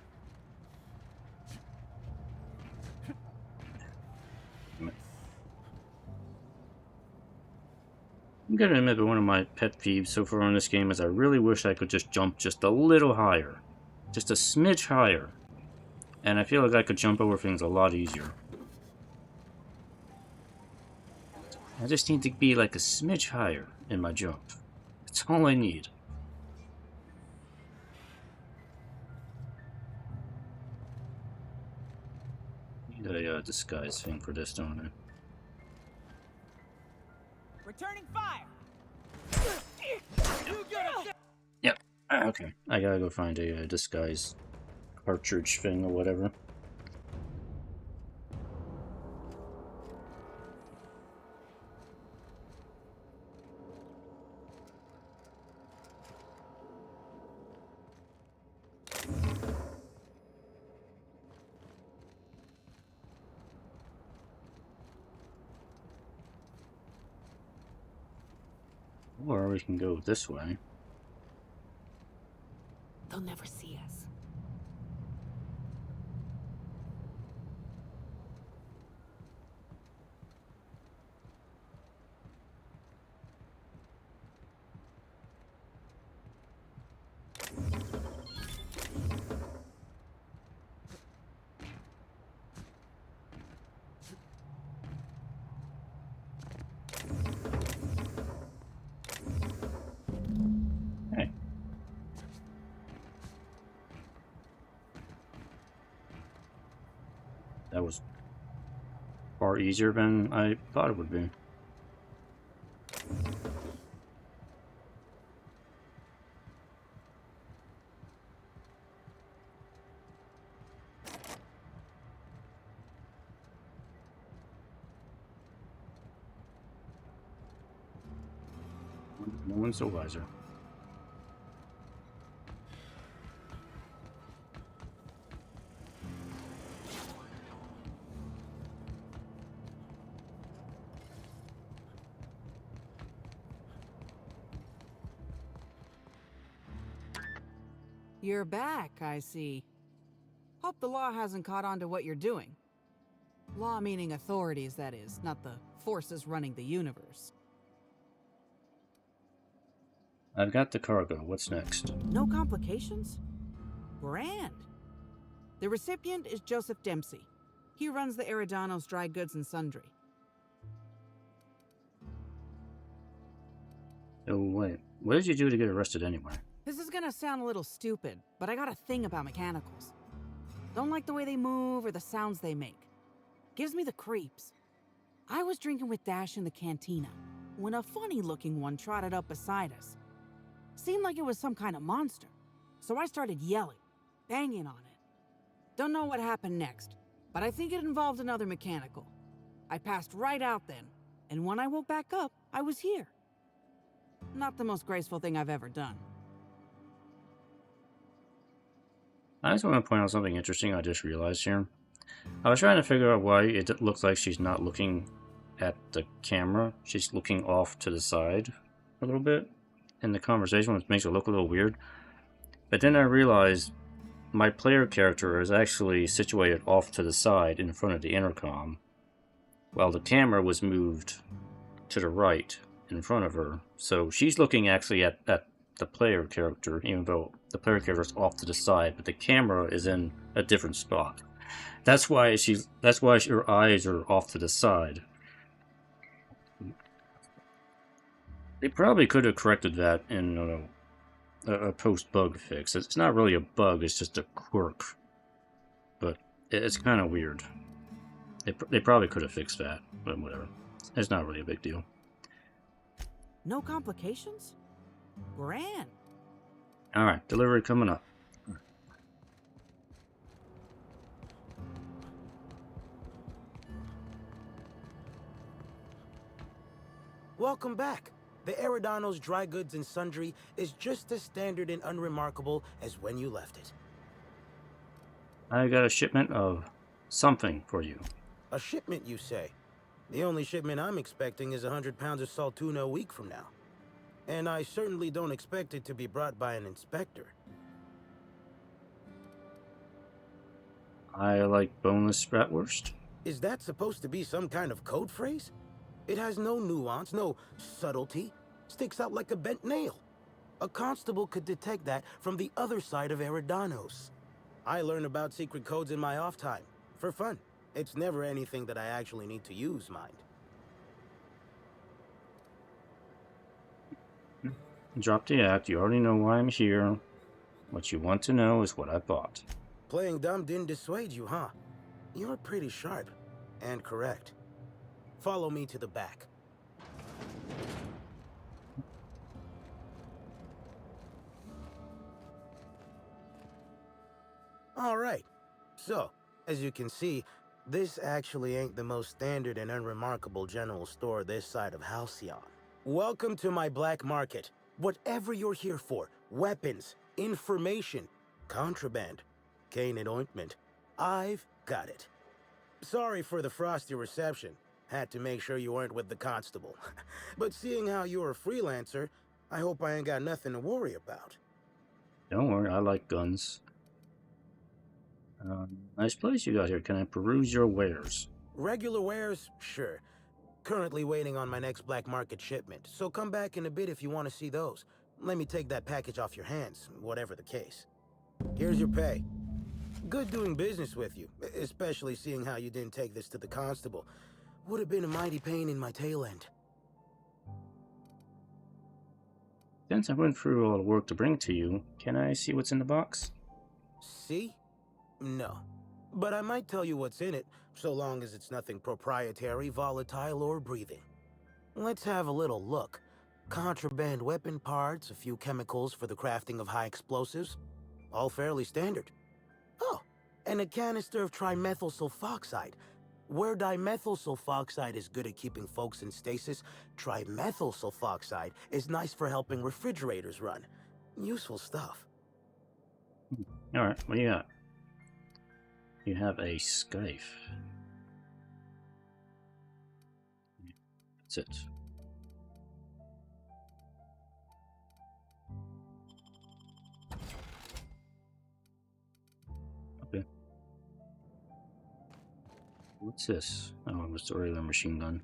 I'm gonna admit that one of my pet peeves so far in this game is I really wish I could just jump just a little higher. Just a smidge higher. And I feel like I could jump over things a lot easier. I just need to be like a smidge higher in my jump. That's all I need. Need a disguise thing for this, don't I? Returning fire. Yep. Okay. I gotta go find a disguise cartridge thing or whatever. Or we can go this way. They'll never see us. Hey. That was far easier than I thought it would be. No one's the wiser. You're back, I see. Hope the law hasn't caught on to what you're doing. Law meaning authorities, that is, not the forces running the universe. I've got the cargo. What's next? No complications? Grand. The recipient is Joseph Dempsey. He runs the Eridanos Dry Goods and Sundry. Oh, wait. What did you do to get arrested anyway? This is gonna sound a little stupid, but I got a thing about mechanicals. Don't like the way they move or the sounds they make. Gives me the creeps. I was drinking with Dash in the cantina when a funny-looking one trotted up beside us. Seemed like it was some kind of monster, so I started yelling, banging on it. Don't know what happened next, but I think it involved another mechanical. I passed right out then, and when I woke back up, I was here. Not the most graceful thing I've ever done. I just want to point out something interesting I just realized here. I was trying to figure out why it looks like she's not looking at the camera. She's looking off to the side a little bit in the conversation, which makes it look a little weird. But then I realized my player character is actually situated off to the side in front of the intercom, while the camera was moved to the right in front of her. So she's looking actually at the player character, even though the player character is off to the side, but the camera is in a different spot. That's why her eyes are off to the side. They probably could have corrected that in a post-bug fix. It's not really a bug, it's just a quirk. But it's kind of weird. They probably could have fixed that, but whatever. It's not really a big deal. No complications? Grand. Alright, delivery coming up. Welcome back. The Eridanos Dry Goods and Sundry is just as standard and unremarkable as when you left it. I got a shipment of something for you. A shipment, you say? The only shipment I'm expecting is 100 pounds of saltuna a week from now. And I certainly don't expect it to be brought by an inspector. I like boneless bratwurst. Is that supposed to be some kind of code phrase? It has no nuance, no subtlety. Sticks out like a bent nail. A constable could detect that from the other side of Eridanos. I learn about secret codes in my off time. For fun. It's never anything that I actually need to use, mind. Drop the act. You already know why I'm here. What you want to know is what I bought. Playing dumb didn't dissuade you, huh? You're pretty sharp. And correct. Follow me to the back. Alright. So, as you can see, this actually ain't the most standard and unremarkable general store this side of Halcyon. Welcome to my black market. Whatever you're here for, weapons, information, contraband, cane and ointment, I've got it. Sorry for the frosty reception. Had to make sure you weren't with the constable. But seeing how you're a freelancer, I hope I ain't got nothing to worry about. Don't worry, I like guns. Nice place you got here. Can I peruse your wares? Regular wares? Sure. Currently waiting on my next black market shipment, so come back in a bit if you want to see those. Let me take that package off your hands, whatever the case. Here's your pay. Good doing business with you, especially seeing how you didn't take this to the constable. Would have been a mighty pain in my tail end. Since I went through all the work to bring it to you, can I see what's in the box? See? No. But I might tell you what's in it, so long as it's nothing proprietary, volatile, or breathing. Let's have a little look. Contraband weapon parts, a few chemicals for the crafting of high explosives. All fairly standard. Oh, and a canister of trimethyl sulfoxide. Where dimethyl sulfoxide is good at keeping folks in stasis, trimethyl sulfoxide is nice for helping refrigerators run. Useful stuff. Alright, what do you got? You have a scythe. That's it. Okay. What's this? Oh, it was the regular machine gun.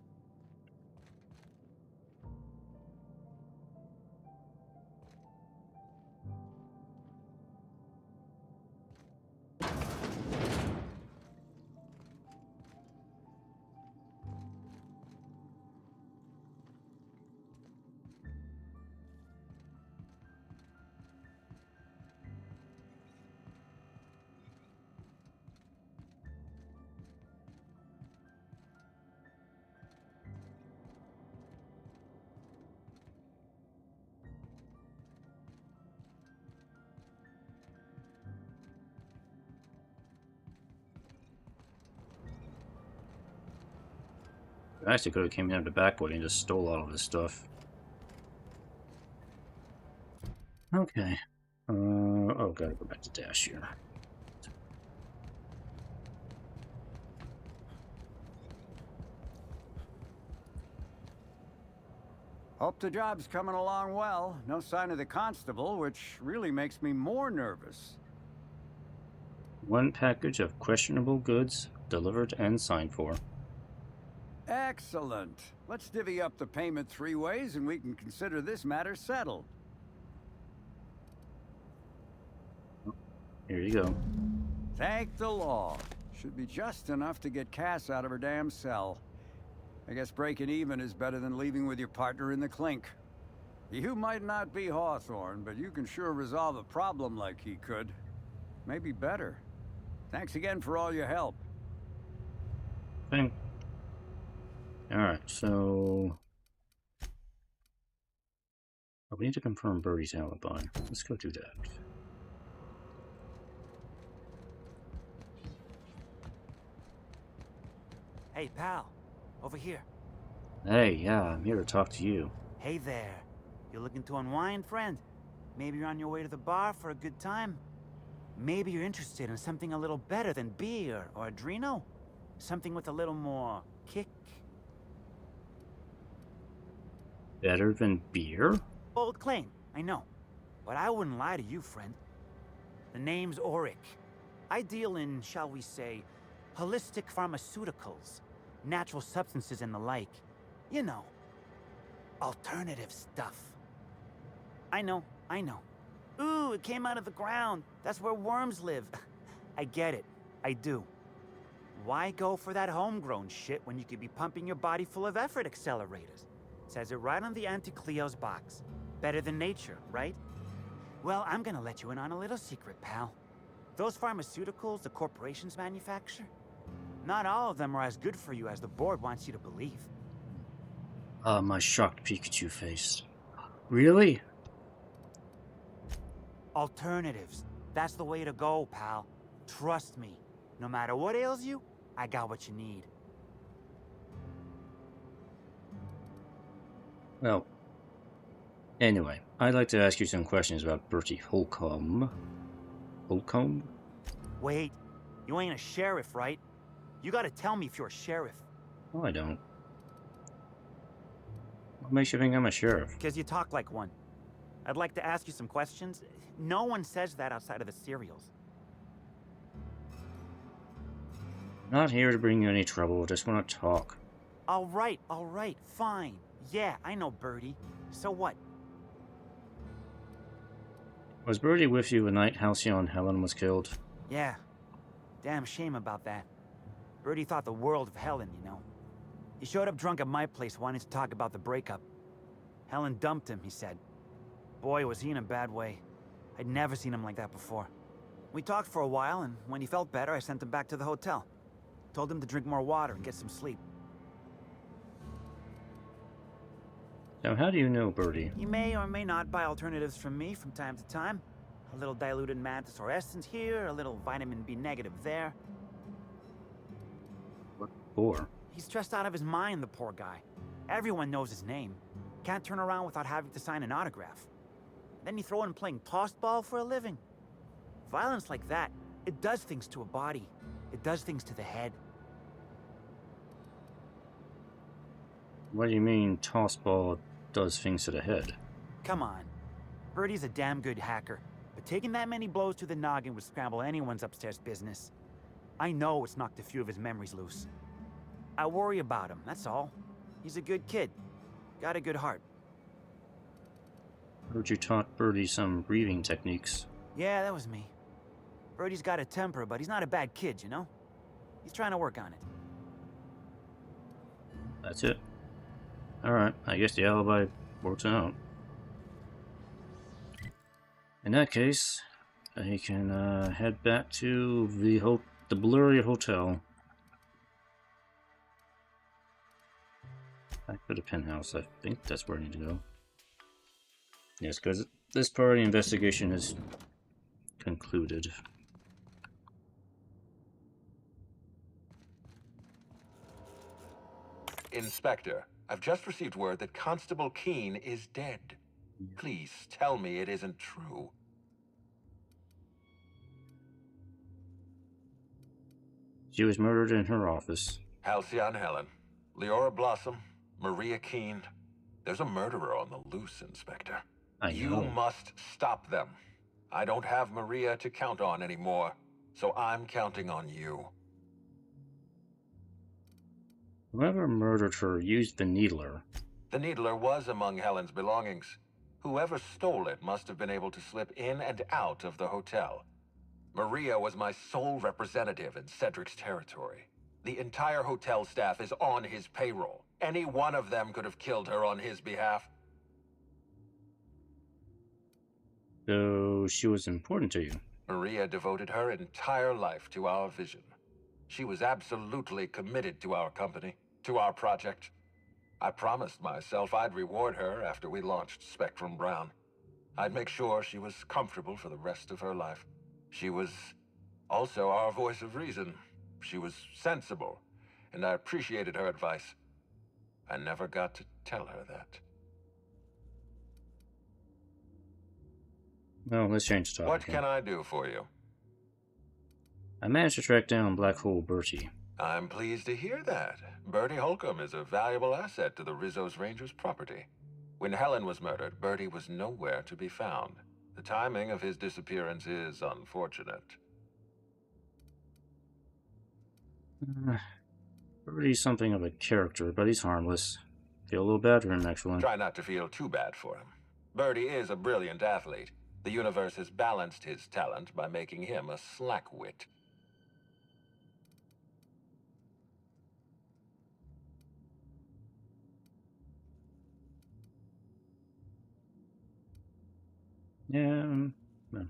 I actually could have came in at the back way and just stole all of this stuff. Okay. Oh, gotta go back to Dash here. Hope the job's coming along well. No sign of the constable, which really makes me more nervous. One package of questionable goods delivered and signed for. Excellent. Let's divvy up the payment 3 ways and we can consider this matter settled. Here you go. Thank the law. Should be just enough to get Cass out of her damn cell. I guess breaking even is better than leaving with your partner in the clink. You might not be Hawthorne, but you can sure resolve a problem like he could. Maybe better. Thanks again for all your help. Bang. Alright, so... Oh, we need to confirm Birdie's alibi. Let's go do that. Hey, pal. Over here. Hey, yeah, I'm here to talk to you. Hey there. You looking to unwind, friend? Maybe you're on your way to the bar for a good time? Maybe you're interested in something a little better than beer or Adreno? Something with a little more kick? Better than beer? Bold claim, I know. But I wouldn't lie to you, friend. The name's Auric. I deal in, shall we say, holistic pharmaceuticals, natural substances and the like. You know, alternative stuff. I know. Ooh, it came out of the ground. That's where worms live. I get it. I do. Why go for that homegrown shit when you could be pumping your body full of effort accelerators? Says it right on the Anti-Cleo's box. Better than nature, right? Well, I'm gonna let you in on a little secret, pal. Those pharmaceuticals the corporations manufacture, not all of them are as good for you as the board wants you to believe. My shocked Pikachu face. Really? Alternatives. That's the way to go, pal. Trust me. No matter what ails you, I got what you need. Well, anyway, I'd like to ask you some questions about Bertie Holcomb. Holcomb? Wait, you ain't a sheriff, right? You gotta tell me if you're a sheriff. Oh, I don't. What makes you think I'm a sheriff? Because you talk like one. I'd like to ask you some questions. No one says that outside of the serials. Not here to bring you any trouble, just want to talk. All right, fine. Yeah, I know Bertie. So what? Was Bertie with you the night Halcyon Helen was killed? Yeah. Damn shame about that. Bertie thought the world of Helen, you know. He showed up drunk at my place wanting to talk about the breakup. Helen dumped him, he said. Boy, was he in a bad way. I'd never seen him like that before. We talked for a while, and when he felt better, I sent him back to the hotel. Told him to drink more water and get some sleep. So how do you know Bertie? He may or may not buy alternatives from me from time to time. A little diluted mantisaur essence here, a little vitamin B negative there. What for? He's stressed out of his mind, the poor guy. Everyone knows his name. Can't turn around without having to sign an autograph. Then you throw in playing tossball for a living. Violence like that, it does things to a body. It does things to the head. What do you mean tossball does things to the head? Come on. Bertie's a damn good hacker, but taking that many blows to the noggin would scramble anyone's upstairs business. I know it's knocked a few of his memories loose. I worry about him, that's all. He's a good kid. Got a good heart. Heard you taught Bertie some breathing techniques. Yeah, that was me. Bertie's got a temper, but he's not a bad kid, you know? He's trying to work on it. That's it. Alright, I guess the alibi works out. In that case, I can head back to the blurry hotel. Back to the penthouse, I think that's where I need to go. Yes, because this part of the investigation is concluded. Inspector, I've just received word that Constable Keene is dead. Please tell me it isn't true. She was murdered in her office. Halcyon Helen, Leora Blossom, Maria Keene. There's a murderer on the loose, Inspector. You must stop them. I don't have Maria to count on anymore, so I'm counting on you. Whoever murdered her used the needler. The needler was among Helen's belongings. Whoever stole it must have been able to slip in and out of the hotel. Maria was my sole representative in Cedric's territory. The entire hotel staff is on his payroll. Any one of them could have killed her on his behalf. So she was important to you. Maria devoted her entire life to our vision. She was absolutely committed to our company, to our project. I promised myself I'd reward her after we launched Spectrum Brown. I'd make sure she was comfortable for the rest of her life. She was also our voice of reason. She was sensible, and I appreciated her advice. I never got to tell her that. Well, let's change the topic. What can I do for you? I managed to track down Black Hole Bertie. I'm pleased to hear that. Bertie Holcomb is a valuable asset to the Rizzo's Rangers property. When Helen was murdered, Bertie was nowhere to be found. The timing of his disappearance is unfortunate. Bertie's something of a character, but he's harmless. Feel a little bad for him, actually. Try not to feel too bad for him. Bertie is a brilliant athlete. The universe has balanced his talent by making him a slackwit. Yeah,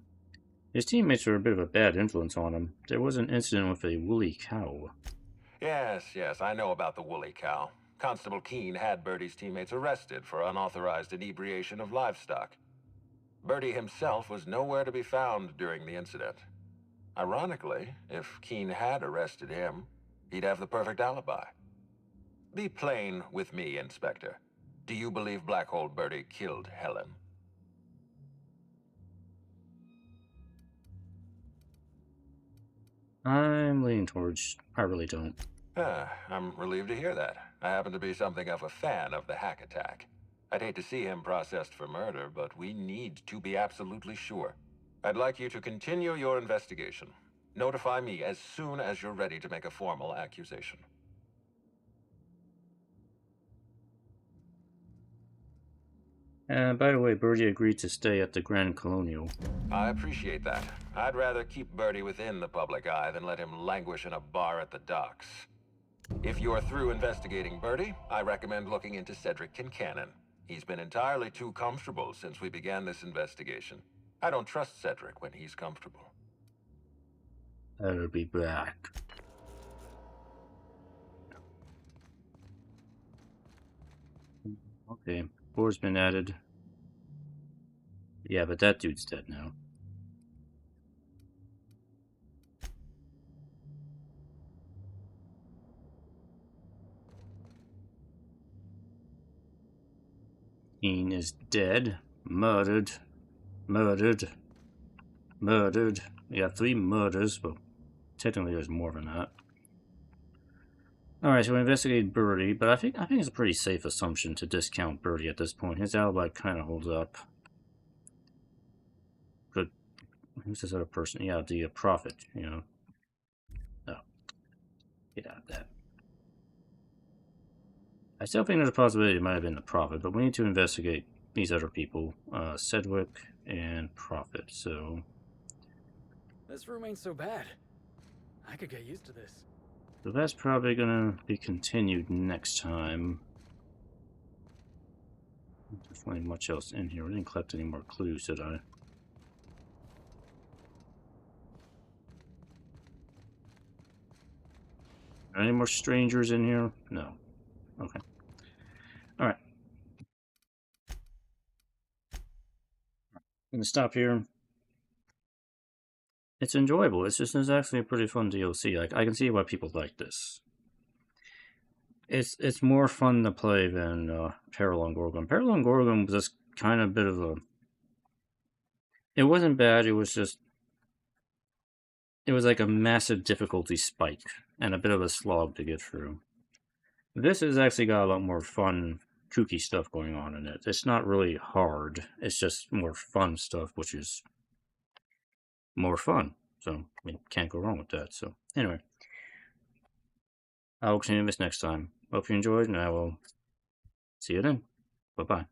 his teammates were a bit of a bad influence on him. There was an incident with a woolly cow. Yes, I know about the woolly cow. Constable Keene had Birdie's teammates arrested for unauthorized inebriation of livestock. Birdie himself was nowhere to be found during the incident. Ironically, if Keene had arrested him, he'd have the perfect alibi. Be plain with me, Inspector. Do you believe Black Hole Birdie killed Helen? I'm leaning towards I really don't. I'm relieved to hear that. I happen to be something of a fan of the hack attack. I'd hate to see him processed for murder, but we need to be absolutely sure. I'd like you to continue your investigation. Notify me as soon as you're ready to make a formal accusation. By the way, Birdie agreed to stay at the Grand Colonial. I appreciate that. I'd rather keep Birdie within the public eye than let him languish in a bar at the docks. If you're through investigating Birdie, I recommend looking into Cedric Kincannon. He's been entirely too comfortable since we began this investigation. I don't trust Cedric when he's comfortable. I'll be back. Okay, board's been added. Yeah, but that dude's dead now. Keene is dead. Murdered. Murdered. Murdered. We have 3 murders, but technically there's more than that. Alright, so we investigated Birdie, but I think it's a pretty safe assumption to discount Birdie at this point. His alibi kind of holds up. Good. Who's this other person? Yeah, the Prophet, you know. Oh. Get out of that. I still think there's a possibility it might have been the Prophet, but we need to investigate these other people. Cedric and Prophet, so... This room ain't so bad. I could get used to this. So that's probably gonna be continued next time. There's not much else in here. We didn't collect any more clues, did I? Are any more strangers in here? No. Okay. Alright. I'm gonna stop here. It's enjoyable. It's actually a pretty fun DLC. I can see why people like this. It's more fun to play than Peril on Gorgon. Peril on Gorgon was just kind of a bit of a... It wasn't bad, it was just... It was like a massive difficulty spike and a bit of a slog to get through. This has actually got a lot more fun, kooky stuff going on in it. It's not really hard. It's just more fun stuff, which is more fun. So, I mean, can't go wrong with that. So, anyway. I will continue this next time. Hope you enjoyed, and I will see you then. Bye-bye.